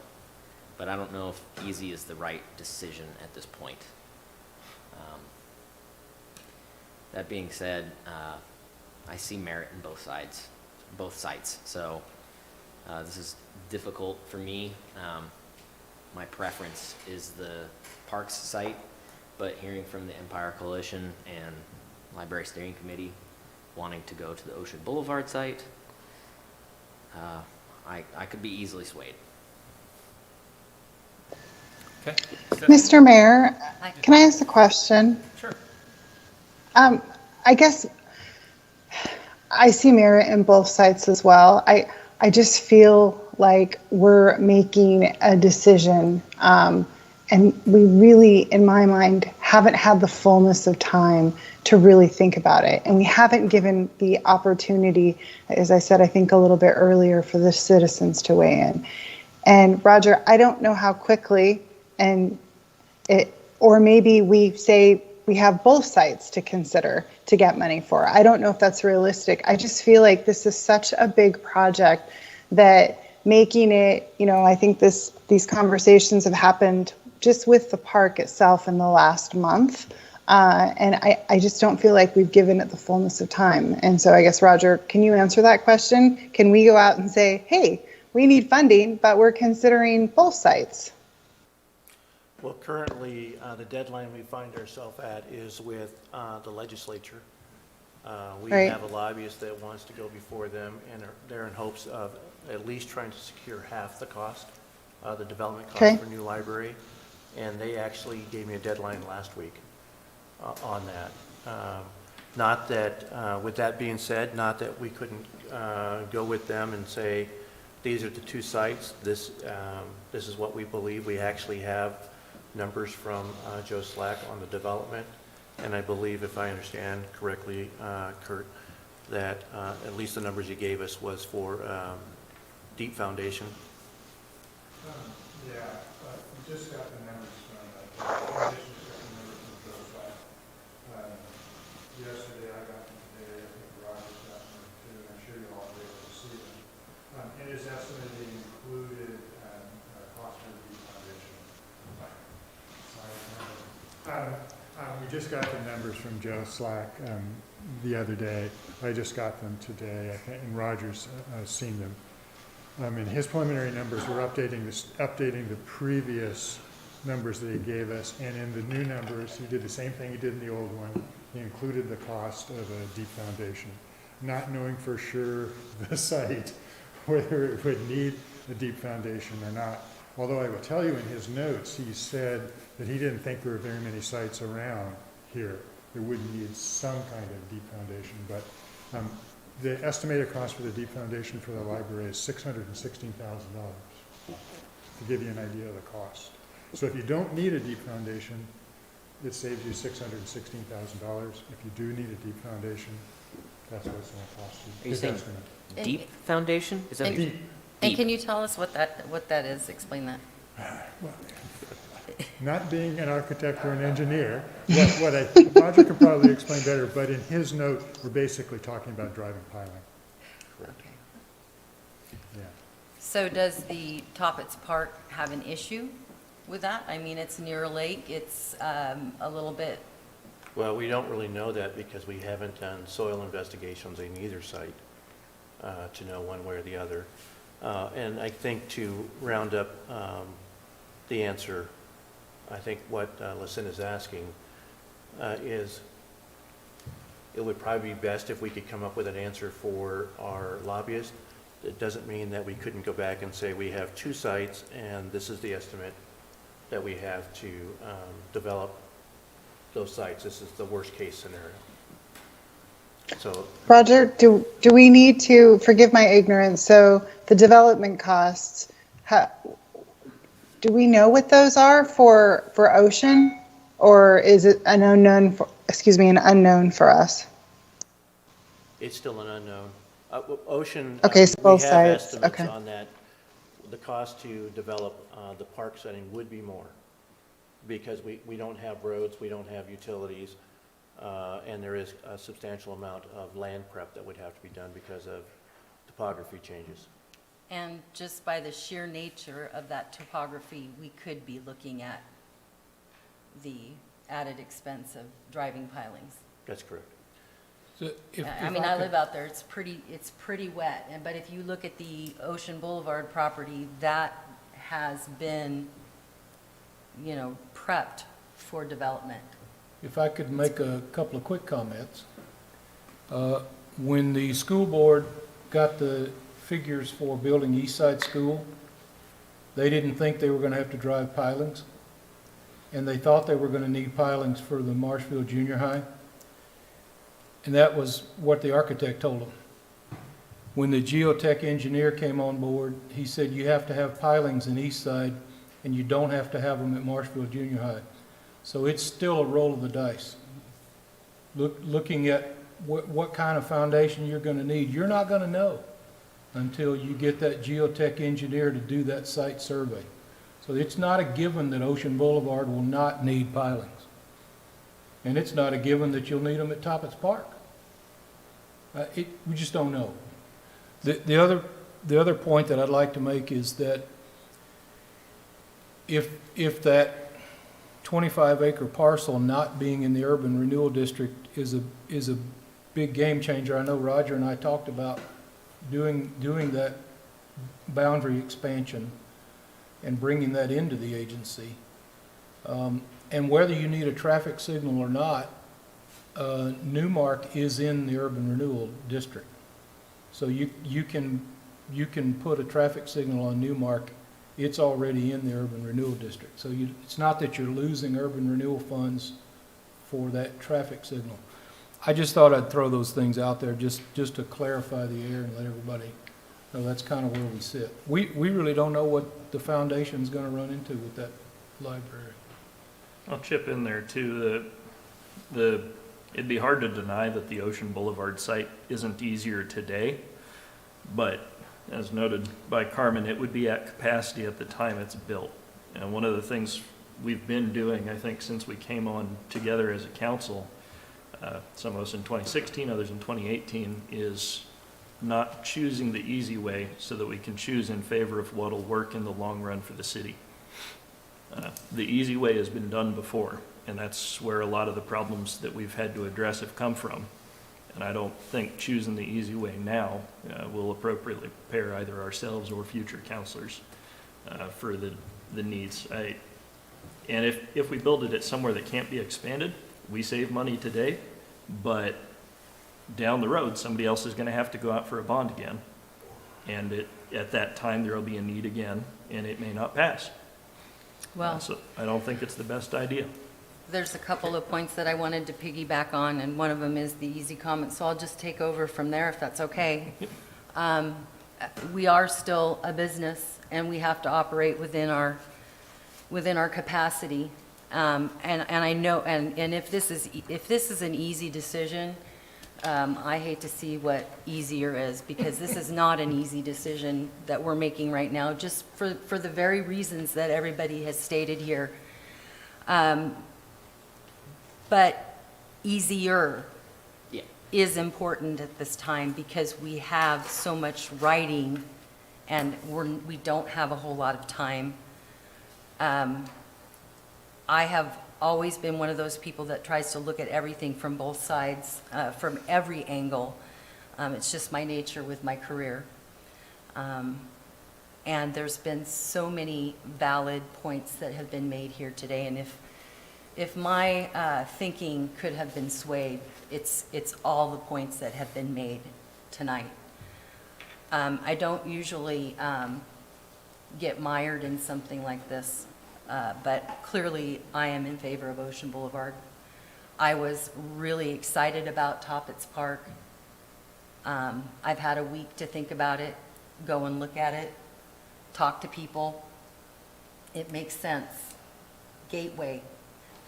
S6: but I don't know if easy is the right decision at this point. That being said, I see merit in both sites. So this is difficult for me. My preference is the Parks site, but hearing from the Empire Coalition and Library Steering Committee wanting to go to the Ocean Boulevard site, I could be easily swayed.
S1: Okay.
S16: Mr. Mayor, can I ask a question?
S1: Sure.
S16: I guess I see merit in both sites as well. I just feel like we're making a decision, and we really, in my mind, haven't had the fullness of time to really think about it. And we haven't given the opportunity, as I said, I think a little bit earlier, for the citizens to weigh in. And Roger, I don't know how quickly, or maybe we say we have both sites to consider to get money for. I don't know if that's realistic. I just feel like this is such a big project that making it, I think these conversations have happened just with the park itself in the last month. And I just don't feel like we've given it the fullness of time. And so I guess, Roger, can you answer that question? Can we go out and say, hey, we need funding, but we're considering both sites?
S14: Well, currently, the deadline we find ourselves at is with the legislature. We
S16: Right.
S14: have a lobbyist that wants to go before them, and they're in hopes of at least trying to secure half the cost, the development cost
S16: Okay.
S14: for new library. And they actually gave me a deadline last week on that. Not that, with that being said, not that we couldn't go with them and say, these are the two sites, this is what we believe. We actually have numbers from Joe Slack on the development, and I believe, if I understand correctly, Kurt, that at least the numbers he gave us was for deep foundation.
S10: Yeah, we just got the numbers from, foundation just got the numbers from Joe Slack. Yesterday I got them today, I think Roger got them too, and I'm sure you all were able to see them. In his estimate, he included cost for the deep foundation. We just got the numbers from Joe Slack the other day. I just got them today, I think, and Roger's seen them. In his preliminary numbers, we're updating the previous numbers that he gave us, and in the new numbers, he did the same thing he did in the old one. He included the cost of a deep foundation, not knowing for sure the site, whether it would need a deep foundation or not. Although I will tell you, in his notes, he said that he didn't think there were very many sites around here that would need some kind of deep foundation. But the estimated cost for the deep foundation for the library is $616,000, to give you an idea of the cost. So if you don't need a deep foundation, it saves you $616,000. If you do need a deep foundation, that's what it's going to cost you.
S6: Are you saying deep foundation? Is that what you're saying?
S3: And can you tell us what that is? Explain that.
S10: Well, not being an architect or an engineer, Roger could probably explain better, but in his note, we're basically talking about driving piling.
S14: Correct.
S10: Yeah.
S3: So does the Toppets Park have an issue with that? I mean, it's near a lake, it's a little bit,
S14: Well, we don't really know that because we haven't done soil investigations in either site to know one way or the other. And I think to round up the answer, I think what Lucinda's asking is, it would probably be best if we could come up with an answer for our lobbyist. It doesn't mean that we couldn't go back and say we have two sites and this is the estimate that we have to develop those sites. This is the worst case scenario. So,
S16: Roger, do we need to, forgive my ignorance, so the development costs, do we know what those are for Ocean? Or is it an unknown for us?
S14: It's still an unknown. Ocean.
S16: Okay, so both
S14: we have
S16: sides,
S14: estimates
S16: okay.
S14: on that. The cost to develop the park setting would be more because we don't have roads, we don't have utilities, and there is a substantial amount of land prep that would have to be done because of topography changes.
S3: And just by the sheer nature of that topography, we could be looking at the added expense of driving pilings.
S14: That's correct.
S15: So if
S3: I mean, I
S15: could-
S3: live out there, it's pretty wet, but if you look at the Ocean Boulevard property, that has been, prepped for development.
S15: If I could make a couple of quick comments. When the school board got the figures for building East Side School, they didn't think they were going to have to drive pilings, and they thought they were going to need pilings for the Marshfield Junior High. And that was what the architect told them. When the geotech engineer came on board, he said you have to have pilings in East Side and you don't have to have them at Marshfield Junior High. So it's still a roll of the dice. Looking at what kind of foundation you're going to need, you're not going to know until you get that geotech engineer to do that site survey. So it's not a given that Ocean Boulevard will not need pilings. And it's not a given that you'll need them at Toppets Park. We just don't know. The other point that I'd like to make is that if that 25-acre parcel not being in the urban renewal district is a big game changer, I know Roger and I talked about doing that boundary expansion and bringing that into the agency. And whether you need a traffic signal or not, Newmark is in the urban renewal district. So you can put a traffic signal on Newmark. It's already in the urban renewal district. So it's not that you're losing urban renewal funds for that traffic signal. I just thought I'd throw those things out there just to clarify the air and let everybody know that's kind of where we sit. We really don't know what the foundation's going to run into with that library.
S9: I'll chip in there too. It'd be hard to deny that the Ocean Boulevard site isn't easier today, but as noted by Carmen, it would be at capacity at the time it's built. And one of the things we've been doing, I think, since we came on together as a council, some of us in 2016, others in 2018, is not choosing the easy way so that we can choose in favor of what'll work in the long run for the city. The easy way has been done before, and that's where a lot of the problems that we've had to address have come from. And I don't think choosing the easy way now will appropriately prepare either ourselves or future counselors for the needs. And if we build it at somewhere that can't be expanded, we save money today, but down the road, somebody else is going to have to go out for a bond again. And at that time, there will be a need again, and it may not pass.
S3: Well,
S9: So I don't think it's the best idea.
S3: there's a couple of points that I wanted to piggyback on, and one of them is the easy comment, so I'll just take over from there if that's okay. We are still a business, and we have to operate within our capacity. And I know, and if this is an easy decision, I hate to see what easier is, because this is not an easy decision that we're making right now, just for the very reasons that everybody has stated here. But easier is important at this time because we have so much writing and we don't have a whole lot of time. I have always been one of those people that tries to look at everything from both sides, from every angle. It's just my nature with my career. And there's been so many valid points that have been made here today, and if my thinking could have been swayed, it's all the points that have been made tonight. I don't usually get mired in something like this, but clearly I am in favor of Ocean Boulevard. I was really excited about Toppets Park. I've had a week to think about it, go and look at it, talk to people. It makes sense. Gateway.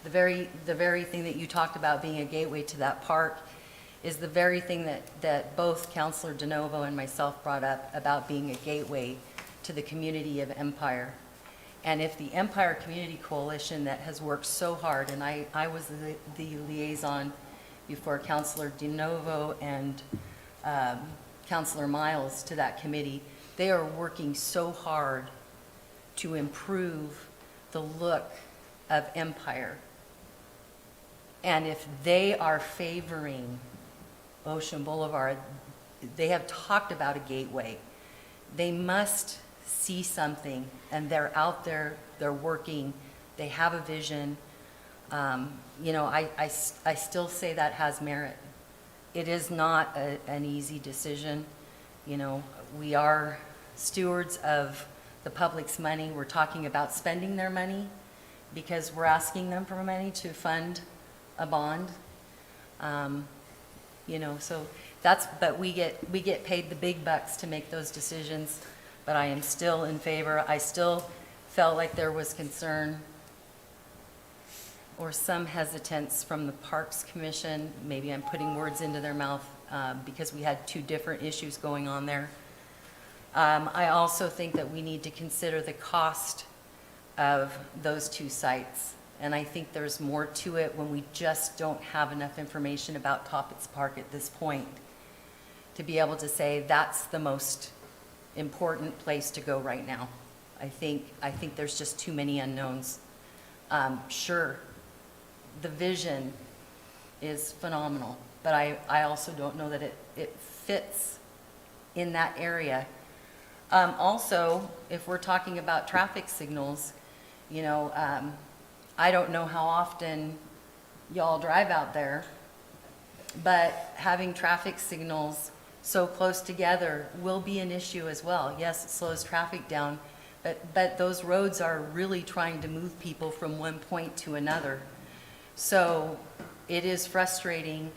S3: The very thing that you talked about being a gateway to that park is the very thing that both Councilor DeNovo and myself brought up about being a gateway to the community of Empire. And if the Empire Community Coalition that has worked so hard, and I was the liaison before Councilor DeNovo and Councilor Miles to that committee, they are working so hard to improve the look of Empire. And if they are favoring Ocean Boulevard, they have talked about a gateway. They must see something, and they're out there, they're working, they have a vision. You know, I still say that has merit. It is not an easy decision. You know, we are stewards of the public's money. We're talking about spending their money because we're asking them for money to fund a bond. You know, so but we get paid the big bucks to make those decisions, but I am still in favor. I still felt like there was concern or some hesitance from the Parks Commission. Maybe I'm putting words into their mouth because we had two different issues going on there. I also think that we need to consider the cost of those two sites. And I think there's more to it when we just don't have enough information about Toppets Park at this point to be able to say that's the most important place to go right now. I think there's just too many unknowns. Sure, the vision is phenomenal, but I also don't know that it fits in that area. Also, if we're talking about traffic signals, you know, I don't know how often y'all drive out there, but having traffic signals so close together will be an issue as well. Yes, it slows traffic down, but those roads are really trying to move people from one point to another. So it is frustrating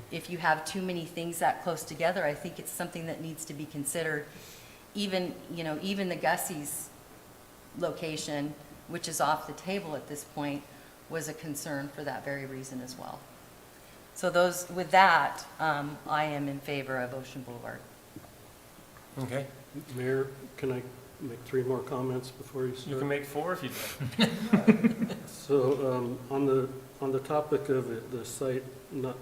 S3: if you have too many things that close together. I think it's something that needs to be considered. Even, you know, even the Gussie's location, which is off the table at this point, was a concern for that very reason as well. So with that, I am in favor of Ocean Boulevard.
S1: Okay.
S11: Mayor, can I make 3 more comments before you start?
S1: You can make 4 if you'd like.
S11: So on the topic of the site not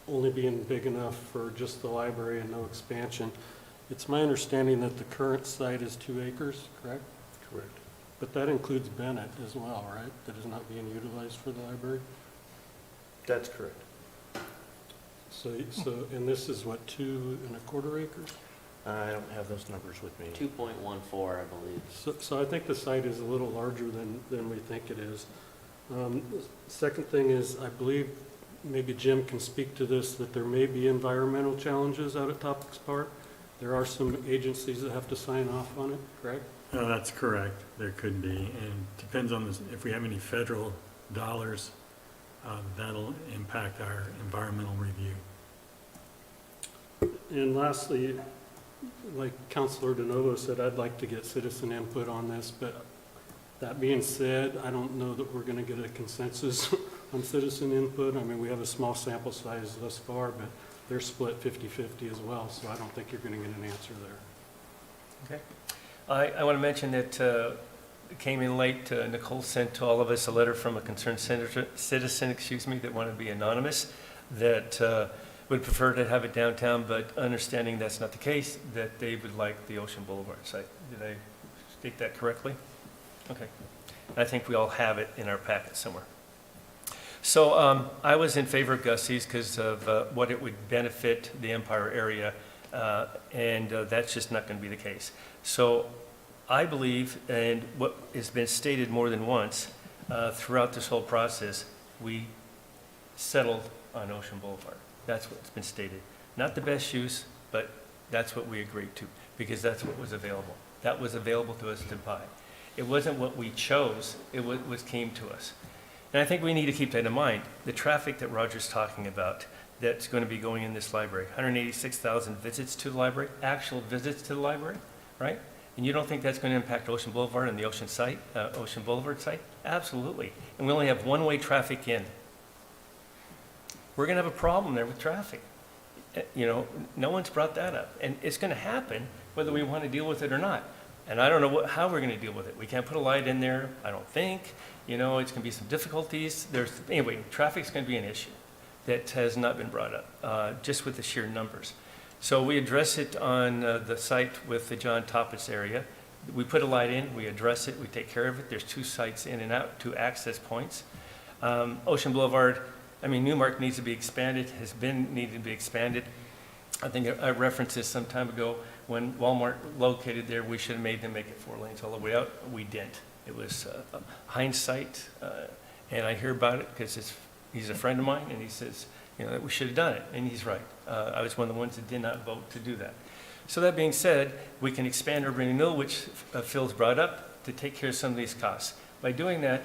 S11: only being big enough for just the library and no expansion, it's my understanding that the current site is 2 acres, correct?
S14: Correct.
S11: But that includes Bennett as well, right? That is not being utilized for the library?
S14: That's correct.
S11: So, and this is what, 2¼ acres?
S14: I don't have those numbers with me.
S6: 2.14, I believe.
S11: So I think the site is a little larger than we think it is. The second thing is, I believe, maybe Jim can speak to this, that there may be environmental challenges out at Toppets Park. There are some agencies that have to sign off on it, correct?
S5: No, that's correct. There could be, and depends on this, if we have any federal dollars, that'll impact our environmental review.
S11: And lastly, like Councilor DeNovo said, I'd like to get citizen input on this, but that being said, I don't know that we're going to get a consensus on citizen input. I mean, we have a small sample size thus far, but they're split 50-50 as well, so I don't think you're going to get an answer there.
S1: Okay. I want to mention that it came in late. Nicole sent to all of us a letter from a concerned citizen, that wanted to be anonymous, that would prefer to have it downtown, but understanding that's not the case, that they would like the Ocean Boulevard site. Did I state that correctly? Okay. I think we all have it in our packet somewhere. So I was in favor of Gussie's because of what it would benefit the Empire area, and that's just not going to be the case. So I believe, and what has been stated more than once throughout this whole process, we settled on Ocean Boulevard. That's what's been stated. Not the best use, but that's what we agreed to, because that's what was available. That was available to us to buy. It wasn't what we chose, it was came to us. And I think we need to keep that in mind. The traffic that Roger's talking about that's going to be going in this library, 186,000 visits to the library, actual visits to the library, right? And you don't think that's going to impact Ocean Boulevard and the Ocean Boulevard site? Absolutely. And we only have one-way traffic in. We're going to have a problem there with traffic. No one's brought that up. And it's going to happen whether we want to deal with it or not. And I don't know how we're going to deal with it. We can't put a light in there, I don't think. It's going to be some difficulties. Anyway, traffic's going to be an issue that has not been brought up, just with the sheer numbers. So we address it on the site with the John Toppitz area. We put a light in, we address it, we take care of it. There's 2 sites in and out, 2 access points. Ocean Boulevard, Newmark needs to be expanded, has been needed to be expanded. I think I referenced this some time ago. When Walmart located there, we should have made them make it 4 lanes all the way out. We didn't. It was hindsight, and I hear about it because he's a friend of mine, and he says, that we should have done it, and he's right. I was one of the ones that did not vote to do that. So that being said, we can expand urban renewal, which Phil's brought up, to take care of some of these costs. By doing that,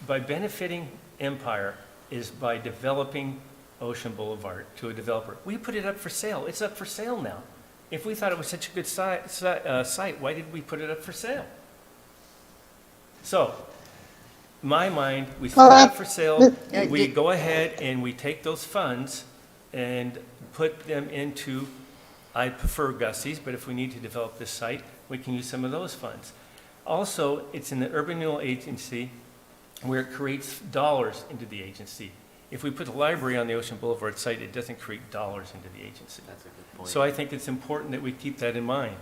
S1: by benefiting Empire is by developing Ocean Boulevard to a developer. We put it up for sale. It's up for sale now. If we thought it was such a good site, why did we put it up for sale? So, in my mind, we put it up for sale. We go ahead and we take those funds and put them into, I prefer Gussie's, but if we need to develop this site, we can use some of those funds. Also, it's in the Urban Renewal Agency where it creates dollars into the agency. If we put the library on the Ocean Boulevard site, it doesn't create dollars into the agency.
S6: That's a good point.
S1: So I think it's important that we keep that in mind.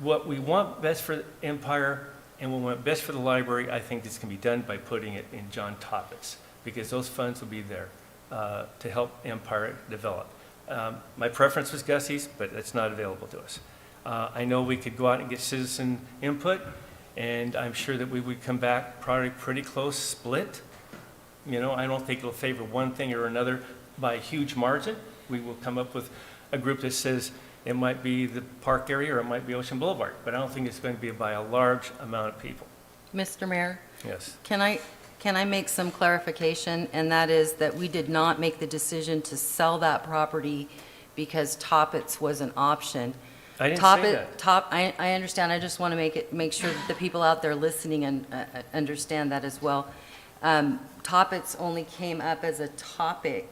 S1: What we want best for Empire and what we want best for the library, I think this can be done by putting it in John Toppitz, because those funds will be there to help Empire develop. My preference was Gussie's, but it's not available to us. I know we could go out and get citizen input, and I'm sure that we would come back probably pretty close split. I don't think it'll favor one thing or another by a huge margin. We will come up with a group that says it might be the park area or it might be Ocean Boulevard, but I don't think it's going to be by a large amount of people.
S3: Mr. Mayor,
S1: Yes.
S3: can I make some clarification? And that is that we did not make the decision to sell that property because Toppitz was an option.
S1: I didn't say that.
S3: I understand. I just want to make sure that the people out there listening and understand that as well. Toppitz only came up as a topic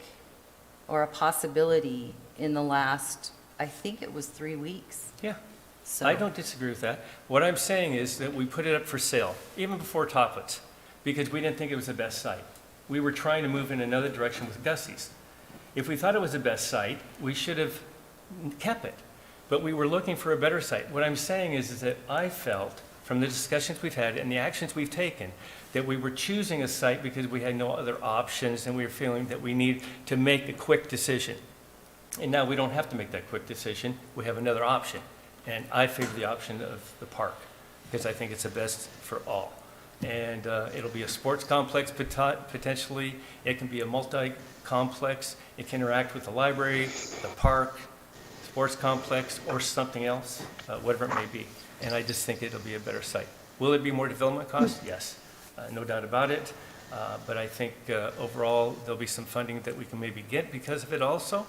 S3: or a possibility in the last, I think it was 3 weeks.
S1: Yeah.
S3: So
S1: I don't disagree with that. What I'm saying is that we put it up for sale, even before Toppitz, because we didn't think it was the best site. We were trying to move in another direction with Gussie's. If we thought it was the best site, we should have kept it. But we were looking for a better site. What I'm saying is that I felt, from the discussions we've had and the actions we've taken, that we were choosing a site because we had no other options and we were feeling that we need to make a quick decision. And now we don't have to make that quick decision. We have another option. And I favor the option of the park because I think it's the best for all. And it'll be a sports complex potentially. It can be a multi-complex. It can interact with the library, the park, sports complex, or something else, whatever it may be. And I just think it'll be a better site. Will it be more development costs? Yes, no doubt about it. But I think overall there'll be some funding that we can maybe get because of it also.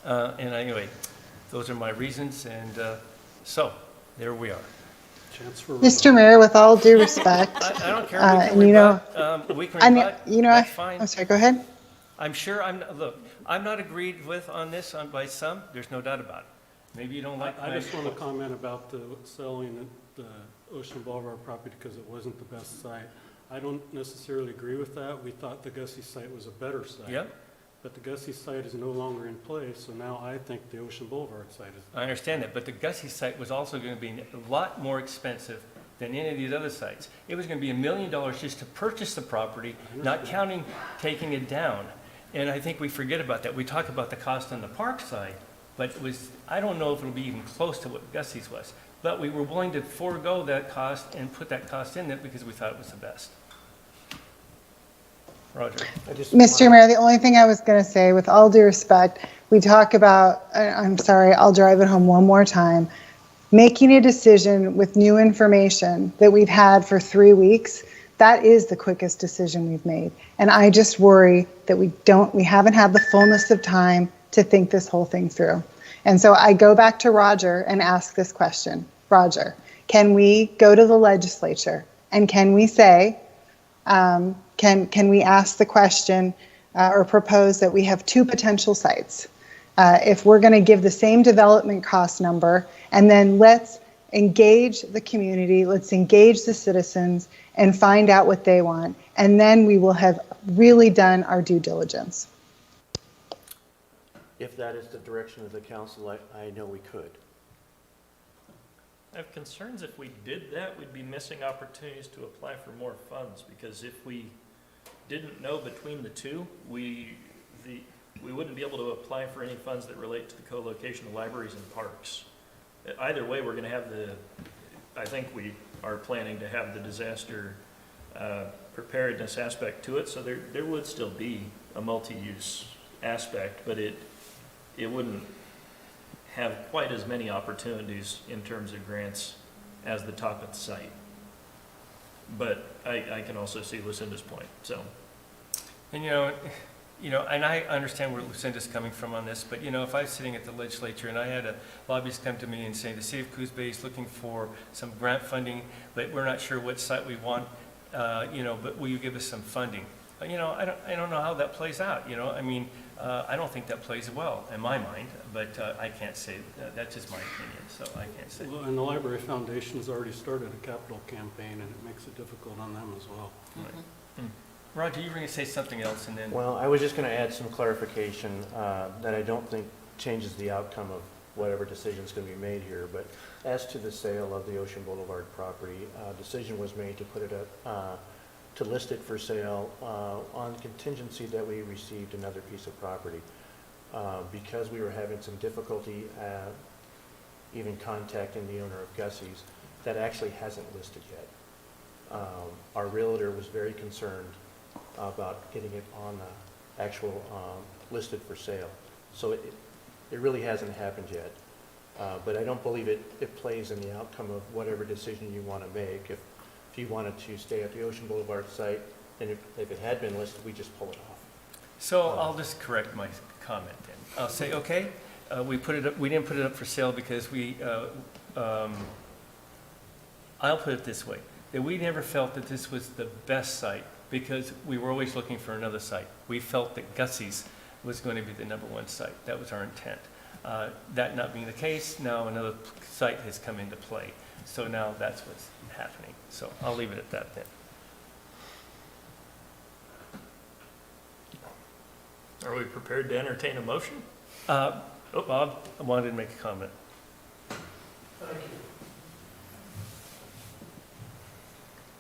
S1: And anyway, those are my reasons. And so there we are.
S11: Chance for
S16: Mr. Mayor, with all due respect,
S1: I don't care.
S16: and
S1: We can rebut. That's fine.
S16: I'm sorry, go ahead.
S1: I'm sure I'm not agreed with on this by some. There's no doubt about it. Maybe you don't like
S11: I
S1: my
S11: just want to comment about the selling the Ocean Boulevard property because it wasn't the best site. I don't necessarily agree with that. We thought the Gussie site was a better site.
S1: Yep.
S11: But the Gussie site is no longer in place, so now I think the Ocean Boulevard site is.
S1: I understand that, but the Gussie site was also going to be a lot more expensive than any of these other sites. It was going to be $1 million just to purchase the property, not counting taking it down. And I think we forget about that. We talk about the cost on the park side, but I don't know if it'll be even close to what Gussie's was. But we were willing to forego that cost and put that cost in there because we thought it was the best. Roger.
S16: Mr. Mayor, the only thing I was going to say, with all due respect, we talk about, I'm sorry, I'll drive it home one more time, making a decision with new information that we've had for 3 weeks. That is the quickest decision we've made. And I just worry that we haven't had the fullness of time to think this whole thing through. And so I go back to Roger and ask this question. Roger, can we go to the legislature and can we say, can we ask the question, or propose that we have two potential sites. If we're going to give the same development cost number, and then let's engage the community, let's engage the citizens and find out what they want. And then we will have really done our due diligence.
S14: If that is the direction of the council, I know we could.
S9: I have concerns if we did that, we'd be missing opportunities to apply for more funds, because if we didn't know between the two, we wouldn't be able to apply for any funds that relate to the co-location of libraries and parks. Either way, we're gonna have I think we are planning to have the disaster preparedness aspect to it, so there would still be a multi-use aspect, but it wouldn't have quite as many opportunities in terms of grants as the top at the site. But I can also see Lucinda's point, so.
S1: And and I understand where Lucinda's coming from on this, but if I was sitting at the legislature and I had a lobbyist come to me and say, the city of Coos Bay is looking for some grant funding, but we're not sure what site we want, but will you give us some funding? I don't know how that plays out, I don't think that plays well in my mind, but I can't say, that's just my opinion, so I can't say.
S11: Well, and the Library Foundation has already started a capital campaign, and it makes it difficult on them as well.
S1: Right. Roger, you were going to say something else, and then...
S14: Well, I was just going to add some clarification that I don't think changes the outcome of whatever decision is going to be made here, but as to the sale of the Ocean Boulevard property, decision was made to put it up, to list it for sale on contingency that we received another piece of property. Because we were having some difficulty even contacting the owner of Gussie's, that actually hasn't listed yet. Our realtor was very concerned about getting it on the actual listed for sale. So it really hasn't happened yet. But I don't believe it plays in the outcome of whatever decision you want to make. If you wanted to stay at the Ocean Boulevard site, and if it had been listed, we just pull it off.
S1: So I'll just correct my comment then. I'll say, okay, we didn't put it up for sale because I'll put it this way, that we never felt that this was the best site because we were always looking for another site. We felt that Gussie's was going to be the #1 site. That was our intent. That not being the case, now another site has come into play. So now that's what's happening. So I'll leave it at that then.
S9: Are we prepared to entertain a motion?
S1: Bob, I wanted to make a comment.
S17: Thank you.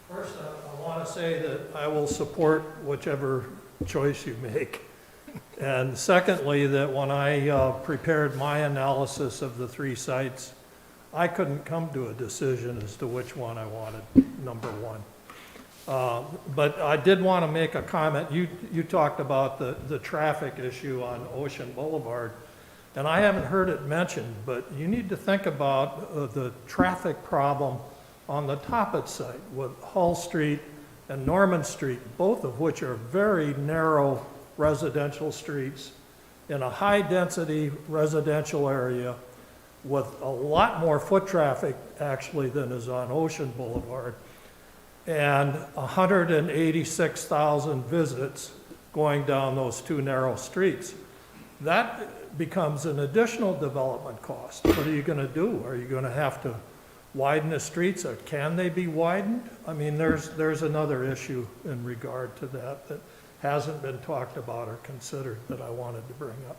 S17: First, I want to say that I will support whichever choice you make. And secondly, that when I prepared my analysis of the 3 sites, I couldn't come to a decision as to which one I wanted #1. But I did want to make a comment. You talked about the traffic issue on Ocean Boulevard, and I haven't heard it mentioned, but you need to think about the traffic problem on the Toppet site with Hull Street and Norman Street, both of which are very narrow residential streets in a high-density residential area with a lot more foot traffic actually than is on Ocean Boulevard, and 186,000 visits going down those 2 narrow streets. That becomes an additional development cost. What are you going to do? Are you going to have to widen the streets, or can they be widened? I mean, there's another issue in regard to that hasn't been talked about or considered that I wanted to bring up.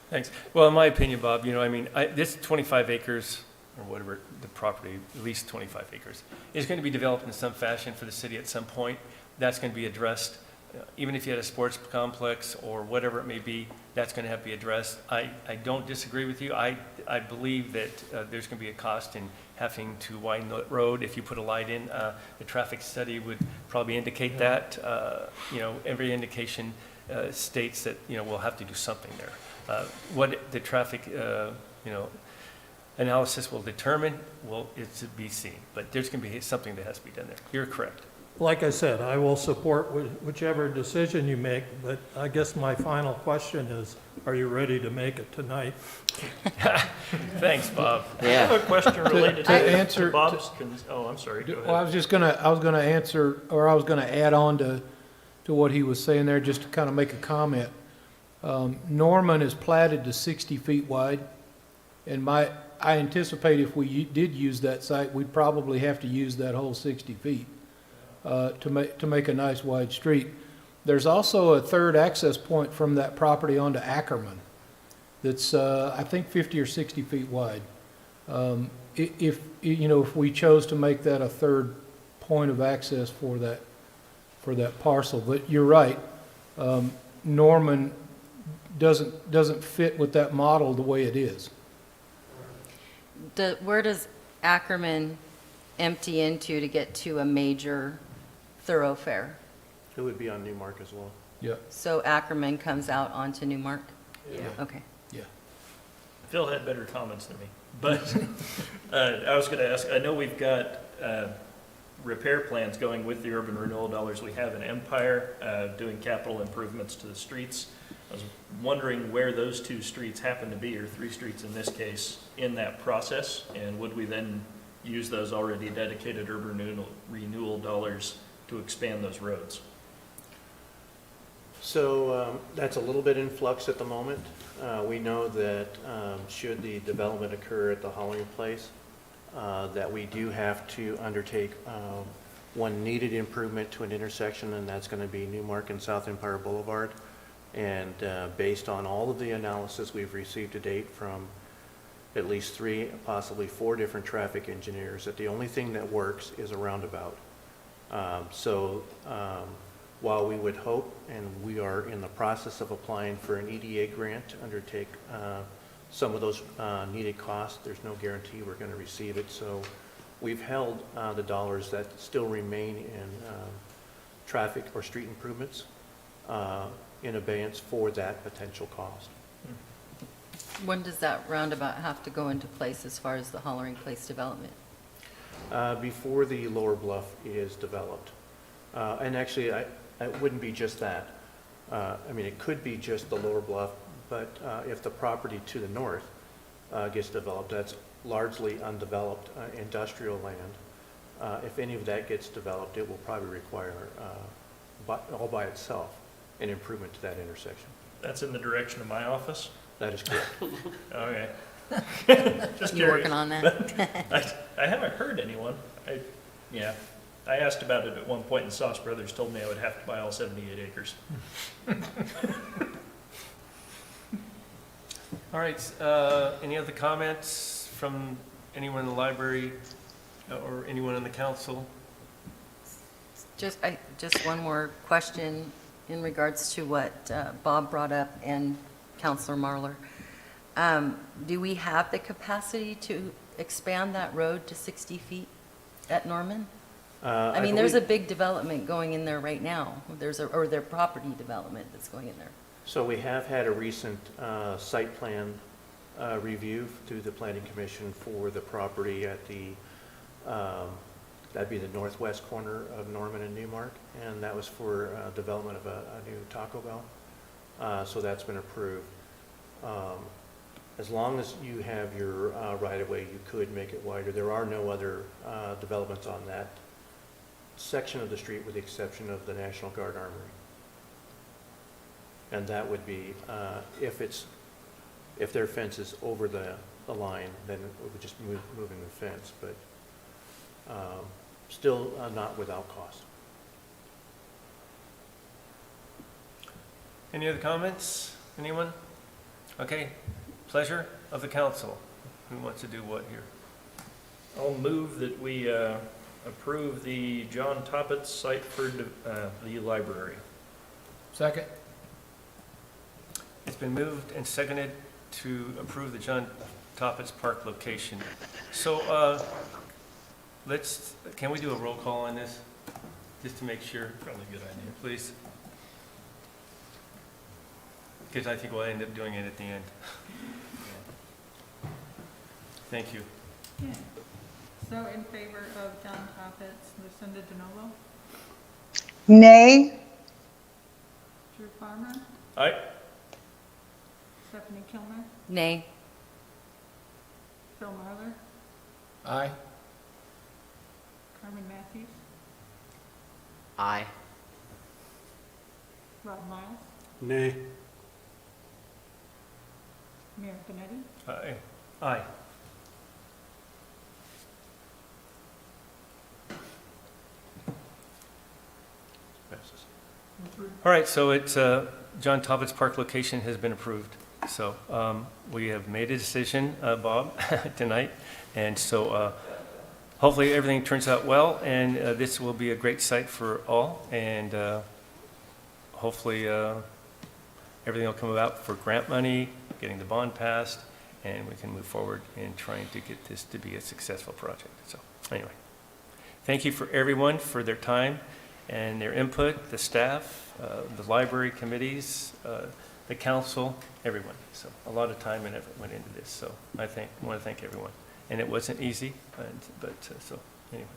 S1: Thanks. Well, in my opinion, Bob, this 25 acres, or whatever, the property, at least 25 acres, is going to be developed in some fashion for the city at some point. That's going to be addressed. Even if you had a sports complex or whatever it may be, that's going to have to be addressed. I don't disagree with you. I believe that there's going to be a cost in having to widen the road. If you put a light in, the traffic study would probably indicate that. Every indication states that, we'll have to do something there. What the traffic, analysis will determine, it's to be seen. But there's going to be something that has to be done there. You're correct.
S17: Like I said, I will support whichever decision you make, but I guess my final question is, are you ready to make it tonight?
S1: Thanks, Bob.
S9: I have a question related
S15: answer
S9: to Bob's. I'm sorry. Go ahead.
S15: Well, I was going to answer, or I was going to add on to to what he was saying there, just to kind of make a comment. Norman is platted to 60 feet wide, and I anticipate if we did use that site, we'd probably have to use that whole 60 feet to make a nice wide street. There's also a third access point from that property onto Ackerman that's, I think, 50 or 60 feet wide. If we chose to make that a third point of access for that parcel. But you're right, Norman doesn't fit with that model the way it is.
S3: Where does Ackerman empty into to get to a major thoroughfare?
S14: It would be on Newmark as well.
S15: Yeah.
S3: So Ackerman comes out onto Newmark?
S15: Yeah.
S3: Okay.
S15: Yeah.
S9: Phil had better comments than me, but I was going to ask, I know we've got repair plans going with the urban renewal dollars we have in Empire, doing capital improvements to the streets. I was wondering where those 2 streets happen to be, or 3 streets in this case, in that process, and would we then use those already dedicated urban renewal dollars to expand those roads?
S14: So that's a little bit in flux at the moment. We know that should the development occur at the Hollering Place, that we do have to undertake one needed improvement to an intersection, and that's going to be Newmark and South Empire Boulevard. And based on all of the analysis we've received to date from at least 3, possibly 4 different traffic engineers, that the only thing that works is a roundabout. While we would hope, and we are in the process of applying for an EDA grant to undertake some of those needed costs, there's no guarantee we're going to receive it. So we've held the dollars that still remain in traffic or street improvements in abeyance for that potential cost.
S3: When does that roundabout have to go into place as far as the Hollering Place development?
S14: Before the lower bluff is developed. And actually, it wouldn't be just that. It could be just the lower bluff, but if the property to the north gets developed, that's largely undeveloped industrial land. If any of that gets developed, it will probably require, all by itself, an improvement to that intersection.
S9: That's in the direction of my office?
S14: That is correct.
S9: Okay. Just
S3: You
S9: curious.
S3: working on that?
S9: I haven't heard anyone. I asked about it at one point, and Sauce Brothers told me I would have to buy all 78 acres.
S1: All right, any other comments from anyone in the library or anyone in the council?
S3: Just one more question in regards to what Bob brought up and Councilor Marlar. Do we have the capacity to expand that road to 60 feet at Norman? There's a big development going in there right now. Or their property development that's going in there.
S14: So we have had a recent site plan review through the Planning Commission for the property at the, that'd be the northwest corner of Norman and Newmark, and that was for development of a new Taco Bell. So that's been approved. As long as you have your right-of-way, you could make it wider. There are no other developments on that section of the street with the exception of the National Guard Armory. And that would be, if their fence is over the line, then we would just moving the fence, but still not without cost.
S1: Any other comments? Anyone? Okay, pleasure of the council. Who wants to do what here?
S9: I'll move that we approve the John Toppett site for the library.
S15: Second?
S1: It's been moved and seconded to approve the John Toppett's Park location. So can we do a roll call on this, just to make sure?
S9: Probably a good idea.
S1: Please. Because I think we'll end up doing it at the end. Thank you.
S18: Okay. So in favor of John Toppett's, Lucinda DeNovo,
S16: Nay.
S18: Drew Farmer,
S9: Aye.
S18: Stephanie Kilmer,
S3: Nay.
S18: Phil Marlar,
S15: Aye.
S18: Carmen Matthews,
S6: Aye.
S18: Rob Miles,
S11: Nay.
S18: Mayor Benetti.
S1: Aye. Aye.
S14: Passes.
S1: All right, so it's, John Toffitt's park location has been approved. So we have made a decision, Bob, tonight. And so hopefully everything turns out well, and this will be a great site for all. And hopefully everything will come about for grant money, getting the bond passed, and we can move forward in trying to get this to be a successful project. So anyway, thank you for everyone for their time and their input, the staff, the library committees, the council, everyone. So a lot of time and effort went into this. So I want to thank everyone. And it wasn't easy, so anyway.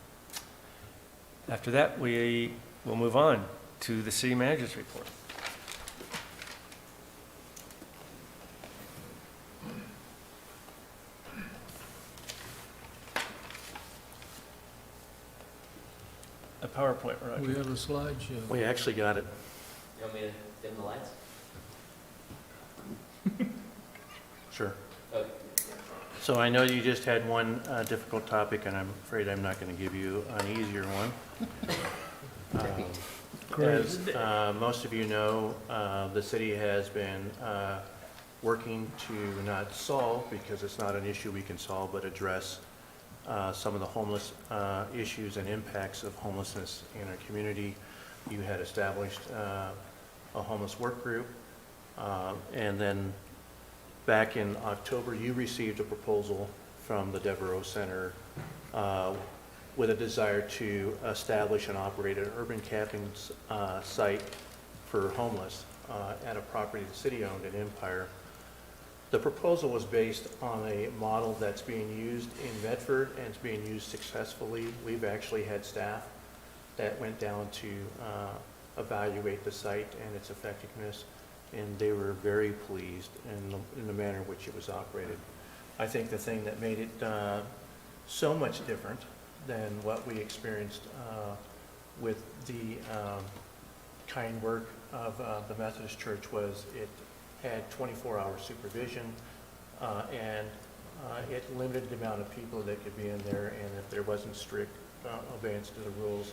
S1: After that, we will move on to the city manager's report. A PowerPoint, Roger.
S15: We have a slideshow.
S14: We actually got it.
S6: You want me to dim the lights?
S14: Sure.
S6: Okay.
S14: So I know you just had one difficult topic, and I'm afraid I'm not going to give you an easier one. As most of you know, the city has been working to not solve, because it's not an issue we can solve, but address some of the homeless issues and impacts of homelessness in our community. You had established a homeless work group, and then back in October, you received a proposal from the Devereaux Center with a desire to establish and operate an urban camping site for homeless at a property the city owned in Empire. The proposal was based on a model that's being used in Medford and is being used successfully. We've actually had staff that went down to evaluate the site and its effectiveness, and they were very pleased in the manner in which it was operated. I think the thing that made it so much different than what we experienced with the kind work of the Methodist Church was it had 24-hour supervision, and it limited the amount of people that could be in there, and if there wasn't strict obedience to the rules,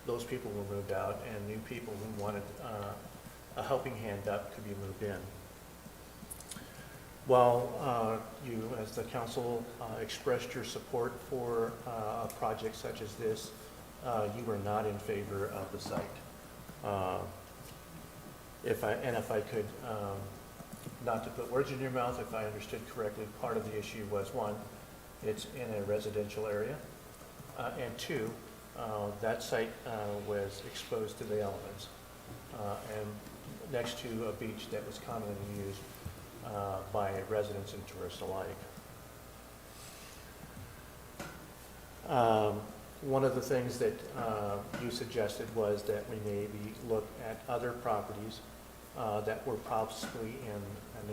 S14: those people were moved out, and new people who wanted a helping hand up could be moved in. While you, as the council, expressed your support for a project such as this, you were not in favor of the site. If I could, not to put words in your mouth, if I understood correctly, part of the issue was, one, it's in a residential area, and two, that site was exposed to the elements and next to a beach that was commonly used by residents and tourists alike. One of the things that you suggested was that we maybe look at other properties that were possibly in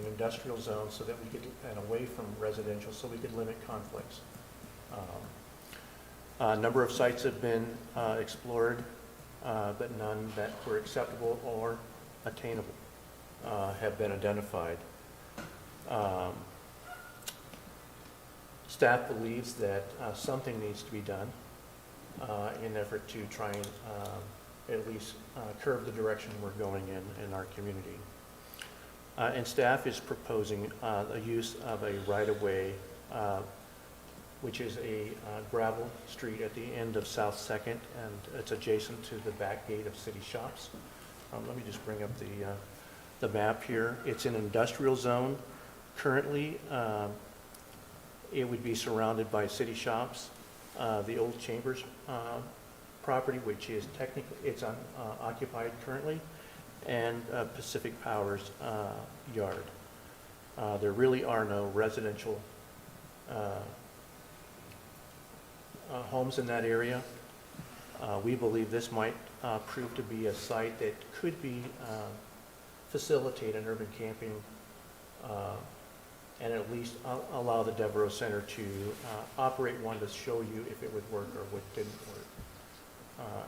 S14: an industrial zone so that we could, and away from residential, so we could limit conflicts. A number of sites have been explored, but none that were acceptable or attainable have been identified. Staff believes that something needs to be done in an effort to try and at least curb the direction we're going in our community. And staff is proposing the use of a right-of-way, which is a gravel street at the end of South 2nd, and it's adjacent to the back gate of city shops. Let me just bring up the map here. It's an industrial zone. Currently, it would be surrounded by city shops. The old Chambers property, which is technically, it's occupied currently, and Pacific Power's yard. There really are no residential homes in that area. We believe this might prove to be a site that could be facilitate an urban camping and at least allow the Devereaux Center to operate one to show you if it would work or what didn't work.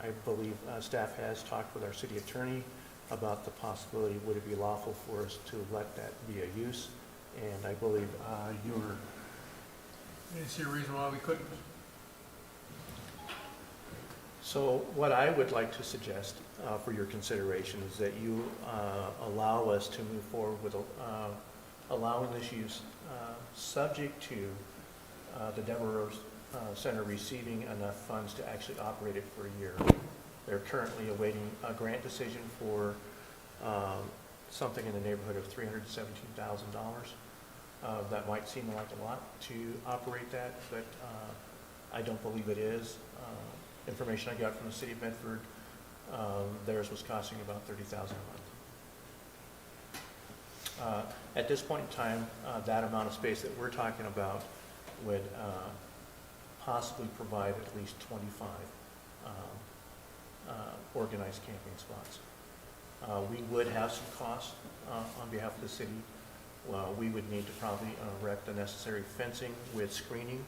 S14: I believe staff has talked with our city attorney about the possibility, would it be lawful for us to let that be a use? And I believe you were.
S15: You see a reason why we couldn't?
S14: So what I would like to suggest for your consideration is that you allow us to move forward with allowing this use subject to the Devereaux Center receiving enough funds to actually operate it for a year. They're currently awaiting a grant decision for something in the neighborhood of $317,000. That might seem like a lot to operate that, but I don't believe it is. Information I got from the city of Medford, theirs was costing about $30,000 a month. At this point in time, that amount of space that we're talking about would possibly provide at least 25 organized camping spots. We would have some costs on behalf of the city. We would need to probably erect the necessary fencing with screening.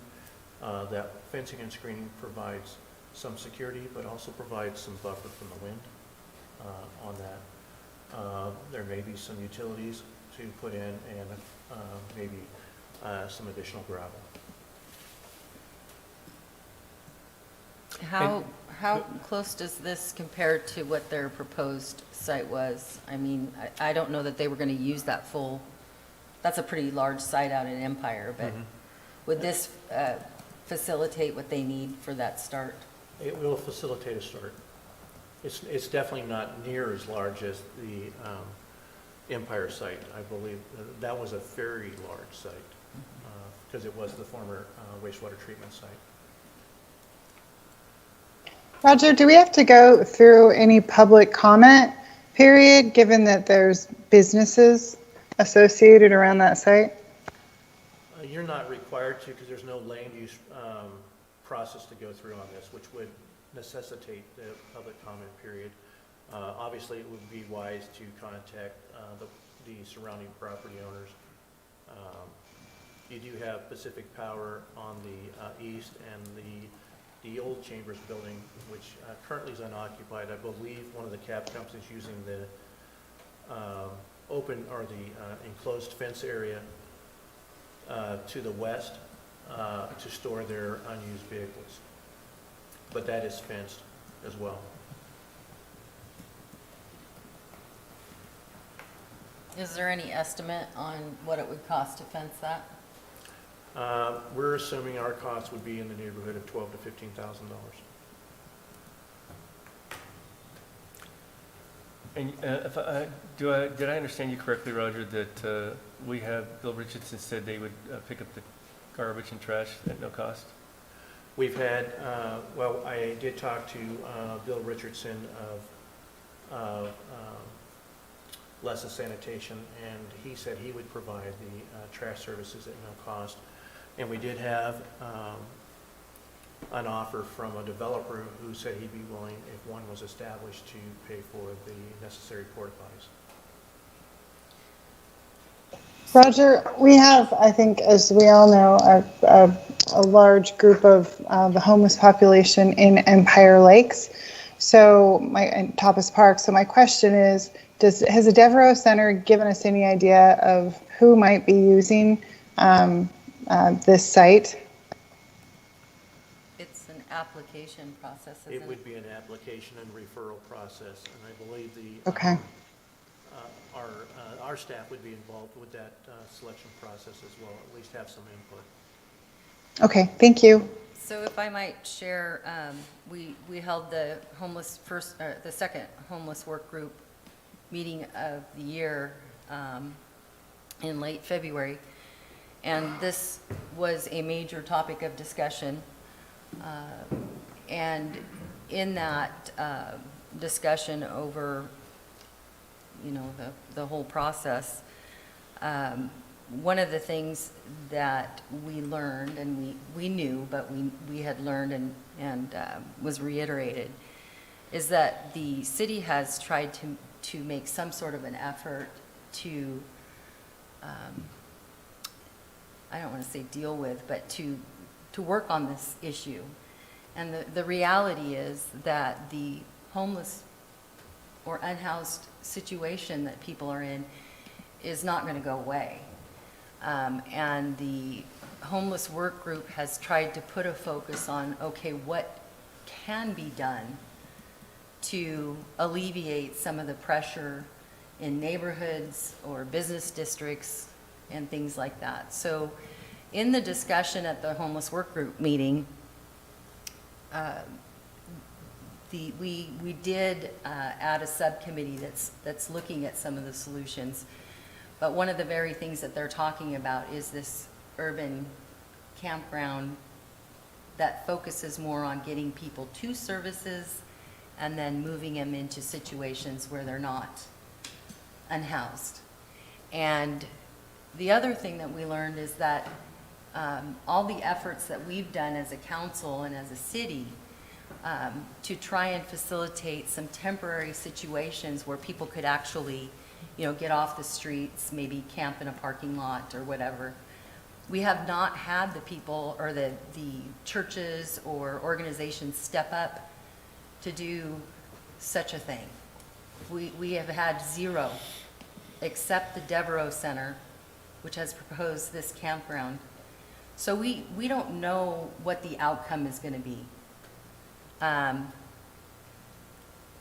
S14: That fencing and screening provides some security, but also provides some buffer from the wind on that. There may be some utilities to put in and maybe some additional gravel.
S3: How close does this compare to what their proposed site was? I mean, I don't know that they were going to use that full, that's a pretty large site out in Empire, but would this facilitate what they need for that start?
S14: It will facilitate a start. It's definitely not near as large as the Empire site. I believe that was a very large site because it was the former wastewater treatment site.
S16: Roger, do we have to go through any public comment period, given that there's businesses associated around that site?
S14: You're not required to because there's no land use process to go through on this, which would necessitate the public comment period. Obviously, it would be wise to contact the surrounding property owners. You do have Pacific Power on the east and the old Chambers building, which currently is unoccupied. I believe one of the cab companies using the open or the enclosed fence area to the west to store their unused vehicles. But that is fenced as well.
S3: Is there any estimate on what it would cost to fence that?
S14: We're assuming our costs would be in the neighborhood of $12,000 to $15,000.
S1: And did I understand you correctly, Roger, that we have, Bill Richardson said they would pick up the garbage and trash at no cost?
S14: We've had, well, I did talk to Bill Richardson of Lessa Sanitation, and he said he would provide the trash services at no cost. And we did have an offer from a developer who said he'd be willing, if one was established, to pay for the necessary porta potties.
S16: Roger, we have, I think, as we all know, a large group of the homeless population in Empire Lakes, and Tapas Park. So my question is, has the Devereaux Center given us any idea of who might be using this site?
S3: It's an application process, isn't it?
S14: It would be an application and referral process, and I believe the
S16: Okay.
S14: Our staff would be involved with that selection process as well, at least have some input.
S16: Okay, thank you.
S3: So if I might share, we held the second homeless work group meeting of the year in late February, and this was a major topic of discussion. And in that discussion over, the whole process, one of the things that we learned, and we knew, but we had learned and was reiterated, is that the city has tried to make some sort of an effort to, I don't want to say deal with, but to work on this issue. And the reality is that the homeless or unhoused situation that people are in is not going to go away. And the homeless work group has tried to put a focus on, okay, what can be done to alleviate some of the pressure in neighborhoods or business districts and things like that. So in the discussion at the homeless work group meeting, we did add a subcommittee that's looking at some of the solutions. But one of the very things that they're talking about is this urban campground that focuses more on getting people to services and then moving them into situations where they're not unhoused. And the other thing that we learned is that all the efforts that we've done as a council and as a city to try and facilitate some temporary situations where people could actually, get off the streets, maybe camp in a parking lot or whatever. We have not had the people or the churches or organizations step up to do such a thing. We have had zero, except the Devereaux Center, which has proposed this campground. So we don't know what the outcome is going to be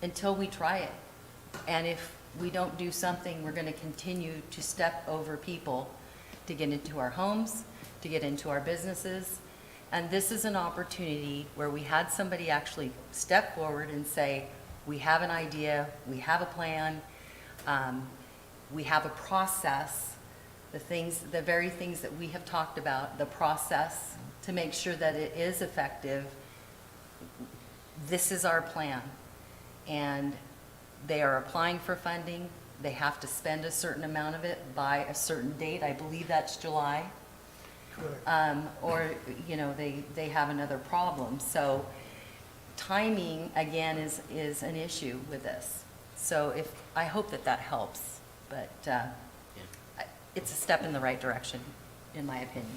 S3: until we try it. And if we don't do something, we're going to continue to step over people to get into our homes, to get into our businesses. And this is an opportunity where we had somebody actually step forward and say, we have an idea, we have a plan, we have a process, the very things that we have talked about, the process to make sure that it is effective. This is our plan. And they are applying for funding. They have to spend a certain amount of it by a certain date. I believe that's July.
S17: Correct.
S3: Or, they have another problem. So timing, again, is an issue with this. So I hope that helps, but it's a step in the right direction, in my opinion.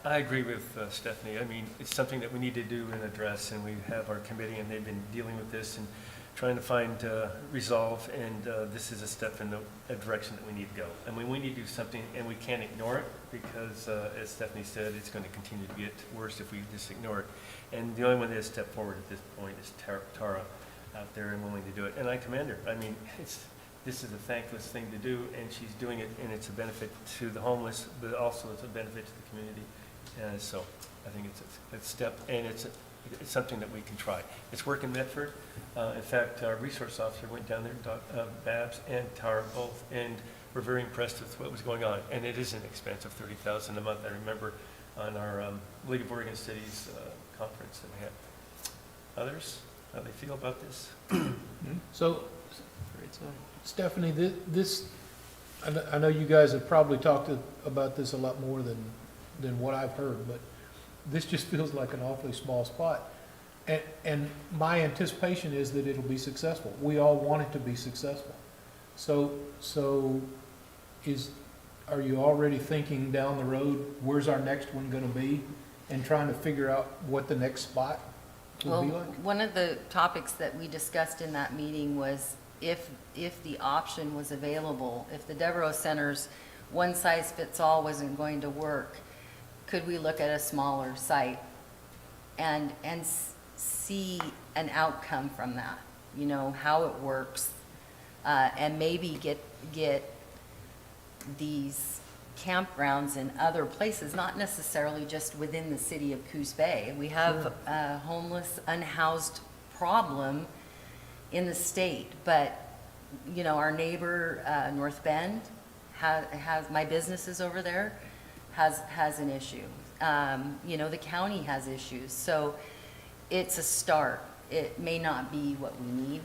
S1: I agree with Stephanie. I mean, it's something that we need to do and address, and we have our committee, and they've been dealing with this and trying to find resolve, and this is a step in a direction that we need to go. I mean, we need to do something, and we can't ignore it, because as Stephanie said, it's going to continue to get worse if we just ignore it. And the only one that has stepped forward at this point is Tara out there and willing to do it. And I commend her. I mean, this is a thankless thing to do, and she's doing it, and it's a benefit to the homeless, but also it's a benefit to the community. And so I think it's a step, and it's something that we can try. It's work in Medford. In fact, our resource officer went down there, Babs and Tara both, and we're very impressed with what was going on. And it is an expense of $30,000 a month. I remember on our League of Oregon Cities conference that we had. Others, how they feel about this?
S15: So, Stephanie, I know you guys have probably talked about this a lot more than what I've heard, but this just feels like an awfully small spot. And my anticipation is that it'll be successful. We all want it to be successful. So are you already thinking down the road, where's our next one gonna be? And trying to figure out what the next spot will be like?
S3: One of the topics that we discussed in that meeting was if the option was available, if the Devereaux Center's one-size-fits-all wasn't going to work, could we look at a smaller site and see an outcome from that, how it works, and maybe get these campgrounds in other places, not necessarily just within the city of Coos Bay. We have a homeless, unhoused problem in the state, but, our neighbor, North Bend, has my business is over there, has an issue. The county has issues. So it's a start. It may not be what we need.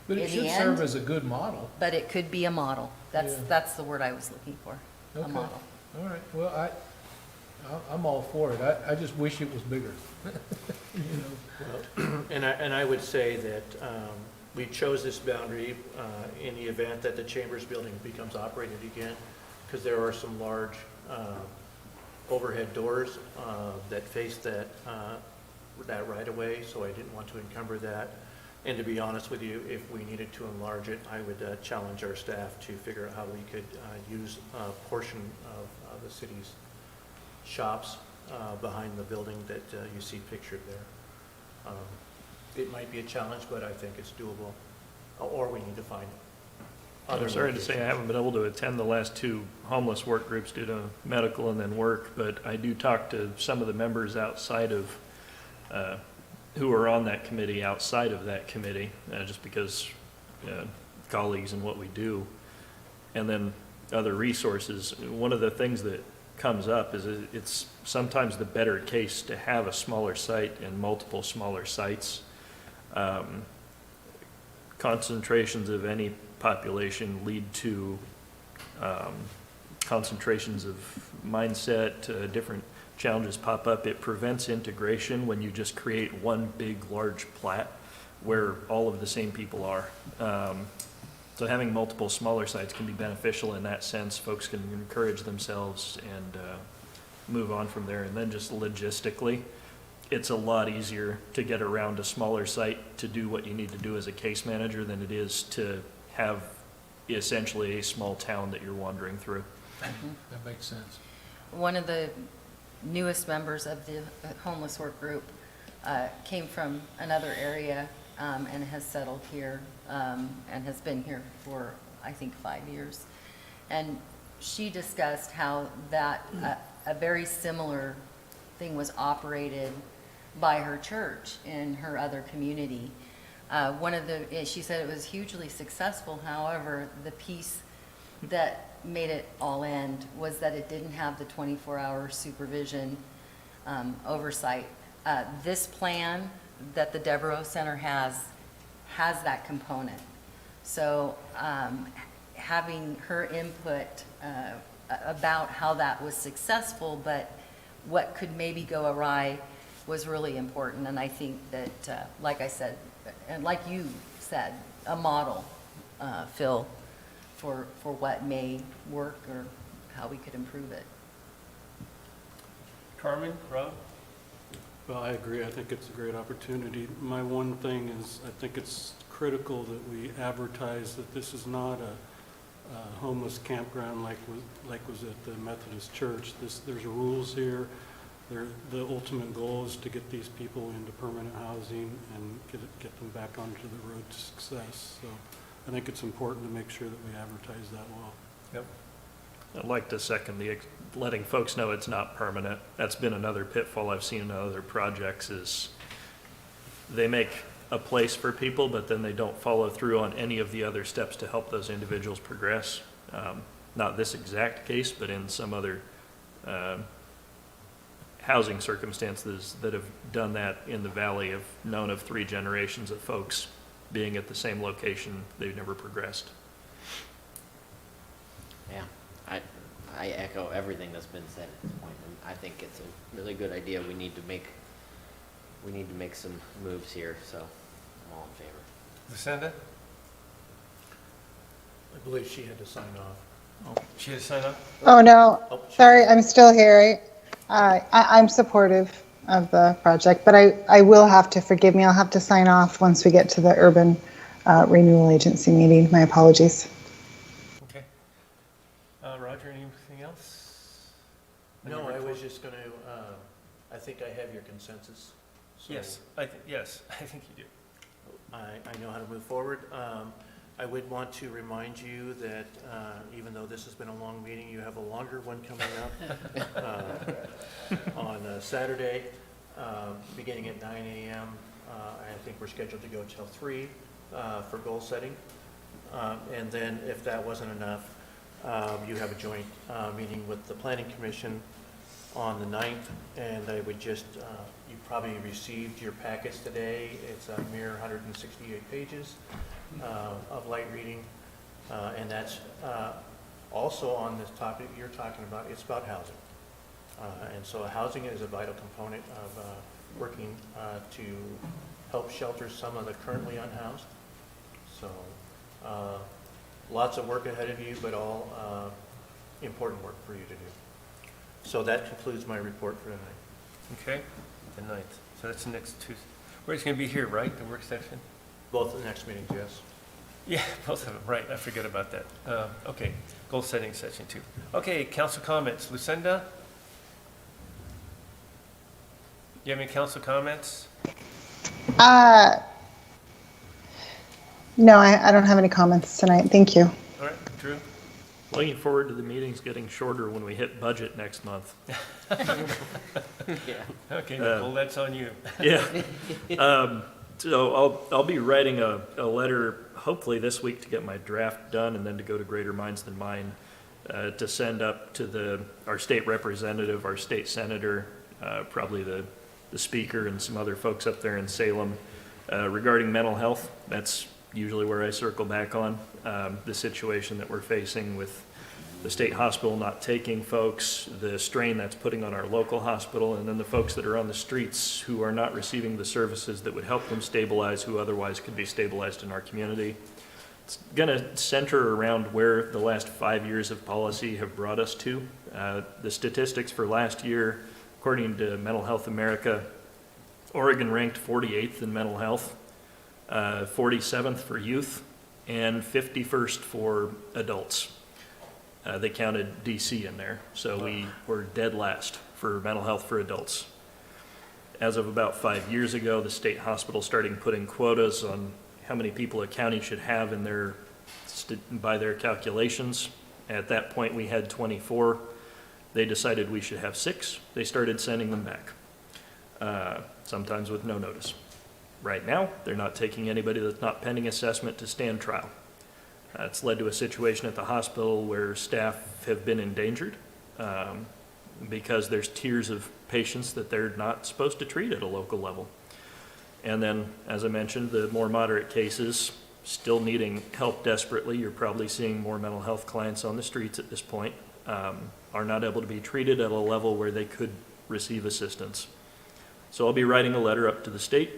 S15: But it should serve as a good model.
S3: But it could be a model. That's the word I was looking for, a
S15: Okay.
S3: model.
S15: All right, well, I'm all for it. I just wish it was bigger.
S14: Well, and I would say that we chose this boundary in the event that the Chambers building becomes operated again, because there are some large overhead doors that face that right-of-way, so I didn't want to encumber that. And to be honest with you, if we needed to enlarge it, I would challenge our staff to figure out how we could use a portion of the city's shops behind the building that you see pictured there. It might be a challenge, but I think it's doable, or we need to find other
S9: I'm sorry to say I
S14: locations.
S9: haven't been able to attend the last two homeless work groups due to medical and then work, but I do talk to some of the members outside of, who are on that committee, outside of that committee, just because colleagues and what we do. And then other resources. One of the things that comes up is it's sometimes the better case to have a smaller site and multiple smaller sites. Concentrations of any population lead to concentrations of mindset, different challenges pop up. It prevents integration when you just create one big, large plat where all of the same people are. So having multiple smaller sites can be beneficial in that sense. Folks can encourage themselves and move on from there. And then just logistically, it's a lot easier to get around a smaller site to do what you need to do as a case manager than it is to have essentially a small town that you're wandering through.
S15: That makes sense.
S3: One of the newest members of the homeless work group came from another area and has settled here and has been here for, I think, 5 years. And she discussed how that a very similar thing was operated by her church in her other community. She said it was hugely successful. However, the piece that made it all end was that it didn't have the 24-hour supervision oversight. This plan that the Devereaux Center has that component. So having her input about how that was successful, but what could maybe go awry was really important. And I think that, like I said, and like you said, a model, Phil, for what may work or how we could improve it.
S1: Carmen, Rob?
S11: Well, I agree. I think it's a great opportunity. My one thing is, I think it's critical that we advertise that this is not a homeless campground like was at the Methodist Church. There's rules here. The ultimate goal is to get these people into permanent housing and get them back onto the road to success. So I think it's important to make sure that we advertise that well.
S1: Yep.
S9: I'd like to second the letting folks know it's not permanent. That's been another pitfall I've seen in other projects is they make a place for people, but then they don't follow through on any of the other steps to help those individuals progress. Not this exact case, but in some other housing circumstances that have done that in the valley. Have known of 3 generations of folks being at the same location. They've never progressed.
S6: Yeah, I echo everything that's been said at this point, and I think it's a really good idea. We need to make some moves here, so I'm all in favor.
S1: Lucinda?
S14: I believe she had to sign off.
S1: Oh, she had to sign up?
S16: Oh, no,
S14: Oh,
S16: sorry, I'm still here. I'm supportive of the project, but I will have to, forgive me, I'll have to sign off once we get to the Urban Renewal Agency meeting. My apologies.
S1: Okay. Roger, anything else?
S14: No, I was just going to, I think I have your consensus. So
S1: Yes, I think you do.
S14: I know how to move forward. I would want to remind you that even though this has been a long meeting, you have a longer one coming up on Saturday, beginning at 9 a.m. I think we're scheduled to go till 3 for goal setting. And then if that wasn't enough, you have a joint meeting with the Planning Commission on the 9th, and I would just, you probably received your packets today. It's a mere 168 pages of light reading, and that's also on this topic you're talking about. It's about housing. And so housing is a vital component of working to help shelter some of the currently unhoused. So lots of work ahead of you, but all important work for you to do. So that concludes my report for tonight.
S1: Okay, the 9th. So that's the next Tuesday. We're just going to be here, right, the work session?
S14: Both of the next meetings, yes.
S1: Yeah, both of them, right, I forget about that. Okay, goal setting session 2. Okay, council comments. Lucinda? You have any council comments?
S16: No, I don't have any comments tonight. Thank you.
S1: All right, Drew?
S9: Looking forward to the meetings getting shorter when we hit budget next month.
S1: Okay, Nicole, that's on you.
S9: Yeah. So I'll be writing a letter, hopefully this week, to get my draft done, and then to go to Greater Minds Than Mine, to send up to our state representative, our state senator, probably the speaker and some other folks up there in Salem, regarding mental health. That's usually where I circle back on the situation that we're facing with the state hospital not taking folks, the strain that's putting on our local hospital, and then the folks that are on the streets who are not receiving the services that would help them stabilize, who otherwise could be stabilized in our community. It's going to center around where the last 5 years of policy have brought us to. The statistics for last year, according to Mental Health America, Oregon ranked 48th in mental health, 47th for youth, and 51st for adults. They counted DC in there, so we were dead last for mental health for adults. As of about 5 years ago, the state hospital started putting quotas on how many people a county should have in by their calculations. At that point, we had 24. They decided we should have 6. They started sending them back, sometimes with no notice. Right now, they're not taking anybody that's not pending assessment to stand trial. It's led to a situation at the hospital where staff have been endangered because there's tiers of patients that they're not supposed to treat at a local level. And then, as I mentioned, the more moderate cases still needing help desperately. You're probably seeing more mental health clients on the streets at this point, are not able to be treated at a level where they could receive assistance. So I'll be writing a letter up to the state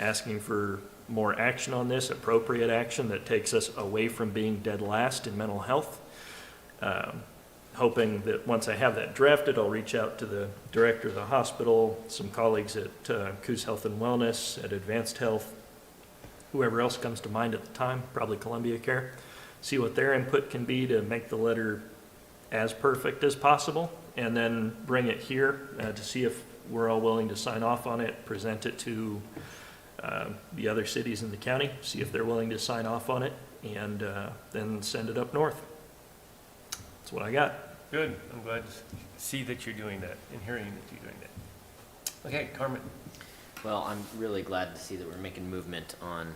S9: asking for more action on this, appropriate action that takes us away from being dead last in mental health. Hoping that once I have that drafted, I'll reach out to the director of the hospital, some colleagues at Coos Health and Wellness, at Advanced Health, whoever else comes to mind at the time, probably Columbia Care, see what their input can be to make the letter as perfect as possible, and then bring it here to see if we're all willing to sign off on it, present it to the other cities in the county, see if they're willing to sign off on it, and then send it up north. That's what I got.
S1: Good, I'm glad to see that you're doing that and hearing that you're doing that. Okay, Carmen.
S6: Well, I'm really glad to see that we're making movement on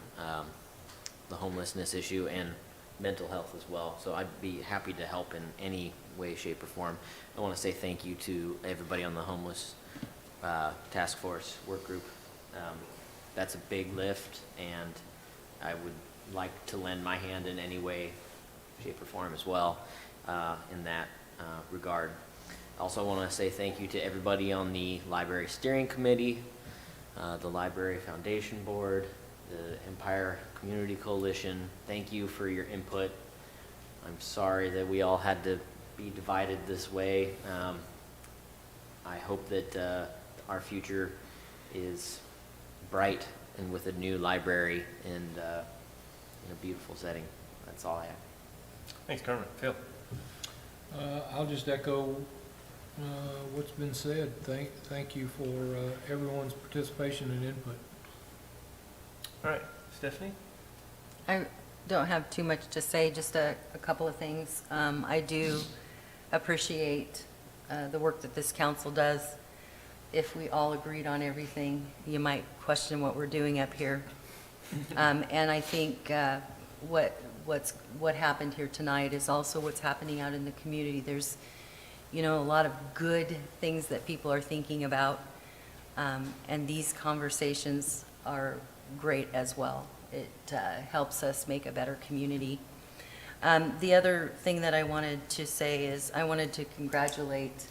S6: the homelessness issue and mental health as well. So I'd be happy to help in any way, shape, or form. I want to say thank you to everybody on the homeless task force work group. That's a big lift, and I would like to lend my hand in any way, shape, or form as well in that regard. I also want to say thank you to everybody on the Library Steering Committee, the Library Foundation Board, the Empire Community Coalition. Thank you for your input. I'm sorry that we all had to be divided this way. I hope that our future is bright and with a new library and in a beautiful setting. That's all I have.
S1: Thanks, Carmen. Phil.
S15: I'll just echo what's been said. Thank you for everyone's participation and input.
S1: All right, Stephanie?
S3: I don't have too much to say, just a couple of things. I do appreciate the work that this council does. If we all agreed on everything, you might question what we're doing up here. And I think what happened here tonight is also what's happening out in the community. There's, a lot of good things that people are thinking about, and these conversations are great as well. It helps us make a better community. The other thing that I wanted to say is I wanted to congratulate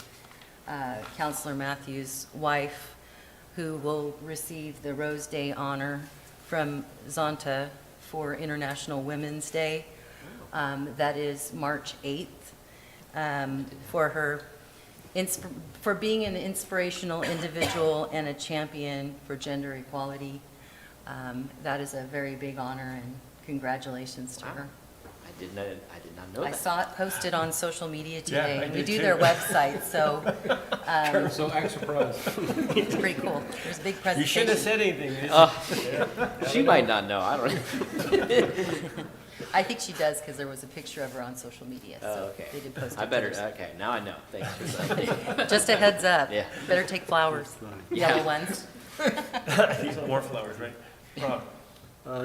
S3: Councilor Matthews' wife, who will receive the Rose Day honor from Zonta for International Women's Day. That is March 8th, for being an inspirational individual and a champion for gender equality. That is a very big honor, and congratulations to her.
S6: I did not know
S3: I
S6: that.
S3: saw it posted on social media
S1: Yeah,
S3: today,
S1: I
S3: and we
S1: did
S3: do
S1: too.
S3: their website, so
S11: So act surprised.
S3: it's pretty cool. There's a big
S1: You shouldn't have
S3: presentation.
S1: said anything.
S6: She might not know, I don't know.
S3: I think she does, because there was a picture of her on social media,
S6: Oh,
S3: so
S6: okay.
S3: they did post it.
S6: I better,
S3: to her.
S6: okay, now I know, thanks for that.
S3: Just a heads up.
S6: Yeah.
S3: Better take flowers,
S6: Yeah.
S3: yellow ones.
S1: More flowers, right? Rob?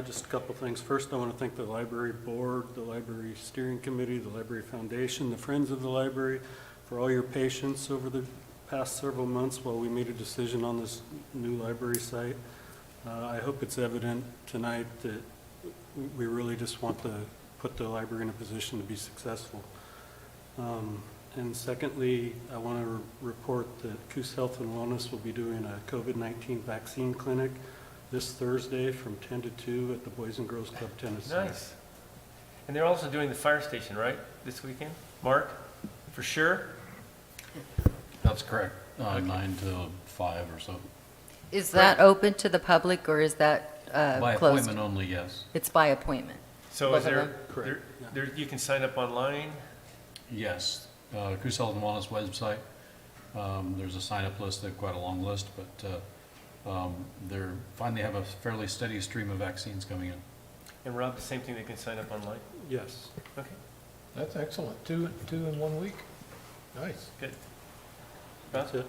S11: Just a couple things. First, I want to thank the library board, the library steering committee, the library foundation, the Friends of the Library for all your patience over the past several months while we made a decision on this new library site. I hope it's evident tonight that we really just want to put the library in a position to be successful. And secondly, I want to report that Coos Health and Wellness will be doing a COVID-19 vaccine clinic this Thursday from 10 to 2 at the Boys and Girls Club Tennis Center.
S1: Nice. And they're also doing the fire station, right, this weekend? Mark, for sure?
S2: That's correct. 9 to 5 or so.
S3: Is that open to the public, or is that
S2: By
S3: closed?
S2: appointment only, yes.
S3: It's by appointment.
S1: So
S3: Both
S1: is
S3: of
S1: there,
S3: them?
S11: Correct.
S1: you can sign up online?
S2: Yes. Coos Health and Wellness website. There's a sign-up list, they've quite a long list, but they're finally have a fairly steady stream of vaccines coming in.
S1: And Rob, the same thing, they can sign up online?
S11: Yes.
S1: Okay,
S15: That's excellent. Two in 1 week. Nice.
S1: good.
S11: That's it.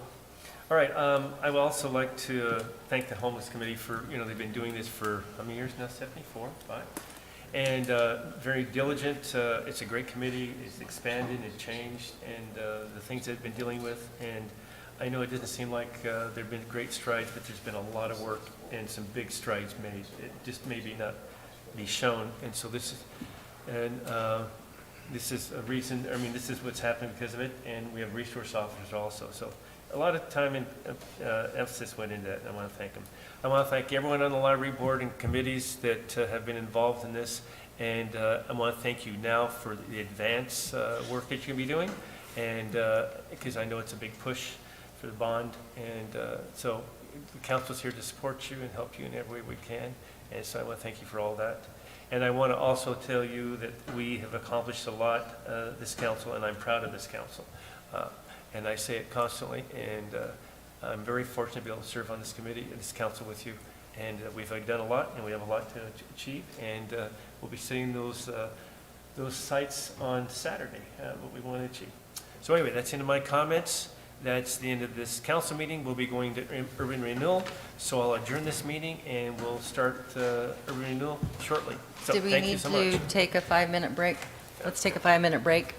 S1: All right, I would also like to thank the Homeless Committee for, they've been doing this for how many years now, 74, 5? And very diligent. It's a great committee. It's expanded, it's changed, and the things they've been dealing with. And I know it doesn't seem like there've been great strides, but there's been a lot of work and some big strides made. It just maybe not be shown. And so this is a reason, this is what's happening because of it, and we have resource officers also. So a lot of time and emphasis went into that, and I want to thank them. I want to thank everyone on the library board and committees that have been involved in this, and I want to thank you now for the advance work that you're going to be doing, and because I know it's a big push for the bond, and so the council's here to support you and help you in every way we can, and so I want to thank you for all that. And I want to also tell you that we have accomplished a lot, this council, and I'm proud of this council. And I say it constantly, and I'm very fortunate to be able to serve on this committee, this council with you. And we've done a lot, and we have a lot to achieve, and we'll be seeing those sites on Saturday, what we want to achieve. So anyway, that's the end of my comments. That's the end of this council meeting. We'll be going to urban renewal, so I'll adjourn this meeting, and we'll start urban renewal shortly. So
S3: Did we
S1: thank you
S3: need
S1: so
S3: to
S1: much.
S3: take a 5-minute break? Let's take a 5-minute break.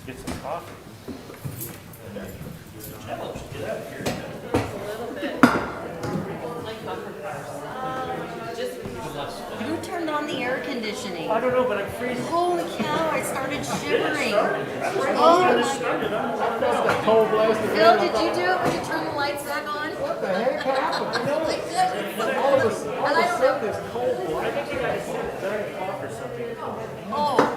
S1: Get some coffee.
S3: Who turned on the air conditioning?
S1: I don't know, but I'm freezing.
S3: Holy cow, I started shivering. Oh my. Phil, did you do it when you turned the lights back on? What the heck happened? Oh my goodness.
S1: All of a sudden, this cold, I think you guys sit down and cough or something.
S3: Oh.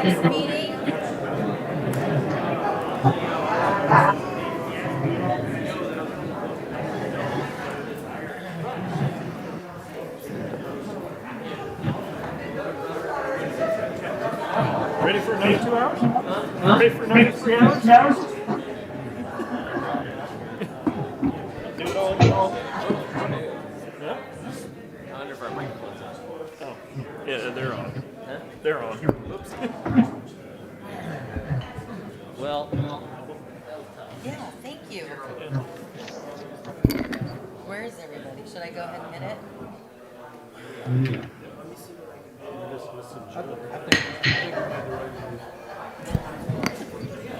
S3: this meeting.
S9: Ready for another 2 hours? Ready for another 3 hours? Do it all again? Yeah?
S6: I wonder if our microphone's on.
S9: Oh, yeah, they're on.
S6: Huh?
S9: They're on. Oops.
S6: Well,
S3: Yeah, thank you. Where is everybody? Should I go ahead and hit it?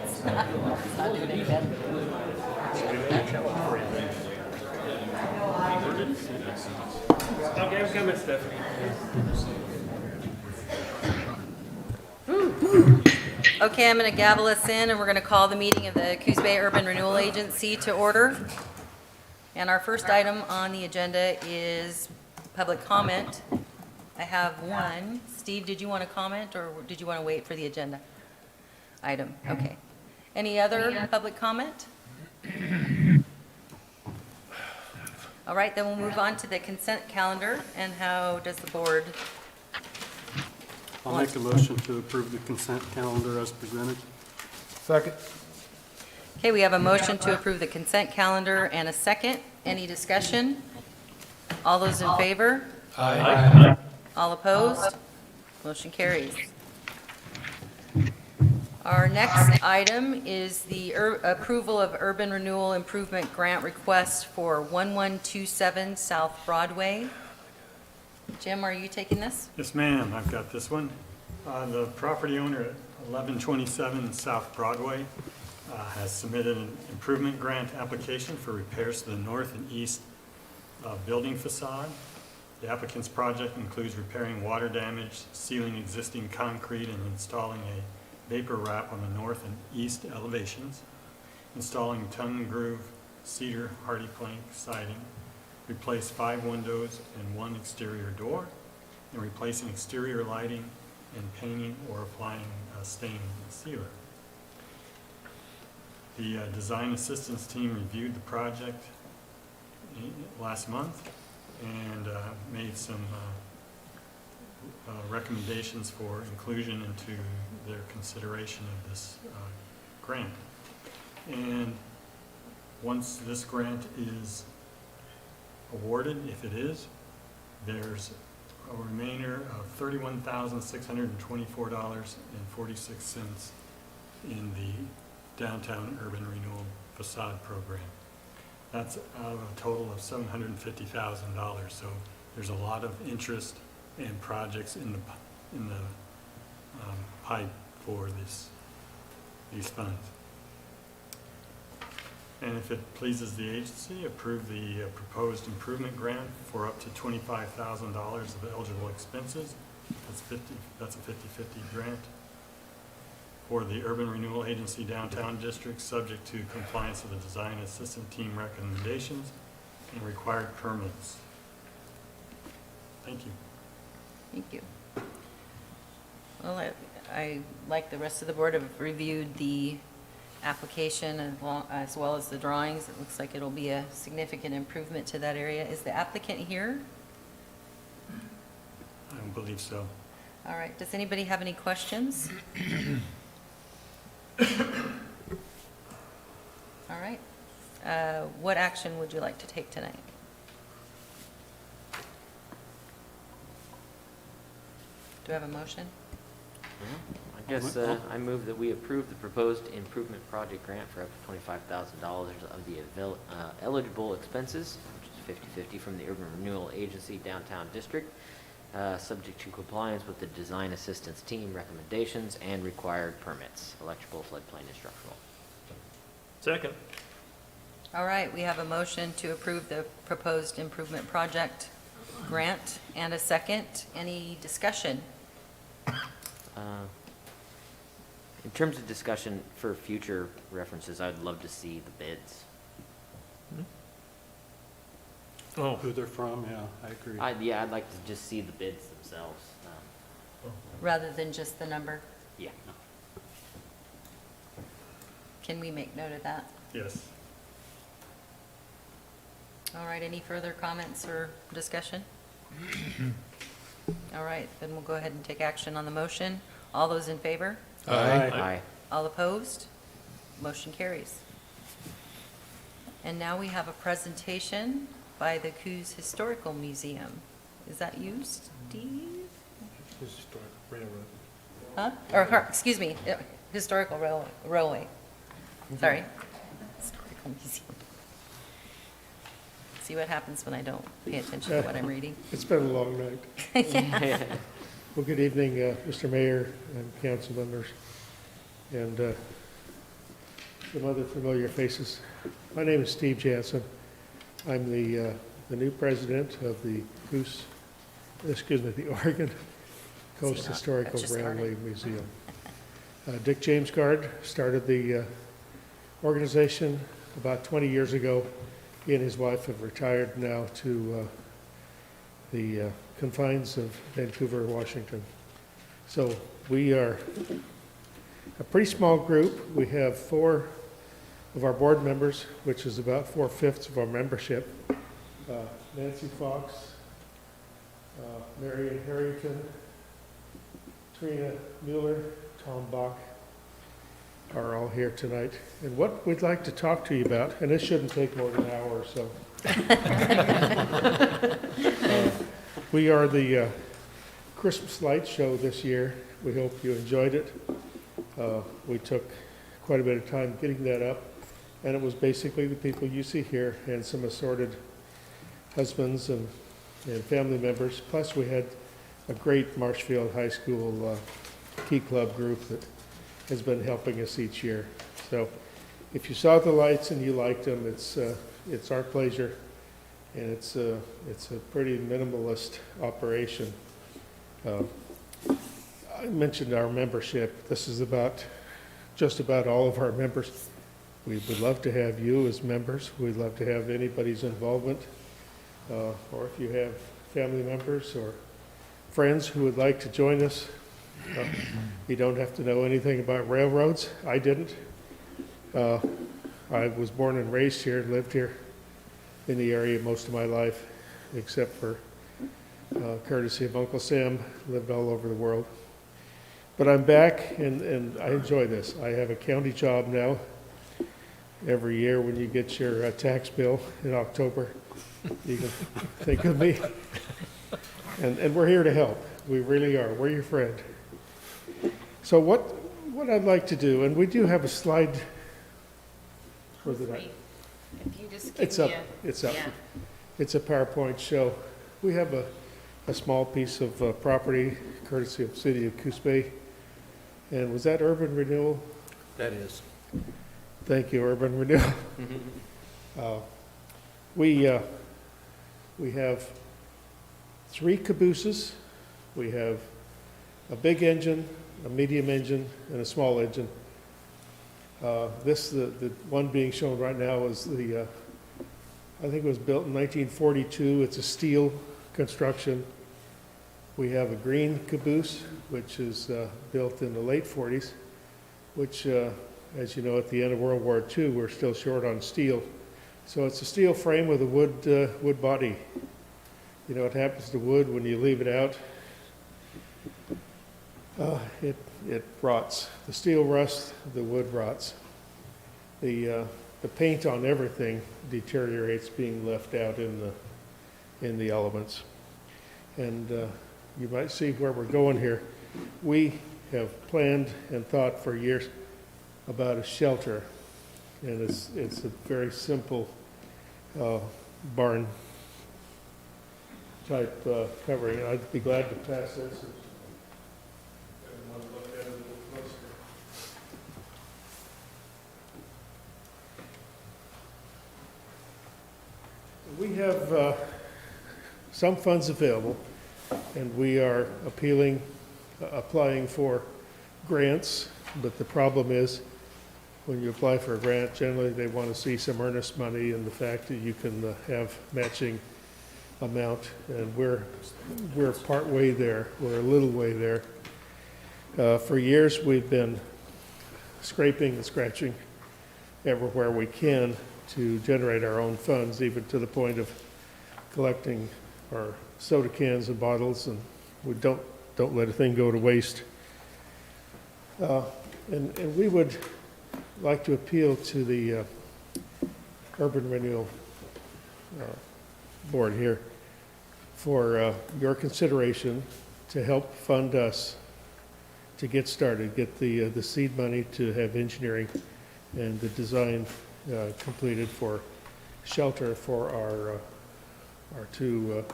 S3: It's not doing any better.
S1: Okay, I'm coming, Stephanie.
S3: Okay, I'm going to gavel us in, and we're going to call the meeting of the Coos Bay Urban Renewal Agency to order. And our first item on the agenda is public comment. I have one. Steve, did you want to comment, or did you want to wait for the agenda item? Okay. Any other public comment? All right, then we'll move on to the consent calendar, and how does the board?
S11: I'll make a motion to approve the consent calendar as presented.
S15: Second.
S3: Okay, we have a motion to approve the consent calendar and a second. Any discussion? All those in favor?
S15: Aye.
S3: All opposed? Motion carries. Our next item is the approval of urban renewal improvement grant request for 1127 South Broadway. Jim, are you taking this?
S5: Yes, ma'am, I've got this one. The property owner at 1127 South Broadway has submitted an improvement grant application for repairs to the north and east building facade. The applicant's project includes repairing water damage, sealing existing concrete, and installing a vapor wrap on the north and east elevations, installing tongue and groove cedar hardy plank siding, replace 5 windows and 1 exterior door, and replacing exterior lighting and painting or applying a stain sealer. The design assistance team reviewed the project last month and made some recommendations for inclusion into their consideration of this grant. And once this grant is awarded, if it is, there's a remainder of $31,624.46 in the Downtown Urban Renewal Facade Program. That's out of a total of $750,000. So there's a lot of interest and projects in the pipe for these funds. And if it pleases the agency, approve the proposed improvement grant for up to $25,000 of eligible expenses. That's a 50/50 grant for the Urban Renewal Agency Downtown District, subject to compliance with the design assistant team recommendations and required permits. Thank you.
S3: Thank you. Well, I, like the rest of the board, have reviewed the application as well as the drawings. It looks like it'll be a significant improvement to that area. Is the applicant here?
S5: I don't believe so.
S3: All right, does anybody have any questions? All right. What action would you like to take tonight? Do I have a motion?
S6: I guess I move that we approve the proposed improvement project grant for up to $25,000 of the eligible expenses, which is 50/50 from the Urban Renewal Agency Downtown District, subject to compliance with the design assistance team recommendations and required permits, electrical, floodplain, and structural.
S9: Second.
S3: All right, we have a motion to approve the proposed improvement project grant and a second. Any discussion?
S6: In terms of discussion for future references, I'd love to see the bids.
S11: Oh, who they're from, yeah, I agree.
S6: I'd like to just see the bids themselves.
S3: Rather than just the number?
S6: Yeah.
S3: Can we make note of that?
S5: Yes.
S3: All right, any further comments or discussion? All right, then we'll go ahead and take action on the motion. All those in favor?
S6: Aye.
S3: All opposed? Motion carries. And now we have a presentation by the Coos Historical Museum. Is that you, Steve? Huh? Excuse me, Historical Railway. Sorry. Historical Museum. See what happens when I don't pay attention to what I'm reading?
S19: It's been a long night.
S3: Yeah.
S19: Well, good evening, Mr. Mayor and council members, and some other familiar faces. My name is Steve Jansen. I'm the new president of the the Oregon Coast Historical Railway Museum. Dick James Guard started the organization about 20 years ago. He and his wife have retired now to the confines of Vancouver, Washington. So we are a pretty small group. We have 4 of our board members, which is about 4/5 of our membership. Nancy Fox, Marion Harrington, Trina Mueller, Tom Bach are all here tonight. And what we'd like to talk to you about, and this shouldn't take more than an hour or so. We are the Christmas light show this year. We hope you enjoyed it. We took quite a bit of time getting that up, and it was basically the people you see here and some assorted husbands and family members. Plus, we had a great Marshfield High School Key Club group that has been helping us each year. So if you saw the lights and you liked them, it's our pleasure, and it's a pretty minimalist operation. I mentioned our membership. This is just about all of our members. We would love to have you as members. We'd love to have anybody's involvement, or if you have family members or friends who would like to join us. You don't have to know anything about railroads. I didn't. I was born and raised here, lived here in the area most of my life, except for courtesy of Uncle Sam, lived all over the world. But I'm back, and I enjoy this. I have a county job now. Every year when you get your tax bill in October, you can think of me. And we're here to help. We really are. We're your friend. So what I'd like to do, and we do have a slide for the night.
S12: If you just give
S19: It's
S12: me
S19: up. It's up.
S12: yeah.
S19: It's a PowerPoint show. We have a small piece of property courtesy of the city of Coos Bay. And was that urban renewal?
S14: That is.
S19: Thank you, urban renewal. We have 3 cabooses. We have a big engine, a medium engine, and a small engine. The one being shown right now is I think it was built in 1942. It's a steel construction. We have a green caboose, which is built in the late 40s, which, as you know, at the end of World War II, we're still short on steel. So it's a steel frame with a wood body. You know what happens to wood when you leave it out? It rots. The steel rusts, the wood rots. The paint on everything deteriorates being left out in the elements. And you might see where we're going here. We have planned and thought for years about a shelter, and it's a very simple barn type covering. I'd be glad to pass this. Everyone look at it a little closer. We have some funds available, and we are applying for grants, but the problem is when you apply for a grant, generally they want to see some earnest money and the fact that you can have matching amount, and we're part way there. We're a little way there. For years, we've been scraping and scratching everywhere we can to generate our own funds, even to the point of collecting our soda cans and bottles, and we don't let a thing go to waste. And we would like to appeal to the Urban Renewal Board here for your consideration to help fund us to get started, get the seed money to have engineering and the design completed for shelter for our two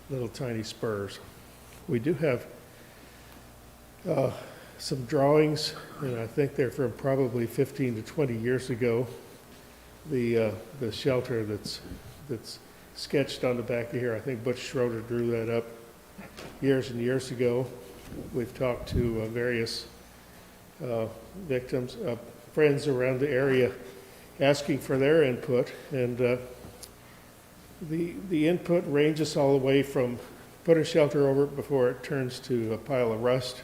S19: little tiny spurs. We do have some drawings, and I think they're from probably 15 to 20 years ago. The shelter that's sketched on the back of here, I think Butch Schroeder drew that up years and years ago. We've talked to various victims, friends around the area, asking for their input, and the input ranges all the way from put a shelter over it before it turns to a pile of rust,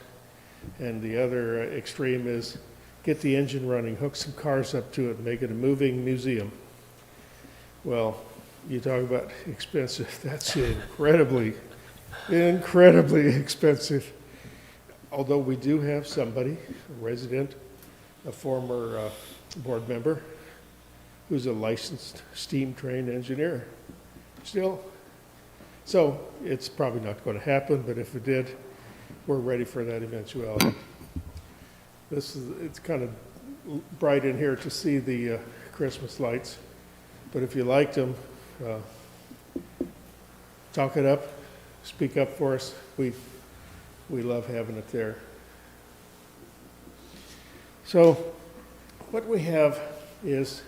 S19: and the other extreme is get the engine running, hook some cars up to it, and make it a moving museum. Well, you talk about expensive, that's incredibly expensive. Although we do have somebody, a resident, a former board member, who's a licensed steam-trained engineer still. So it's probably not going to happen, but if it did, we're ready for that eventuality. It's kind of bright in here to see the Christmas lights, but if you liked them, talk it up, speak up for us. We love having it there. So what we have is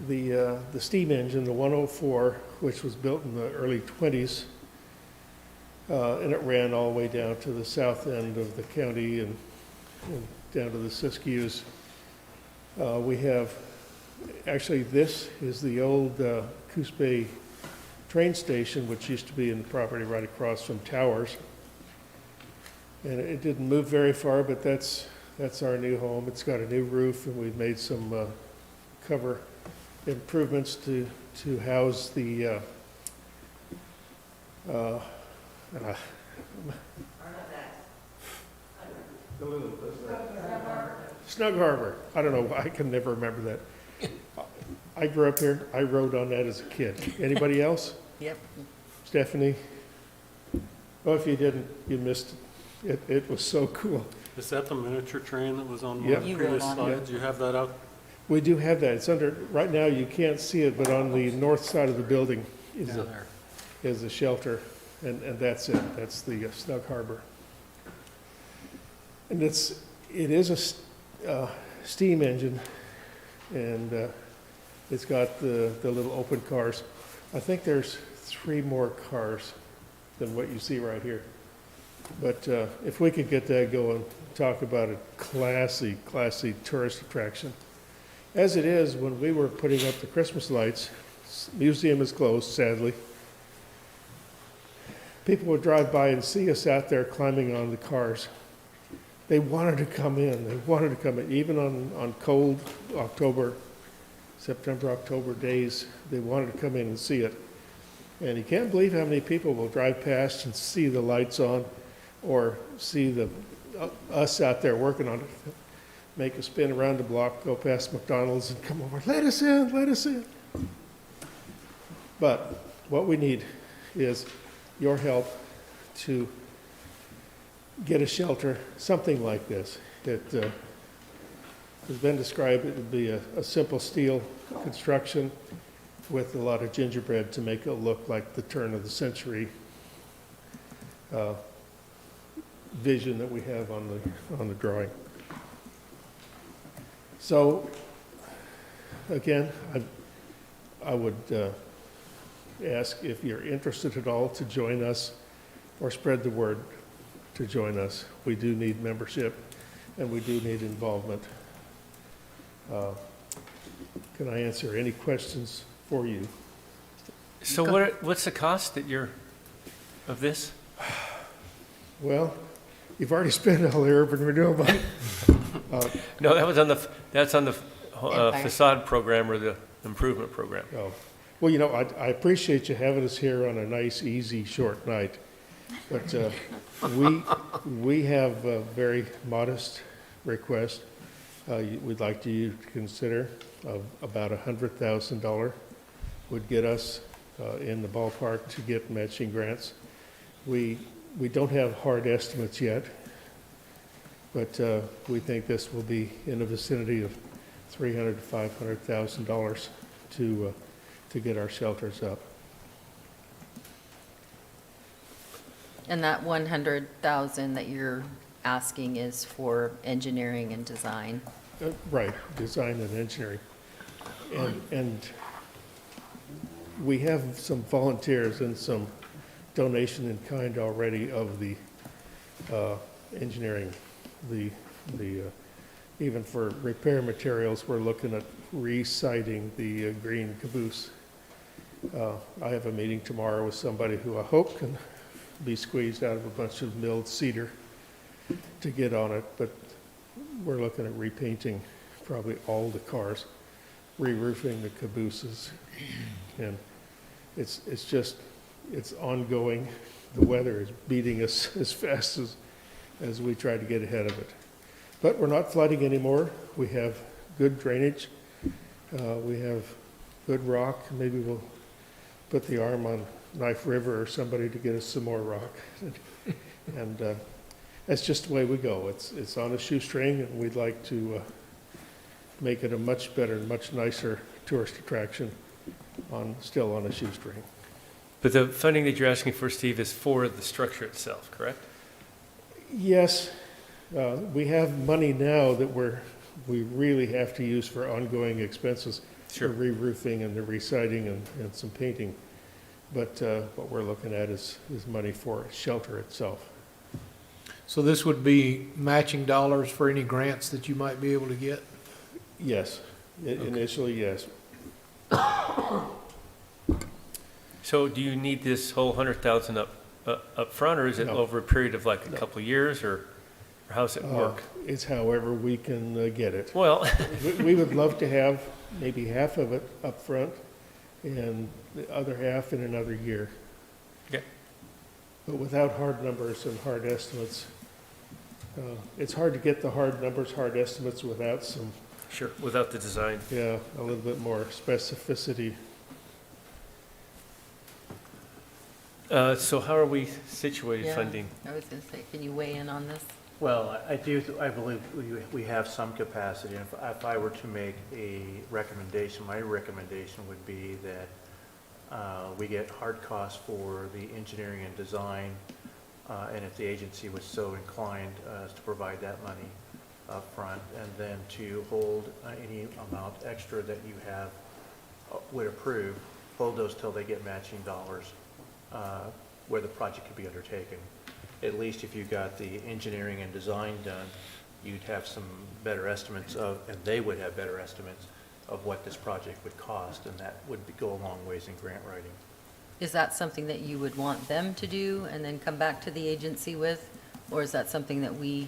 S19: the steam engine, the 104, which was built in the early 20s, and it ran all the way down to the south end of the county and down to the Siskiyous. We have, actually this is the old Coos Bay train station, which used to be in the property right across from Towers. And it didn't move very far, but that's our new home. It's got a new roof, and we've made some cover improvements to house the Snug Harbor. I don't know, I can never remember that. I grew up here, I rode on that as a kid. Anybody else?
S3: Yep.
S19: Stephanie? Oh, if you didn't, you missed it. It was so cool.
S11: Is that the miniature train that was on one
S19: Yep.
S11: of the
S3: You
S11: previous
S3: rode on it.
S11: slides? You have that out?
S19: We do have that. It's under, right now you can't see it, but on the north side of the building
S11: Down there.
S19: is a shelter, and that's it. That's the Snug Harbor. And it is a steam engine, and it's got the little open cars. I think there's 3 more cars than what you see right here. But if we could get that going, talk about a classy tourist attraction. As it is, when we were putting up the Christmas lights, museum is closed, sadly. People would drive by and see us out there climbing on the cars. They wanted to come in. They wanted to come in. Even on cold September, October days, they wanted to come in and see it. And you can't believe how many people will drive past and see the lights on, or see us out there working on it, make a spin around the block, go past McDonald's and come over, let us in, let us in. But what we need is your help to get a shelter, something like this. It has been described, it would be a simple steel construction with a lot of gingerbread to make it look like the turn of the century vision that we have on the drawing. So, again, I would ask if you're interested at all to join us or spread the word to join us. We do need membership and we do need involvement. Can I answer any questions for you?
S1: So what's the cost of this?
S19: Well, you've already spent all the urban renewal money.
S1: No, that's on the
S3: Empire.
S1: facade program or the improvement program.
S19: Oh, well, I appreciate you having us here on a nice, easy, short night. But we have a very modest request. We'd like you to consider of about $100,000 would get us in the ballpark to get matching grants. We don't have hard estimates yet, but we think this will be in the vicinity of $300,000 to $500,000 to get our shelters up.
S3: And that 100,000 that you're asking is for engineering and design?
S19: Right, design and engineering. And we have some volunteers and some donation in kind already of the engineering. Even for repair materials, we're looking at reciting the green caboose. I have a meeting tomorrow with somebody who I hope can be squeezed out of a bunch of milled cedar to get on it, but we're looking at repainting probably all the cars, re-roofing the cabooses, and it's ongoing. The weather is beating us as fast as we try to get ahead of it. But we're not flooding anymore. We have good drainage. We have good rock. Maybe we'll put the arm on Knife River or somebody to get us some more rock. And that's just the way we go. It's on a shoestring, and we'd like to make it a much better, much nicer tourist attraction still on a shoestring.
S1: But the funding that you're asking for, Steve, is for the structure itself, correct?
S19: Yes, we have money now that we really have to use for ongoing expenses.
S1: Sure.
S19: The re-roofing and the reciting and some painting. But what we're looking at is money for shelter itself.
S15: So this would be matching dollars for any grants that you might be able to get?
S19: Yes, initially, yes.
S1: So do you need this whole 100,000 up front, or is it
S19: No.
S1: over a period of like a couple of years, or how's it work?
S19: It's however we can get it.
S1: Well,
S19: we would love to have maybe half of it up front and the other half in another year.
S1: Okay.
S19: But without hard numbers and hard estimates, it's hard to get the hard numbers, hard estimates without some,
S1: sure, without the design.
S19: a little bit more specificity.
S1: So how are we situated
S3: Yeah,
S1: funding?
S3: I was going to say, can you weigh in on this?
S14: Well, I believe we have some capacity. And if I were to make a recommendation, my recommendation would be that we get hard costs for the engineering and design, and if the agency was so inclined to provide that money up front, and then to hold any amount extra that you have would approve, hold those till they get matching dollars where the project could be undertaken. At least if you got the engineering and design done, you'd have some better estimates and they would have better estimates of what this project would cost, and that would go a long ways in grant writing.
S3: Is that something that you would want them to do and then come back to the agency with? Or is that something that we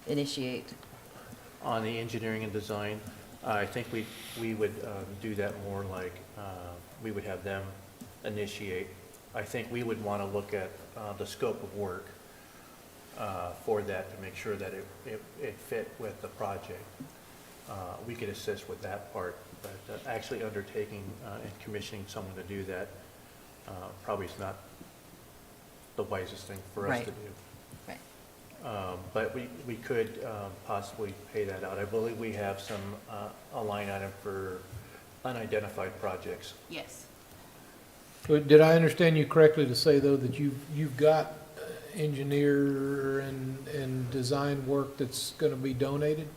S3: initiate?
S14: On the engineering and design, I think we would do that more like we would have them initiate. I think we would want to look at the scope of work for that to make sure that it fit with the project. We could assist with that part, but actually undertaking and commissioning someone to do that probably is not the wisest thing for us to do.
S3: Right.
S14: But we could possibly pay that out. I believe we have a line item for unidentified projects.
S12: Yes.
S15: But did I understand you correctly to say, though, that you've got engineer and design work that's going to be donated?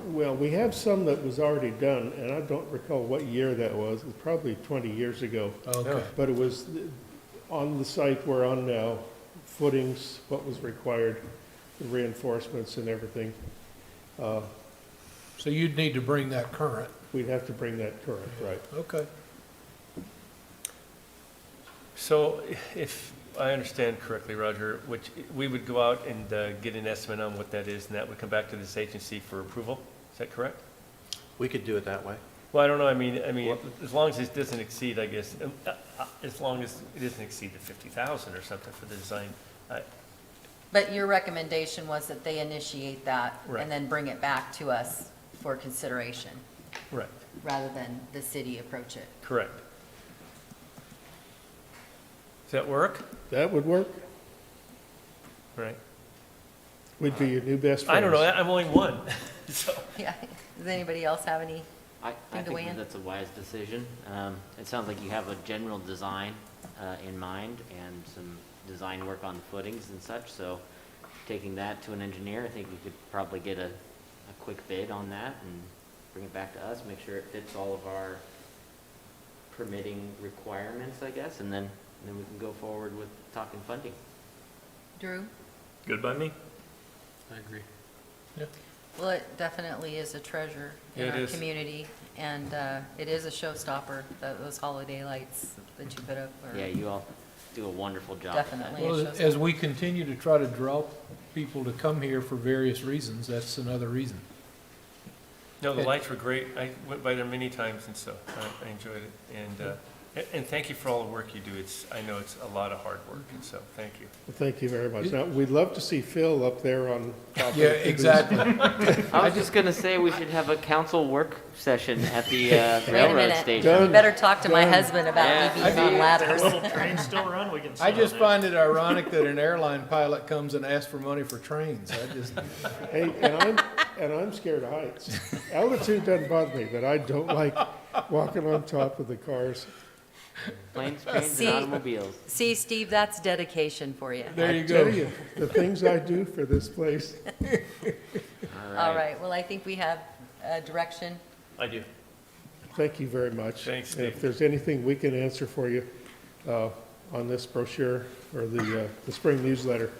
S19: Well, we have some that was already done, and I don't recall what year that was. It was probably 20 years ago.
S15: Okay.
S19: But it was on the site we're on now, footings, what was required, the reinforcements and everything.
S15: So you'd need to bring that current.
S19: We'd have to bring that current, right.
S15: Okay.
S1: So if I understand correctly, Roger, which we would go out and get an estimate on what that is, and that would come back to this agency for approval? Is that correct?
S14: We could do it that way.
S1: Well, I don't know, I mean, as long as it doesn't exceed, I guess, as long as it doesn't exceed the 50,000 or something for the design.
S3: But your recommendation was that they initiate that
S1: Right.
S3: and then bring it back to us for consideration,
S1: Right,
S3: rather than the city approach it.
S1: correct. Does that work?
S19: That would work.
S1: Right.
S19: We'd be your new best friends.
S1: I don't know, I'm only one, so.
S3: Yeah. Does anybody else have any?
S6: I
S3: Think
S6: think
S3: weigh in?
S6: that's a wise decision. It sounds like you have a general design in mind and some design work on the footings and such, so taking that to an engineer, I think we could probably get a quick bid on that and bring it back to us, make sure it fits all of our permitting requirements, I guess, and then we can go forward with talking funding.
S3: Drew?
S9: Good by me?
S14: I agree.
S3: Well, it definitely is a treasure in
S1: Yeah, it
S3: our
S1: is.
S3: community, and it is a showstopper, those holiday lights that you put up. are
S6: Yeah, you all do a wonderful job with that.
S3: Definitely a
S15: Well,
S3: showstopper.
S15: as we continue to try to draw people to come here for various reasons, that's another reason.
S1: No, the lights were great. I went by there many times, and so I enjoyed it. And thank you for all the work you do. I know it's a lot of hard work, and so thank you.
S19: Well, thank you very much. Now, we'd love to see Phil up there on top of
S15: Yeah,
S19: the
S15: exactly.
S6: I was just gonna say we should have a council work session at the
S3: Wait a
S6: railroad
S3: minute.
S6: station.
S19: Done.
S3: You better talk to my
S19: Done.
S3: husband about
S6: Yeah.
S3: me being on ladders.
S9: Little train still run, we can sit
S15: I
S9: on
S15: just
S9: that.
S15: find it ironic that an airline pilot comes and asks for money for trains. I just,
S19: Hey, and I'm scared of heights. Altitude doesn't bother me, but I don't like walking on top of the cars.
S6: Planes, trains,
S3: See-
S6: and automobiles.
S3: See, Steve, that's dedication for you.
S15: there you
S19: I tell
S15: go.
S19: you, the things I do for this place.
S3: All right, well, I think we have direction.
S1: I do.
S19: Thank you very much.
S1: Thanks,
S19: And if
S1: Steve.
S19: there's anything we can answer for you on this brochure or the spring newsletter,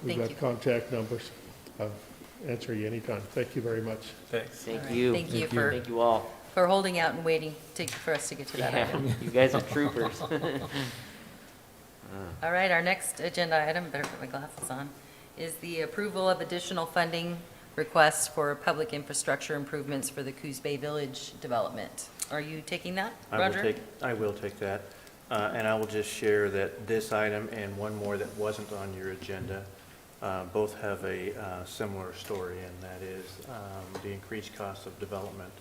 S19: we've
S3: Thank
S19: got
S3: you.
S19: contact numbers. I'll answer you anytime. Thank you very much.
S1: Thanks.
S6: Thank
S3: All right.
S6: you.
S3: Thank you for-
S6: Thank you all.
S3: For holding out and waiting for us to get to that
S6: Yeah,
S3: item.
S6: you guys are troopers.
S3: All right, our next agenda item, better put my glasses on, is the approval of additional funding requests for public infrastructure improvements for the Coos Bay Village development. Are you taking that, Roger?
S14: I will take that. And I will just share that this item and one more that wasn't on your agenda, both have a similar story, and that is the increased cost of development.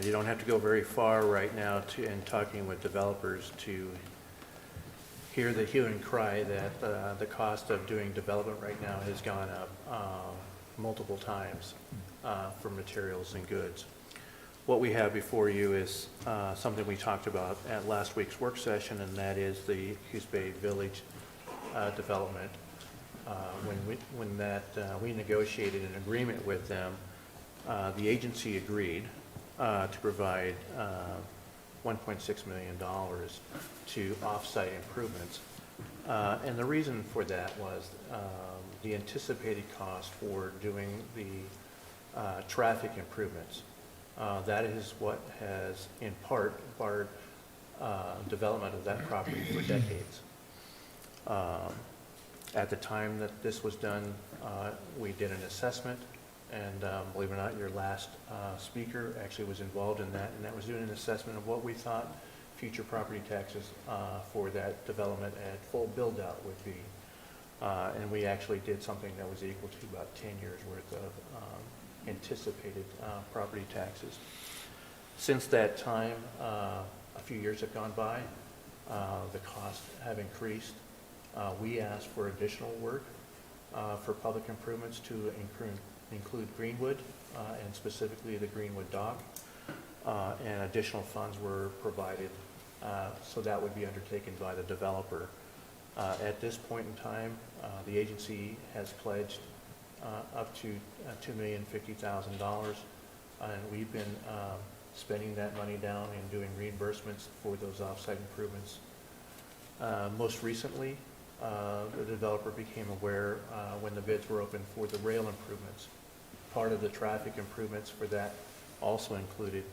S14: You don't have to go very far right now in talking with developers to hear the hue and cry that the cost of doing development right now has gone up multiple times for materials and goods. What we have before you is something we talked about at last week's work session, and that is the Coos Bay Village development. We negotiated an agreement with them, the agency agreed to provide $1.6 million to off-site improvements. And the reason for that was the anticipated cost for doing the traffic improvements. That is what has, in part, barred development of that property for decades. At the time that this was done, we did an assessment, and believe it or not, your last speaker actually was involved in that, and that was doing an assessment of what we thought future property taxes for that development at full build-out would be. And we actually did something that was equal to about 10 years' worth of anticipated property taxes. Since that time, a few years have gone by. The costs have increased. We asked for additional work for public improvements to include Greenwood, and specifically the Greenwood dock, and additional funds were provided, so that would be undertaken by the developer. At this point in time, the agency has pledged up to $2,050,000, and we've been spending that money down and doing reimbursements for those off-site improvements. Most recently, the developer became aware when the bids were open for the rail improvements. Part of the traffic improvements for that also included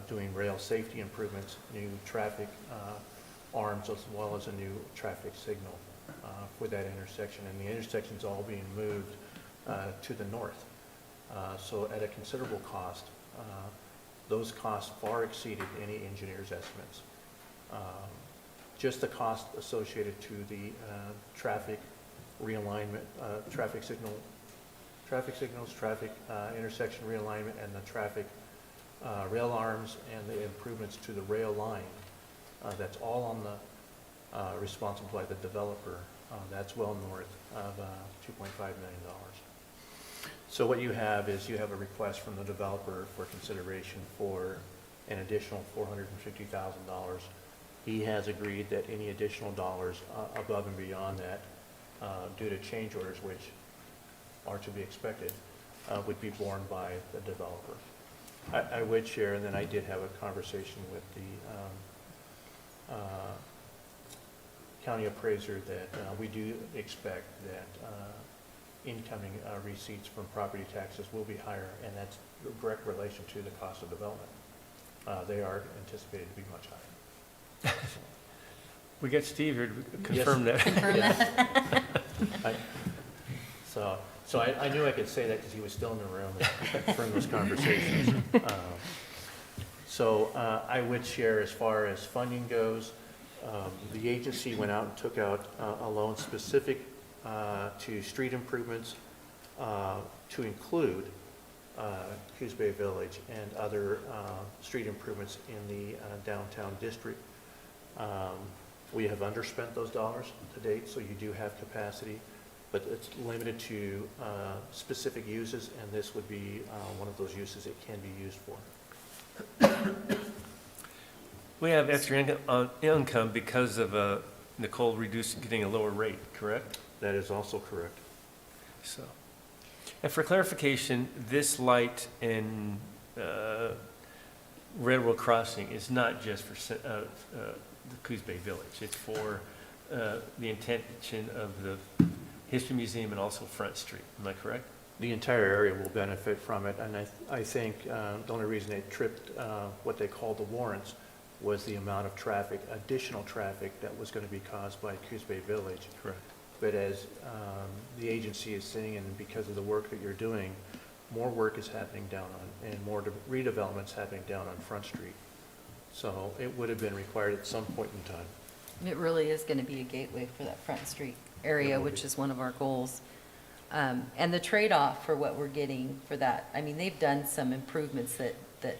S14: doing rail safety improvements, new traffic arms as well as a new traffic signal for that intersection. And the intersection's all being moved to the north. So at a considerable cost, those costs far exceeded any engineer's estimates. Just the cost associated to the traffic realignment, traffic signals, intersection realignment, and the traffic rail arms, and the improvements to the rail line. That's all on the responsible by the developer. That's well north of $2.5 million. So what you have is you have a request from the developer for consideration for an additional $450,000. He has agreed that any additional dollars above and beyond that, due to change orders, which are to be expected, would be borne by the developer. I would share, and then I did have a conversation with the county appraiser that we do expect that incoming receipts from property taxes will be higher, and that's a direct relation to the cost of development. They are anticipated to be much higher.
S1: We got Steve here to confirm
S14: Yes.
S1: that.
S3: Confirm that.
S14: So I knew I could say that because he was still in the room and confirmed those conversations. So I would share, as far as funding goes, the agency went out and took out a loan specific to street improvements to include Coos Bay Village and other street improvements in the downtown district. We have underspent those dollars to date, so you do have capacity, but it's limited to specific uses, and this would be one of those uses it can be used for.
S1: We have extra income because of Nicole getting a lower rate, correct?
S14: That is also correct.
S1: So, and for clarification, this light in Railroad Crossing is not just for the Coos Bay Village. It's for the intention of the History Museum and also Front Street. Am I correct?
S14: The entire area will benefit from it, and I think the only reason they tripped what they call the warrants was the amount of traffic, additional traffic that was going to be caused by Coos Bay Village.
S1: Correct.
S14: But as the agency is saying, and because of the work that you're doing, more work is happening down on, and more redevelopment's happening down on Front Street. So it would have been required at some point in time.
S3: It really is going to be a gateway for that Front Street area, which is one of our goals. And the trade-off for what we're getting for that, I mean, they've done some improvements that they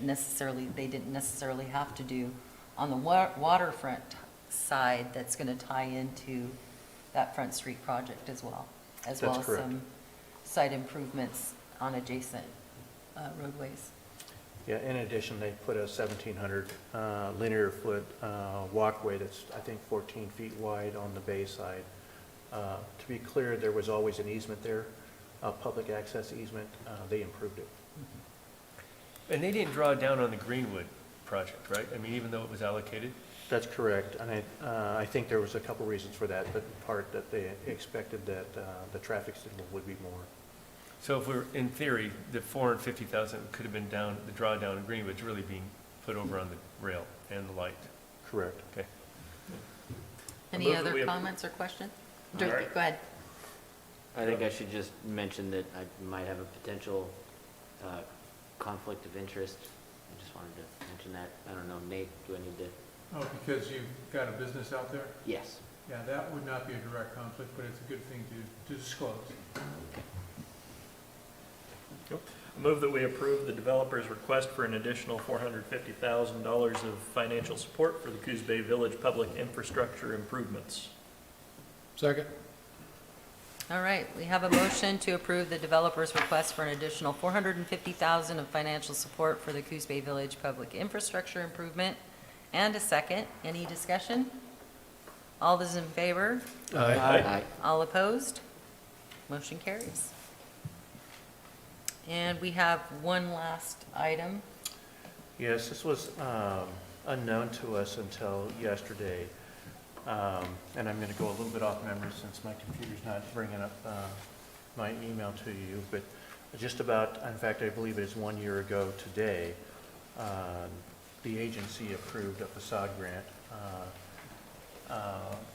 S3: didn't necessarily have to do on the waterfront side that's going to tie into that Front Street project as well. As well as some site improvements on adjacent roadways.
S14: Yeah, in addition, they put a 1,700 linear foot walkway that's, I think, 14 feet wide on the bay side. To be clear, there was always an easement there, a public access easement. They improved it.
S1: And they didn't draw down on the Greenwood project, right? I mean, even though it was allocated?
S14: That's correct, and I think there was a couple reasons for that, but in part that they expected that the traffic signal would be more.
S1: So if we're, in theory, the $450,000 could have been down, the drawdown in Greenwood's really being put over on the rail and the light.
S14: Correct.
S1: Okay.
S3: Any other comments or questions? Go ahead.
S6: I think I should just mention that I might have a potential conflict of interest. I just wanted to mention that. I don't know, Nate, do I need to?
S20: Oh, because you've got a business out there?
S6: Yes.
S20: Yeah, that would not be a direct conflict, but it's a good thing to disclose.
S9: Move that we approve the developer's request for an additional $450,000 of financial support for the Coos Bay Village public infrastructure improvements.
S15: Second.
S3: All right, we have a motion to approve the developer's request for an additional $450,000 of financial support for the Coos Bay Village public infrastructure improvement, and a second. Any discussion? All those in favor?
S15: Aye.
S6: Aye.
S3: All opposed? Motion carries. And we have one last item.
S14: Yes, this was unknown to us until yesterday. And I'm going to go a little bit off memory since my computer's not bringing up my email to you, but just about, in fact, I believe it is 1 year ago today, the agency approved a facade grant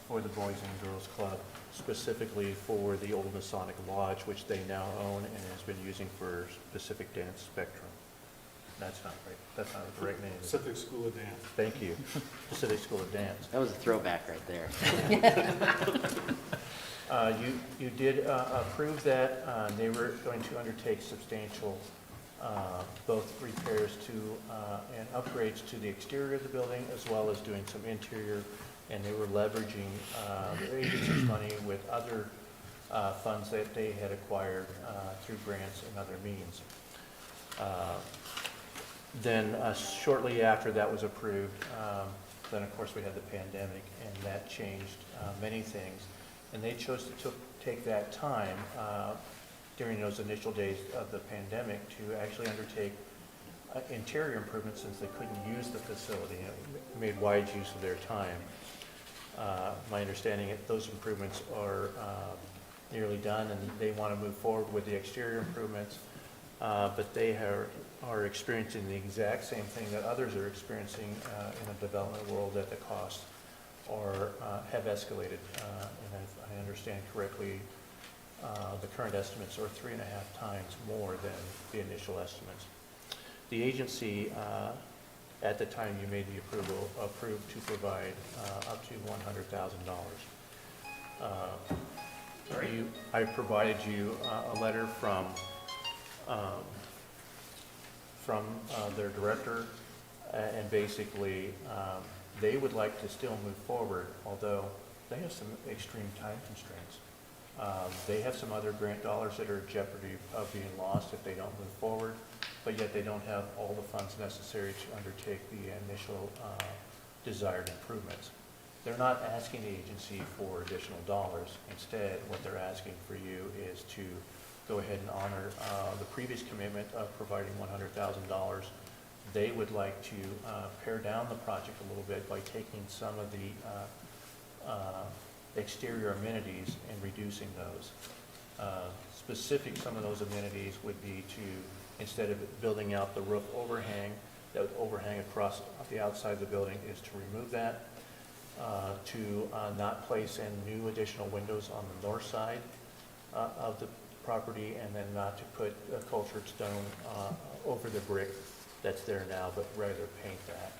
S14: for the Boys and Girls Club, specifically for the old Masonic Lodge, which they now own and has been using for Pacific Dance Spectrum. That's not right. That's not the right name.
S11: Pacific School of Dance.
S14: Thank you. Pacific School of Dance.
S6: That was a throwback right there.
S14: You did approve that. They were going to undertake substantial both repairs to and upgrades to the exterior of the building, as well as doing some interior, and they were leveraging the agency's money with other funds that they had acquired through grants and other means. Then shortly after that was approved, then of course we had the pandemic, and that changed many things. And they chose to take that time during those initial days of the pandemic to actually undertake interior improvements, since they couldn't use the facility. It made wide use of their time. My understanding is those improvements are nearly done, and they want to move forward with the exterior improvements. But they are experiencing the exact same thing that others are experiencing in the development world, that the costs have escalated. And if I understand correctly, the current estimates are 3.5 times more than the initial estimates. The agency, at the time you made the approval, approved to provide up to $100,000. I provided you a letter from their director, and basically they would like to still move forward, although they have some extreme time constraints. They have some other grant dollars that are in jeopardy of being lost if they don't move forward, but yet they don't have all the funds necessary to undertake the initial desired improvements. They're not asking the agency for additional dollars. Instead, what they're asking for you is to go ahead and honor the previous commitment of providing $100,000. They would like to pare down the project a little bit by taking some of the exterior amenities and reducing those. Some of those amenities would be to, instead of building out the roof overhang that would overhang across the outside of the building, is to remove that, to not place in new additional windows on the north side of the property, and then not to put cultured stone over the brick that's there now, but rather paint that.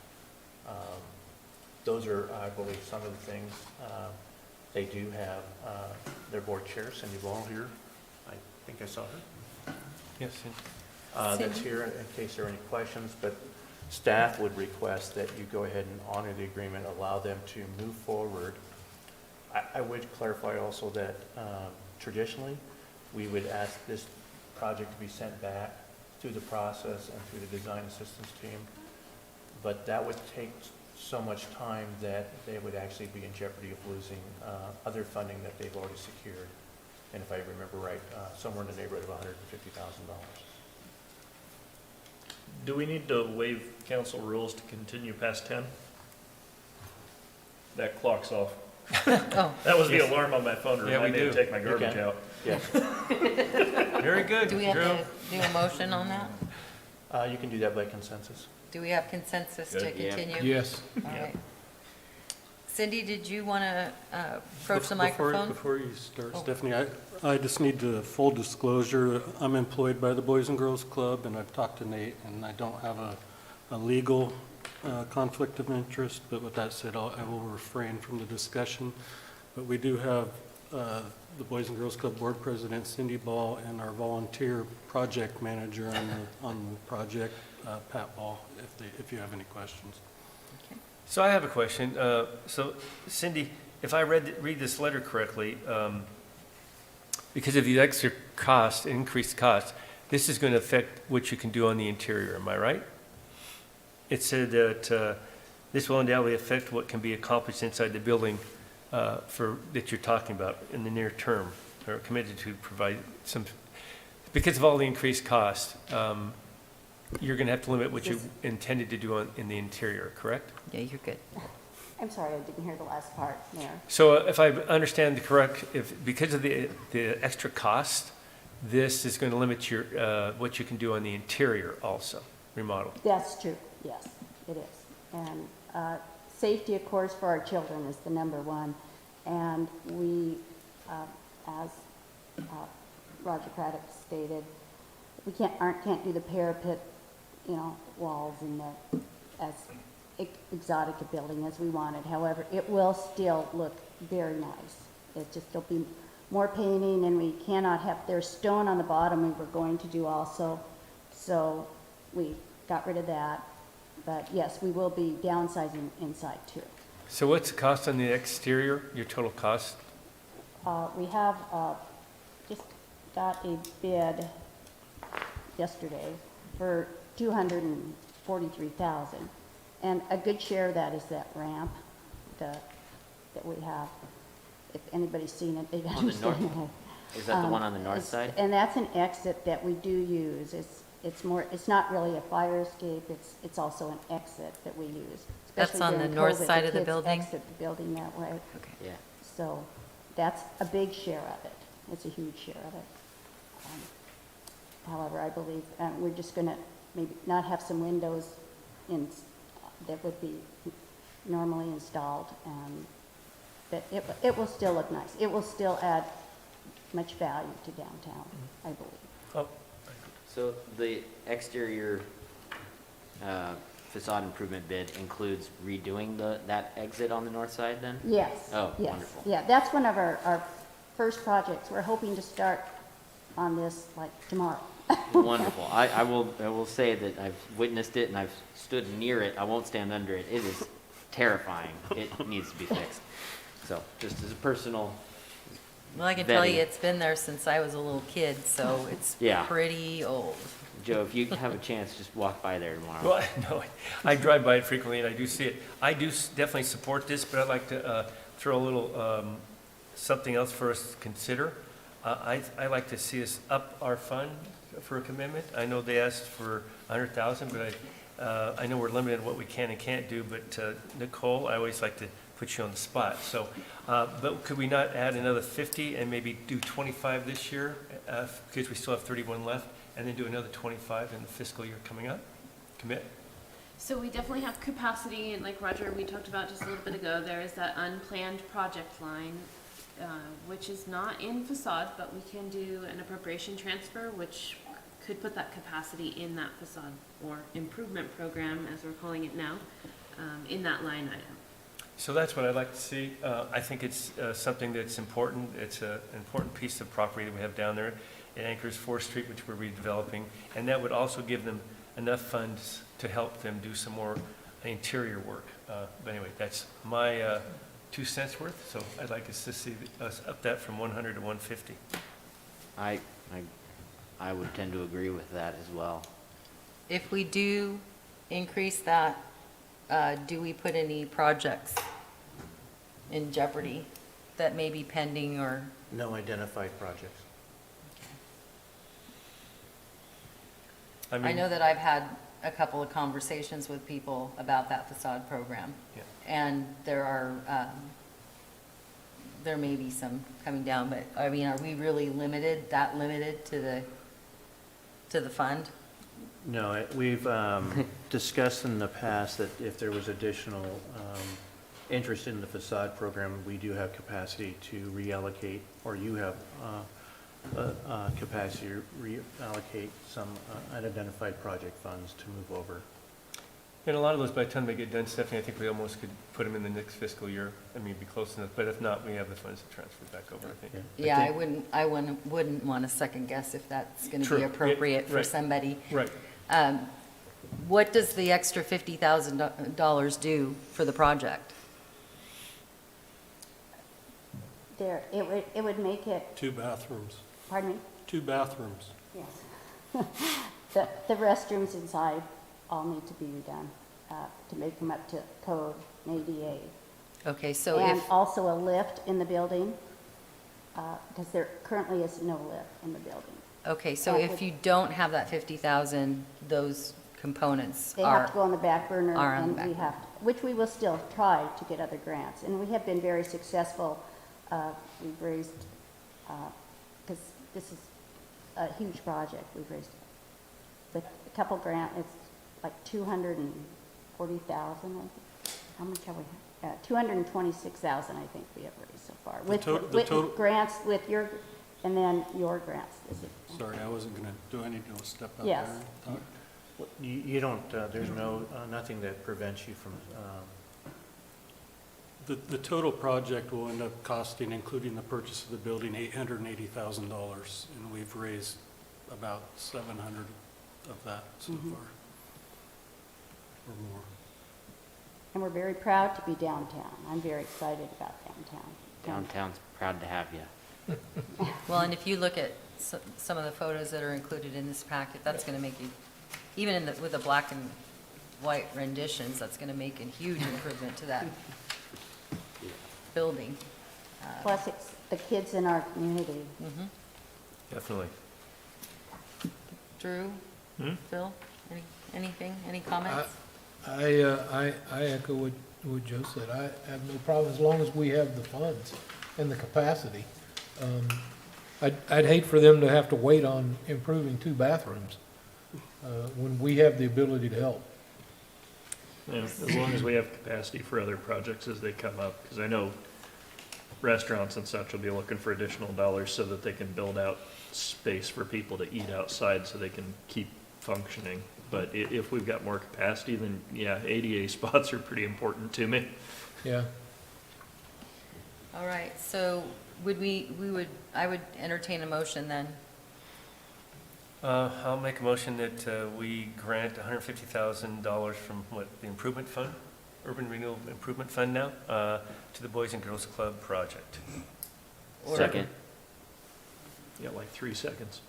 S14: Those are, I believe, some of the things. They do have their board chair, Cindy Ball, here. I think I saw her.
S1: Yes,
S14: That's here in case there are any questions, but staff would request that you go ahead and honor the agreement, allow them to move forward. I would clarify also that traditionally, we would ask this project to be sent back through the process and through the design assistance team, but that would take so much time that they would actually be in jeopardy of losing other funding that they've already secured. And if I remember right, somewhere in the neighborhood of $150,000.
S9: Do we need to waive council rules to continue past 10? That clock's off.
S3: Oh.
S9: That was the
S1: Yes.
S9: alarm on my phone to
S1: Yeah,
S9: remind
S1: we
S9: me to
S1: do.
S9: take my
S14: You
S9: garbage
S14: can.
S9: out.
S14: Yes,
S1: Very good.
S3: Do we have
S1: Drew.
S3: to do a motion on that?
S14: you can do that by consensus.
S3: Do we have consensus to
S6: Good. Yeah.
S3: continue?
S15: Yes.
S3: All right. Cindy, did you want to approach the
S11: Before-
S3: microphone?
S11: Before you start,
S3: Oh.
S11: Stephanie, I just need to full disclosure. I'm employed by the Boys and Girls Club, and I've talked to Nate, and I don't have a legal conflict of interest, but with that said, I will refrain from the discussion. But we do have the Boys and Girls Club Board President Cindy Ball and our volunteer project manager on the project, Pat Ball, if you have any questions.
S1: So I have a question. So Cindy, if I read this letter correctly, because of the extra cost, increased cost, this is going to affect what you can do on the interior, am I right? It said that this will undoubtedly affect what can be accomplished inside the building that you're talking about in the near term, or committed to provide some, because of all the increased cost, you're going to have to limit what you intended to do in the interior, correct?
S3: Yeah, you're good.
S21: I'm sorry, I didn't hear the last part, Mayor.
S1: So if I understand correct, because of the extra cost, this is going to limit your what you can do on the interior also, remodel.
S21: That's true, yes, it is. And safety, of course, for our children is the number one. And we, as Roger Craddock stated, we can't do the parapet, walls and the, as exotic a building as we wanted. However, it will still look very nice. There'll be more painting, and we cannot have, there's stone on the bottom we were going to do also, so we got rid of that. But yes, we will be downsizing inside too.
S1: So what's the cost on the exterior, your total cost?
S21: We have just got a bid yesterday for $243,000, and a good share of that is that ramp that we have. If anybody's seen it, they'd
S6: On the north,
S21: understand.
S6: is that the one on the north side?
S21: And that's an exit that we do use. It's not really a fire escape. It's also an exit that we use.
S3: That's
S21: Especially
S3: on the
S21: during
S3: north
S21: COVID,
S3: side of the
S21: kids
S3: building?
S21: exit the building that way.
S3: Okay.
S6: Yeah.
S21: So that's a big share of it. It's a huge share of it. However, I believe we're just going to maybe not have some windows that would be normally installed, but it will still look nice. It will still add much value to downtown, I believe.
S1: Oh,
S6: So the exterior facade improvement bid includes redoing that exit on the north side then?
S21: Yes.
S6: Oh,
S21: yes.
S6: wonderful.
S21: Yeah, that's one of our first projects. We're hoping to start on this like tomorrow.
S6: Wonderful. I will say that I've witnessed it and I've stood near it. I won't stand under it. It is terrifying. It needs to be fixed. So just as a personal
S3: Well, I can tell you,
S6: vetting.
S3: it's been there since I was a little kid, so it's
S6: Yeah.
S3: pretty old.
S6: Joe, if you have a chance, just walk by there tomorrow.
S1: Well, no, I drive by it frequently and I do see it. I do definitely support this, but I'd like to throw a little something else for us to consider. I like to see us up our fund for a commitment. I know they asked for 100,000, but I know we're limited in what we can and can't do. But Nicole, I always like to put you on the spot. So, but could we not add another 50 and maybe do 25 this year because we still have 31 left, and then do another 25 in the fiscal year coming up? Commit.
S12: So we definitely have capacity, and like Roger, we talked about just a little bit ago, there is that unplanned project line, which is not in facade, but we can do an appropriation transfer, which could put that capacity in that facade or improvement program, as we're calling it now, in that line item.
S1: So that's what I'd like to see. I think it's something that's important. It's an important piece of property that we have down there. It anchors 4th Street, which we're redeveloping, and that would also give them enough funds to help them do some more interior work. But anyway, that's my 2 cents worth, so I'd like us to see us up that from 100 to 150.
S6: I would tend to agree with that as well.
S3: If we do increase that, do we put any projects in jeopardy that may be pending or?
S14: No identified projects.
S3: I know that I've had a couple of conversations with people about that facade program.
S1: Yeah.
S3: And there may be some coming down, but I mean, are we really limited to the fund?
S14: No, we've discussed in the past that if there was additional interest in the facade program, we do have capacity to reallocate, or you have capacity to reallocate some unidentified project funds to move over.
S1: And a lot of those, by the time they get done, Stephanie, I think we almost could put them in the next fiscal year. I mean, be close enough, but if not, we have the funds to transfer back over, I think.
S3: Yeah, I wouldn't want to second guess if that's going to
S1: True.
S3: be appropriate for
S1: Right.
S3: somebody.
S1: Right.
S3: What does the extra $50,000 do for the project?
S21: It would make it,
S11: 2 bathrooms.
S21: pardon me?
S11: 2 bathrooms.
S21: Yes. The restrooms inside all need to be redone to make them up to code and ADA.
S3: Okay, so
S21: And
S3: if,
S21: also a lift in the building, because there currently is no lift in the building.
S3: okay, so
S21: that
S3: if
S21: would-
S3: you don't have that 50,000, those components
S21: They have to go on the back burner,
S3: are on the
S21: and
S3: back
S21: we have, which we will still try to get other grants. And we have been very successful. We've raised, because this is a huge project, we've raised with a couple grants, it's like 240,000, I think. how much have we, 226,000, I think we have raised so far. With
S11: total-
S21: grants, with your, and then your grants. Is it?
S11: Sorry, I wasn't gonna, do I need to step out there?
S21: Yes.
S11: and talk?
S14: You don't, there's nothing that prevents you from,
S11: The total project will end up costing, including the purchase of the building, $880,000, and we've raised about 700 of that so far, or more.
S21: And we're very proud to be downtown. I'm very excited about downtown.
S6: Downtown's proud to have you.
S3: Well, and if you look at some of the photos that are included in this packet, that's going to make you, even in with the black and white renditions, that's going to make a huge improvement to that building.
S21: Plus, it's the kids in our community.
S1: Definitely.
S3: Drew, Phil, anything, any comments?
S15: I echo what Joe said. I have no problem as long as we have the funds and the capacity. I'd hate for them to have to wait on improving 2 bathrooms when we have the ability to help.
S9: Yeah, as long as we have capacity for other projects as they come up, because I know restaurants and such will be looking for additional dollars so that they can build out space for people to eat outside so they can keep functioning. But if we've got more capacity, then yeah, ADA spots are pretty important to me.
S15: Yeah.
S3: All right, so I would entertain a motion then.
S1: I'll make a motion that we grant $150,000 from the improvement fund, Urban Renewal Improvement Fund now, to the Boys and Girls Club project.
S6: Second.
S9: Yeah, like 3 seconds.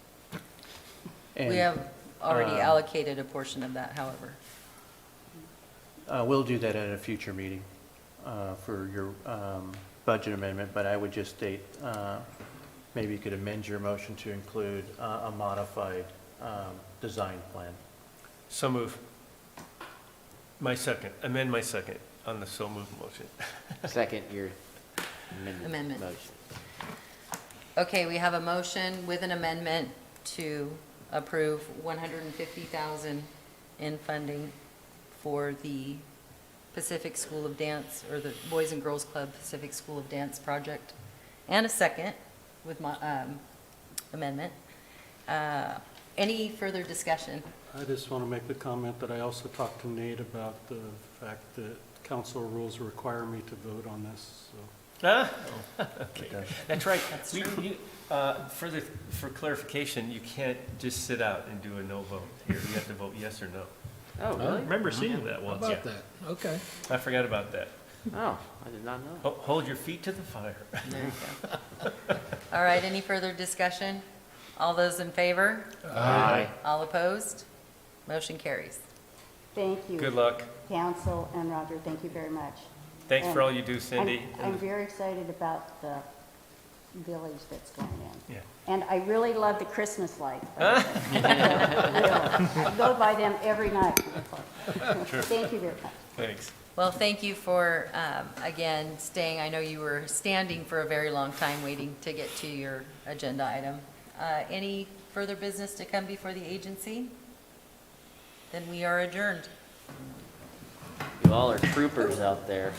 S3: We have already allocated a portion of that, however.
S14: we'll do that at a future meeting for your budget amendment, but I would just state, maybe you could amend your motion to include a modified design plan.
S1: So move. Amend my second on the so move motion.
S6: Second your
S3: Amendment.
S6: motion.
S3: Okay, we have a motion with an amendment to approve $150,000 in funding for the Pacific School of Dance, or the Boys and Girls Club Pacific School of Dance project, and a second with my amendment. Any further discussion?
S11: I just want to make the comment that I also talked to Nate about the fact that council rules require me to vote on this, so.
S1: Okay. That's right.
S3: That's true.
S1: For clarification, you can't just sit out and do a no vote here. You have to vote yes or no.
S6: Oh,
S9: I remember seeing that
S15: How
S9: once.
S15: about that? Okay.
S1: I forgot about that.
S6: Oh, I did not know.
S1: Hold your feet to the fire.
S3: There you go. All right, any further discussion? All those in favor?
S6: Aye.
S3: All opposed? Motion carries.
S21: Thank you.
S1: Good luck.
S21: Council and Roger, thank you very much.
S1: Thanks for all you do, Cindy.
S21: I'm very excited about the village that's going in.
S1: Yeah.
S21: And I really love the Christmas lights. Really. I go by them every night. Thank you very much.
S1: Thanks.
S3: Well, thank you for, again, staying. I know you were standing for a very long time waiting to get to your agenda item. Any further business to come before the agency? Then we are adjourned.
S6: You all are troopers out there.